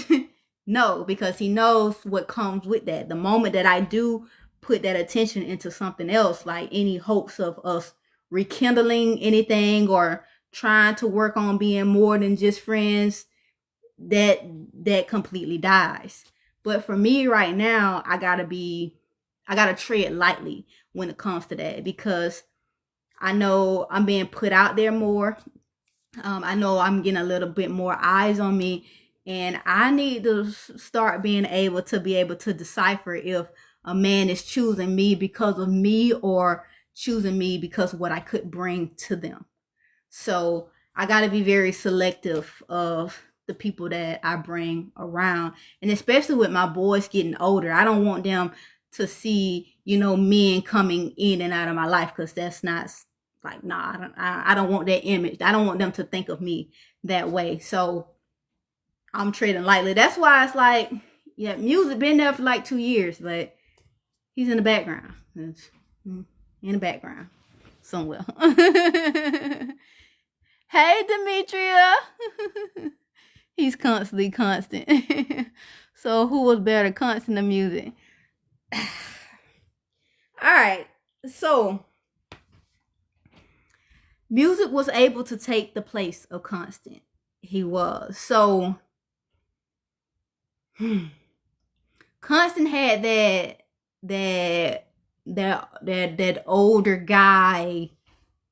No, because he knows what comes with that. The moment that I do put that attention into something else, like any hopes of us rekindling anything or trying to work on being more than just friends, that completely dies. But for me right now, I gotta tread lightly when it comes to that, because I know I'm being put out there more. I know I'm getting a little bit more eyes on me, and I need to start being able to decipher if a man is choosing me because of me or choosing me because of what I could bring to them. So I got to be very selective of the people that I bring around, and especially with my boys getting older, I don't want them to see, men coming in and out of my life, because that's not like, nah, I don't want that image. I don't want them to think of me that way. So I'm treading lightly. That's why it's like, yeah, music been there for like 2 years, but he's in the background. It's in the background somewhere. Hey, Demetria. He's constantly constant. So who was better, constant or music? All right. So music was able to take the place of constant. He was. So Constant had that older guy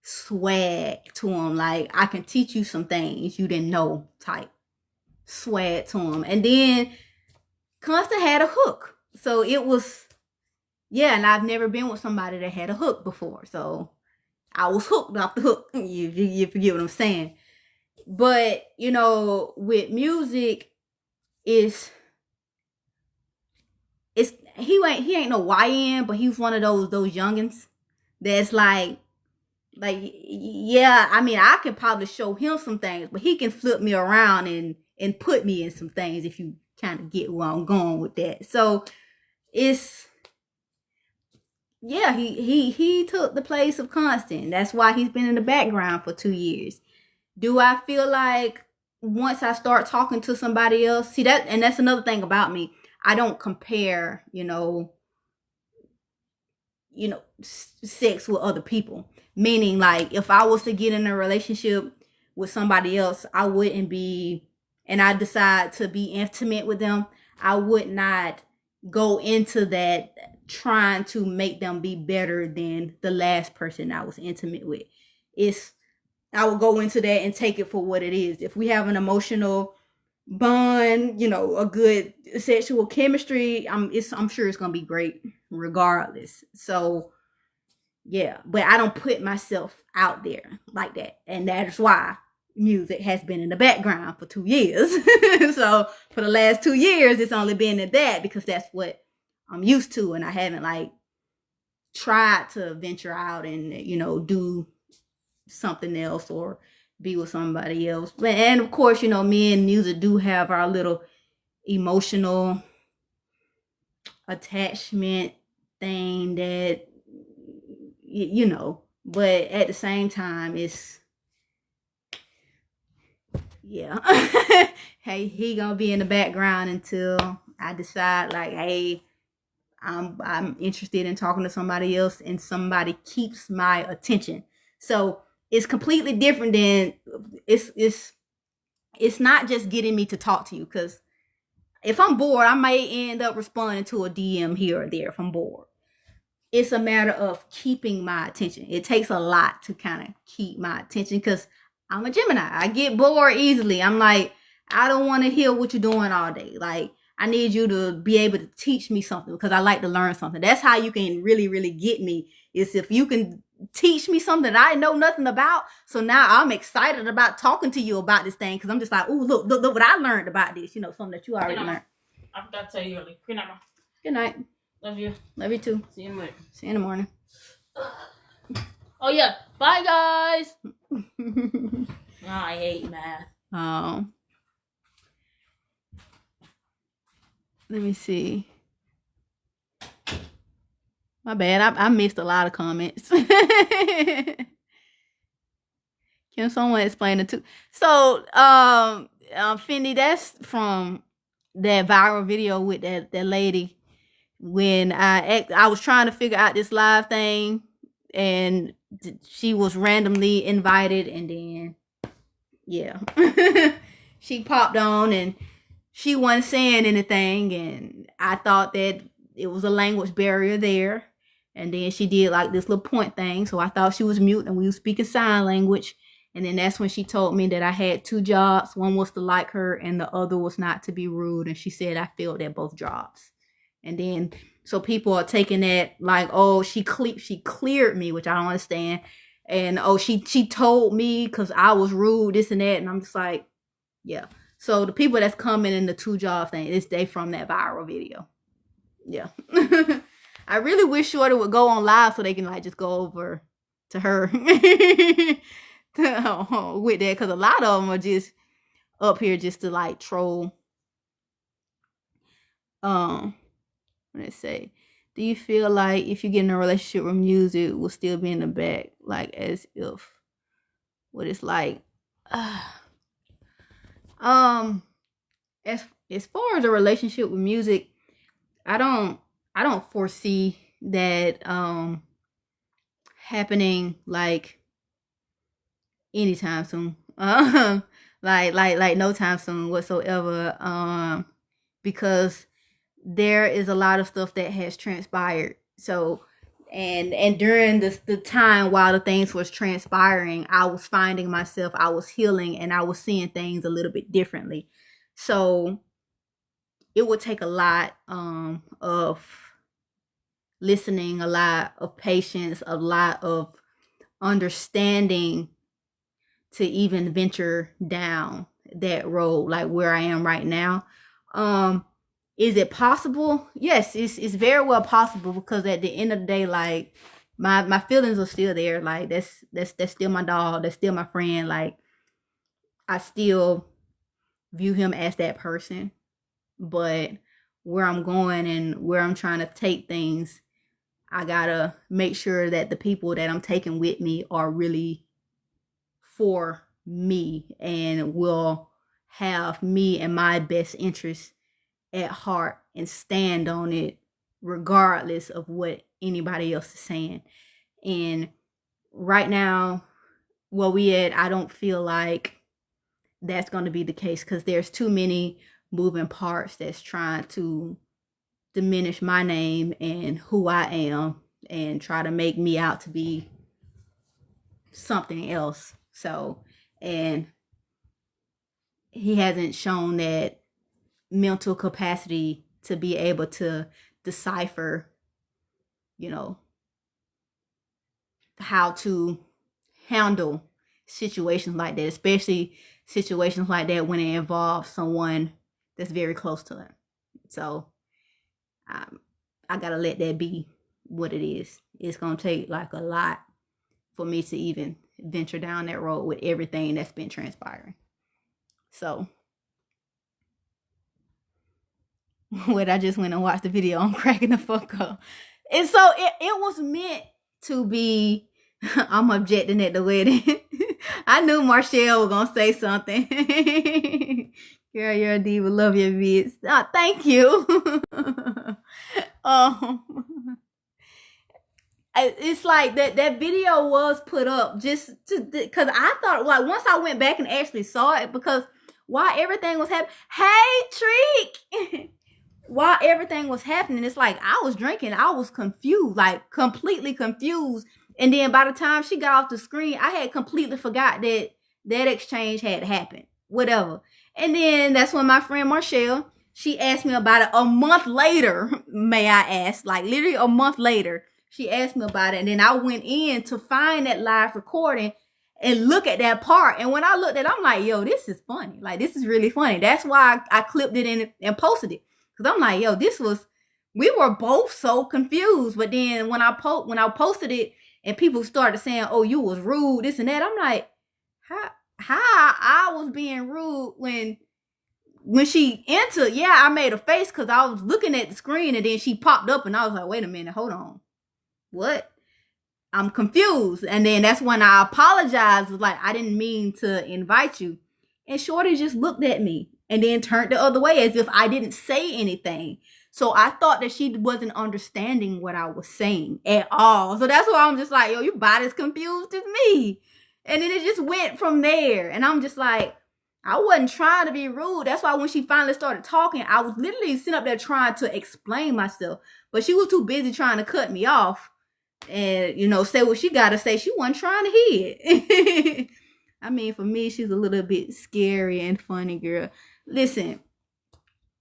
swag to him, like, I can teach you some things you didn't know type swag to him. And then Constant had a hook. So it was, yeah, and I've never been with somebody that had a hook before. So I was hooked off the hook. You forget what I'm saying. But, you know, with music, it's he ain't no YN, but he's one of those youngins that's like yeah, I mean, I can probably show him some things, but he can flip me around and put me in some things, if you kind of get where I'm going with that. So it's, yeah, he took the place of Constant. That's why he's been in the background for 2 years. Do I feel like once I start talking to somebody else, see that, and that's another thing about me. I don't compare, sex with other people. Meaning, like, if I was to get in a relationship with somebody else, I wouldn't be, and I decide to be intimate with them, I would not go into that trying to make them be better than the last person I was intimate with. I will go into that and take it for what it is. If we have an emotional bond, a good sexual chemistry, I'm sure it's gonna be great regardless. So yeah, but I don't put myself out there like that, and that is why music has been in the background for 2 years. So for the last 2 years, it's only been at that because that's what I'm used to, and I haven't like tried to venture out and do something else or be with somebody else. And of course, me and music do have our little emotional attachment thing that but at the same time, it's, yeah. Hey, he gonna be in the background until I decide, like, hey, I'm interested in talking to somebody else, and somebody keeps my attention. So it's completely different than it's not just getting me to talk to you, because if I'm bored, I may end up responding to a DM here or there if I'm bored. It's a matter of keeping my attention. It takes a lot to kind of keep my attention because I'm a Gemini. I get bored easily. I'm like, I don't want to hear what you're doing all day. Like, I need you to be able to teach me something because I like to learn something. That's how you can really, really get me, is if you can teach me something that I know nothing about. So now I'm excited about talking to you about this thing because I'm just like, ooh, look what I learned about this. Something that you already learned. I forgot to tell you earlier. Good night, Mom. Good night. Love you. Love you too. See you later. See you in the morning. Oh yeah. Bye, guys. I hate math. Oh. Let me see. My bad. I missed a lot of comments. Can someone explain it too? So, Fendi, that's from that viral video with that lady. When I was trying to figure out this live thing, and she was randomly invited, and then yeah, she popped on and she wasn't saying anything, and I thought that it was a language barrier there, and then she did like this little point thing, so I thought she was mute and we were speaking sign language. And then that's when she told me that I had 2 jobs. One was to like her and the other was not to be rude, and she said I failed at both jobs. And then, so people are taking that like, oh, she cleared me, which I don't understand. And, oh, she told me because I was rude, this and that. And I'm just like, yeah. So the people that's coming in the 2 job thing, they from that viral video. Yeah. I really wish Shorty would go on live so they can like just go over to her with that. Because a lot of them are just up here just to like troll. Let's say, do you feel like if you get in a relationship with music, will still be in the back, like as if what it's like? As far as a relationship with music, I don't foresee that happening like anytime soon. Like no time soon whatsoever. Because there is a lot of stuff that has transpired. So, and during the time while the things was transpiring, I was finding myself, I was healing, and I was seeing things a little bit differently. So it would take a lot of listening, a lot of patience, a lot of understanding to even venture down that road, like where I am right now. Is it possible? Yes, it's very well possible, because at the end of the day, like my feelings are still there. Like that's still my dog. That's still my friend. Like I still view him as that person. But where I'm going and where I'm trying to take things, I gotta make sure that the people that I'm taking with me are really for me and will have me and my best interests at heart and stand on it regardless of what anybody else is saying. And right now, where we at, I don't feel like that's going to be the case, because there's too many moving parts that's trying to diminish my name and who I am and try to make me out to be something else. So, and he hasn't shown that mental capacity to be able to decipher, you know, how to handle situations like that, especially situations like that when it involves someone that's very close to him. So I gotta let that be what it is. It's gonna take like a lot for me to even venture down that road with everything that's been transpiring. So what I just went and watched the video, I'm cracking the fuck up. And so it was meant to be, I'm objecting at the wedding. I knew Marshall was gonna say something. Girl, you're a diva. Love your vids. Oh, thank you. It's like that video was put up just to, because I thought, like, once I went back and actually saw it, because while everything was happening, hey Treek, while everything was happening, it's like I was drinking, I was confused, like completely confused. And then by the time she got off the screen, I had completely forgot that that exchange had happened. Whatever. And then that's when my friend Marshall, she asked me about it a month later, may I ask, like literally a month later. She asked me about it, and then I went in to find that live recording and look at that part. And when I looked at it, I'm like, yo, this is funny. Like, this is really funny. That's why I clipped it in and posted it. Because I'm like, yo, we were both so confused. But then when I posted it and people started saying, oh, you was rude, this and that, I'm like, how I was being rude when she entered? Yeah, I made a face because I was looking at the screen, and then she popped up and I was like, wait a minute, hold on. What? I'm confused. And then that's when I apologized. Like, I didn't mean to invite you. And Shorty just looked at me and then turned the other way as if I didn't say anything. So I thought that she wasn't understanding what I was saying at all. So that's why I'm just like, yo, your body's confused as me. And then it just went from there. And I'm just like, I wasn't trying to be rude. That's why when she finally started talking, I was literally sitting up there trying to explain myself. But she was too busy trying to cut me off and, you know, say what she got to say. She wasn't trying to hear it. I mean, for me, she's a little bit scary and funny, girl. Listen,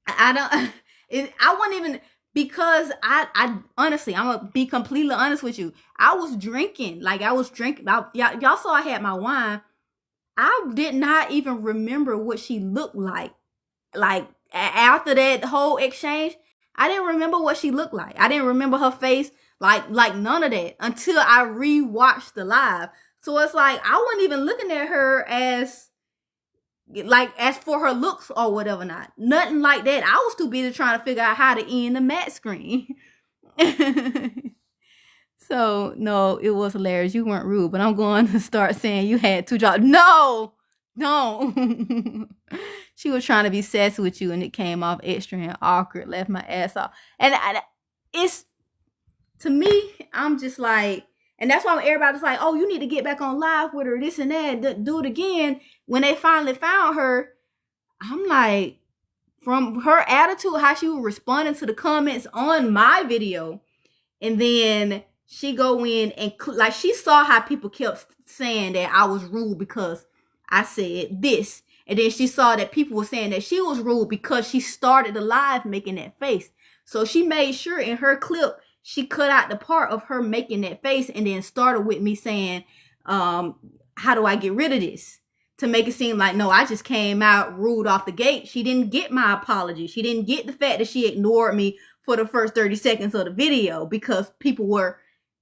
I wouldn't even, because I honestly, I'm going to be completely honest with you. I was drinking. Y'all saw I had my wine. I did not even remember what she looked like. Like, after that whole exchange, I didn't remember what she looked like. I didn't remember her face, like none of that, until I rewatched the live. So it's like, I wasn't even looking at her as for her looks or whatever, not. Nothing like that. I was too busy trying to figure out how to end the matte screen. So, no, it was hilarious. You weren't rude, but I'm going to start saying you had 2 jobs. No. She was trying to be sassy with you, and it came off extra and awkward, left my ass off. And it's, to me, I'm just like, and that's why everybody's like, oh, you need to get back on live with her, this and that, do it again. When they finally found her, I'm like, from her attitude, how she was responding to the comments on my video, and then she go in and like, she saw how people kept saying that I was rude because I said this. And then she saw that people were saying that she was rude because she started the live making that face. So she made sure in her clip, she cut out the part of her making that face and then started with me saying, how do I get rid of this? To make it seem like, no, I just came out rude off the gate. She didn't get my apology. She didn't get the fact that she ignored me for the first 30 seconds of the video because people were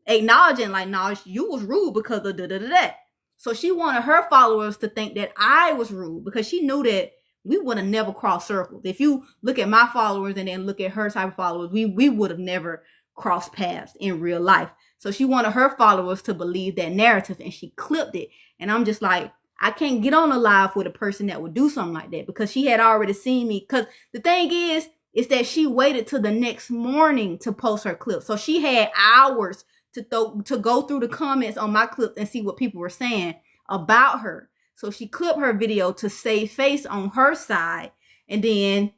acknowledging like, no, you was rude because of da-da-da-da. So she wanted her followers to think that I was rude because she knew that we would have never crossed circles. If you look at my followers and then look at her type of followers, we would have never crossed paths in real life. So she wanted her followers to believe that narrative and she clipped it. And I'm just like, I can't get on a live with a person that would do something like that because she had already seen me. Because the thing is that she waited till the next morning to post her clip. So she had hours to go through the comments on my clip and see what people were saying about her. So she clipped her video to save face on her side and then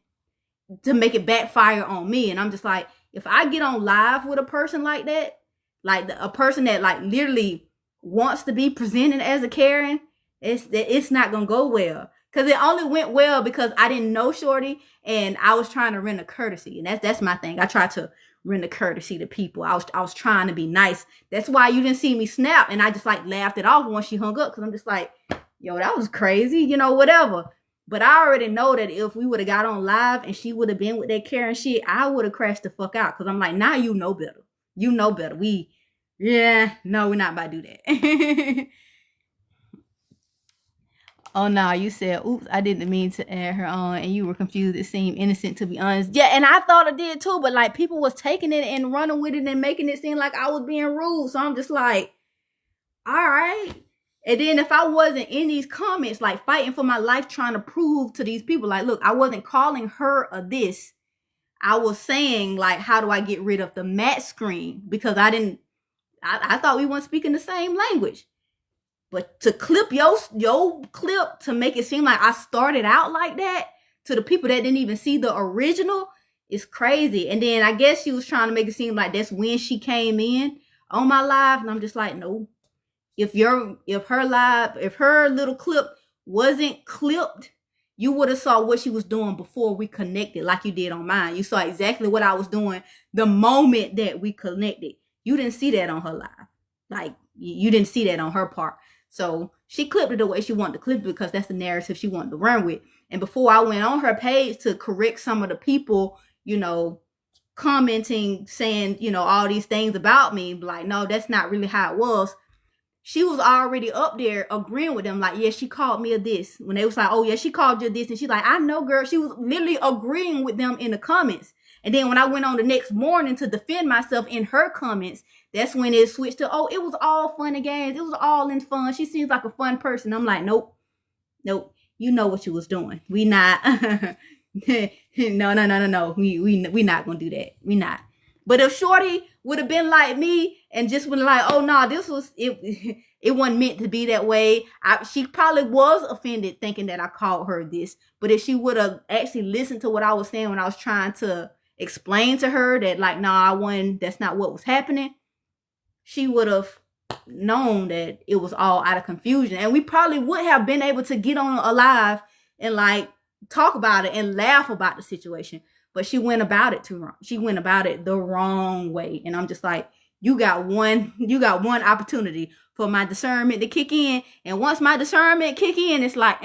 to make it backfire on me. And I'm just like, if I get on live with a person like that, like a person that like literally wants to be presented as a Karen, it's not gonna go well. Because it only went well because I didn't know Shorty and I was trying to render courtesy. And that's my thing. I try to render courtesy to people. I was trying to be nice. That's why you didn't see me snap. And I just like laughed it off once she hung up. Because I'm just like, yo, that was crazy. You know, whatever. But I already know that if we would have got on live and she would have been with that Karen shit, I would have crashed the fuck out. Because I'm like, now you know better. You know better. No, we're not about to do that. Oh, no, you said, oops, I didn't mean to add her on, and you were confused. It seemed innocent, to be honest. Yeah, and I thought I did, too, but, like, people was taking it and running with it and making it seem like I was being rude, so I'm just like, all right. And then if I wasn't in these comments, like, fighting for my life, trying to prove to these people, like, look, I wasn't calling her a this. I was saying, like, how do I get rid of the matte screen? Because I thought we weren't speaking the same language. But to clip your clip to make it seem like I started out like that to the people that didn't even see the original is crazy. And then I guess she was trying to make it seem like that's when she came in on my live. And I'm just like, no. If her little clip wasn't clipped, you would have saw what she was doing before we connected like you did on mine. You saw exactly what I was doing the moment that we connected. You didn't see that on her live. Like, you didn't see that on her part. So she clipped it the way she wanted to clip it because that's the narrative she wanted to run with. And before I went on her page to correct some of the people, you know, commenting, saying, you know, all these things about me, like, no, that's not really how it was. She was already up there agreeing with them. Like, yeah, she called me a this. When they was like, oh, yeah, she called you a this. And she's like, I know, girl. She was literally agreeing with them in the comments. And then when I went on the next morning to defend myself in her comments, that's when it switched to, oh, it was all fun and games. It was all in fun. She seems like a fun person. I'm like, nope. You know what you was doing. We not. No. We not going to do that. We not. But if Shorty would have been like me and just been like, oh, no, this was, it wasn't meant to be that way. She probably was offended thinking that I called her this. But if she would have actually listened to what I was saying when I was trying to explain to her that, like, no, that's not what was happening, she would have known that it was all out of confusion. And we probably would have been able to get on a live and, like, talk about it and laugh about the situation. But she went about it too wrong. She went about it the wrong way. And I'm just like, you got one opportunity for my discernment to kick in. And once my discernment kick in, it's like,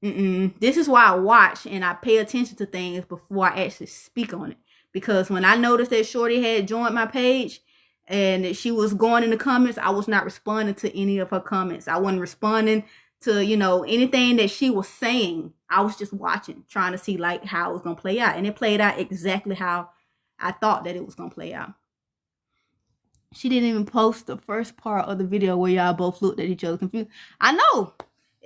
This is why I watch and I pay attention to things before I actually speak on it. Because when I noticed that Shorty had joined my page and she was going in the comments, I was not responding to any of her comments. I wasn't responding to, you know, anything that she was saying. I was just watching, trying to see, like, how it was going to play out. And it played out exactly how I thought that it was going to play out. She didn't even post the first part of the video where y'all both looked at each other confused. I know.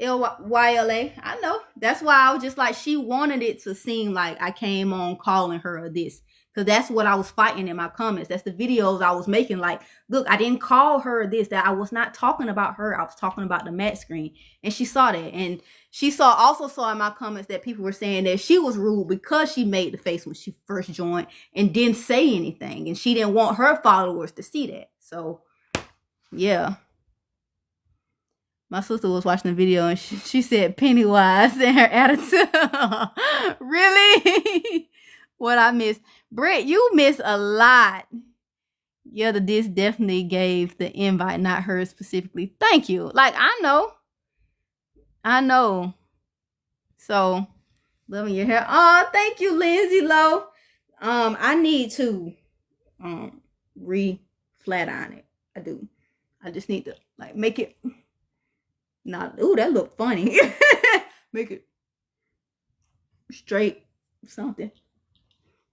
LYLA. I know. That's why I was just like, she wanted it to seem like I came on calling her this. Because that's what I was fighting in my comments. That's the videos I was making. Like, look, I didn't call her this. That I was not talking about her. I was talking about the matte screen. And she saw that. And she also saw in my comments that people were saying that she was rude because she made the face when she first joined and didn't say anything. And she didn't want her followers to see that. So, yeah. My sister was watching the video and she said Pennywise and her attitude. Really? What I missed. Britt, you miss a lot. Yeah, the disc definitely gave the invite, not her specifically. Thank you. Like, I know. So, loving your hair. Oh, thank you, Lindsay Lowe. I need to flat iron it. I do. I just need to like make it not. Ooh, that look funny. Make it straight something.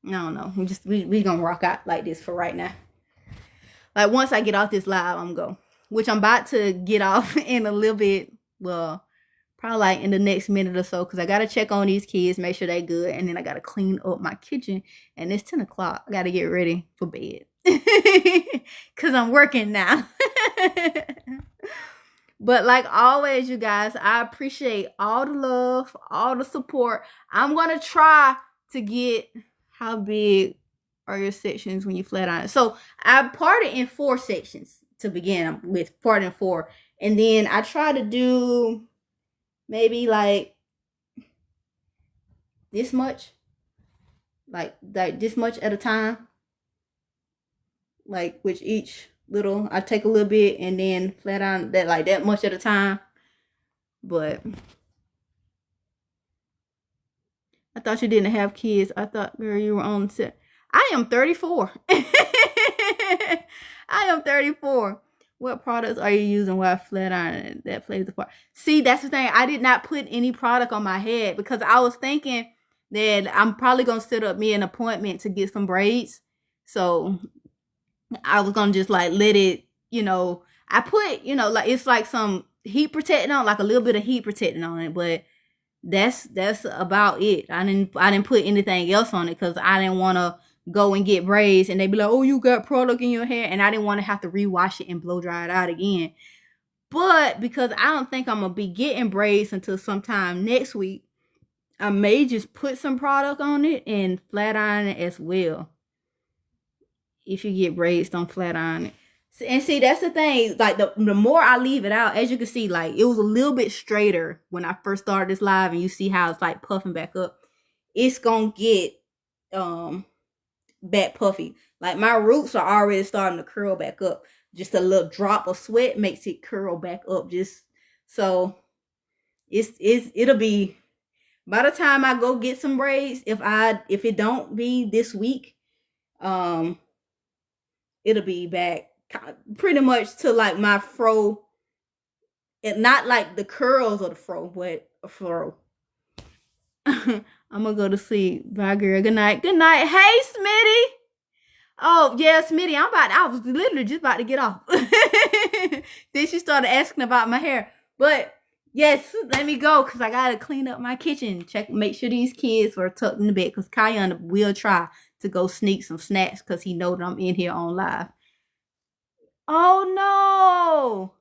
I don't know. We gonna rock out like this for right now. Like once I get off this live, I'm go. Which I'm about to get off in a little bit. Well, probably like in the next minute or so, because I gotta check on these kids, make sure they good, and then I gotta clean up my kitchen. And it's 10 o'clock. I gotta get ready for bed. Cause I'm working now. But like always, you guys, I appreciate all the love, all the support. I'm gonna try to get how big are your sections when you flat iron. So I parted in 4 sections to begin with, part in 4. And then I try to do maybe like this much. Like this much at a time. Like which each little, I take a little bit and then flat iron that like that much at a time. But I thought you didn't have kids. I thought, girl, you were on set. I am 34. I am 34. What products are you using while flat iron? That plays a part. See, that's the thing. I did not put any product on my head because I was thinking that I'm probably going to set up me an appointment to get some braids. So I was going to just like let it, I put, like it's like some heat protectant on, like a little bit of heat protectant on it, but that's about it. I didn't put anything else on it because I didn't want to go and get braids and they be like, oh, you got product in your hair, and I didn't want to have to rewash it and blow dry it out again. But because I don't think I'm gonna be getting braids until sometime next week, I may just put some product on it and flat iron it as well. If you get braids, don't flat iron it. And see, that's the thing. Like the more I leave it out, as you can see, like it was a little bit straighter when I first started this live, and you see how it's like puffing back up. It's gonna get back puffy. Like my roots are already starting to curl back up. Just a little drop of sweat makes it curl back up. Just so it'll be by the time I go get some braids. If it don't be this week, it'll be back pretty much to like my fro. And not like the curls of the fro, but a fro. I'm gonna go to sleep. Bye, girl. Good night. Good night. Hey, Smitty. Oh, yeah, Smitty. I was literally just about to get off. Then she started asking about my hair. But yes, let me go because I gotta clean up my kitchen. Make sure these kids are tucked in the bed because Kaila will try to go sneak some snacks because he know that I'm in here on live. Oh no.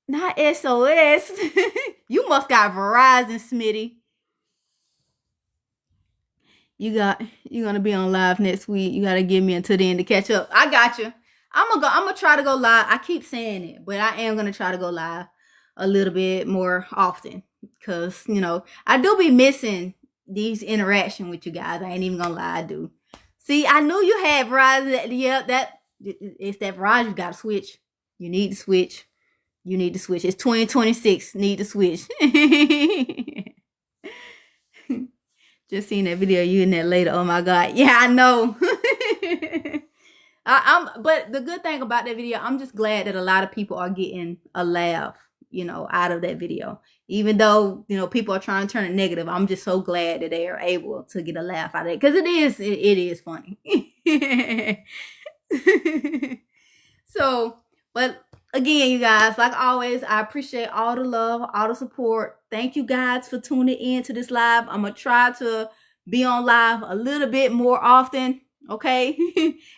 Not SOS. You must got Verizon, Smitty. You're gonna be on live next week. You gotta give me until then to catch up. I got you. I'm gonna try to go live. I keep saying it, but I am gonna try to go live a little bit more often. Cause I do be missing these interaction with you guys. I ain't even gonna lie, I do. See, I knew you had Verizon. Yeah, it's that Verizon. You gotta switch. You need to switch. You need to switch. It's 2026. Need to switch. Just seen that video of you in that later. Oh my God. Yeah, I know. But the good thing about that video, I'm just glad that a lot of people are getting a laugh, out of that video. Even though, people are trying to turn it negative, I'm just so glad that they are able to get a laugh out of it. Because it is funny. So, but again, you guys, like always, I appreciate all the love, all the support. Thank you guys for tuning in to this live. I'm going to try to be on live a little bit more often. Okay.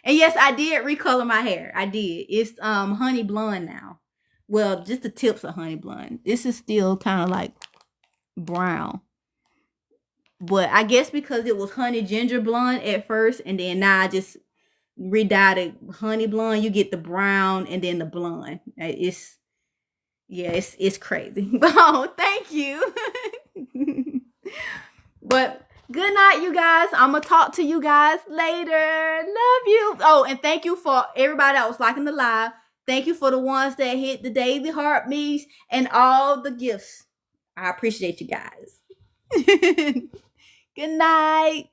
And yes, I did recolor my hair. I did. It's honey blonde now. Well, just the tips of honey blonde. This is still kind of like brown. But I guess because it was honey ginger blonde at first, and then now I just redyed it honey blonde, you get the brown and then the blonde. It's crazy. Oh, thank you. But Good night, you guys. I'm going to talk to you guys later. Love you. Oh, and thank you for everybody that was liking the live. Thank you for the ones that hit the daily heartbeats and all the gifts. I appreciate you guys. Good night.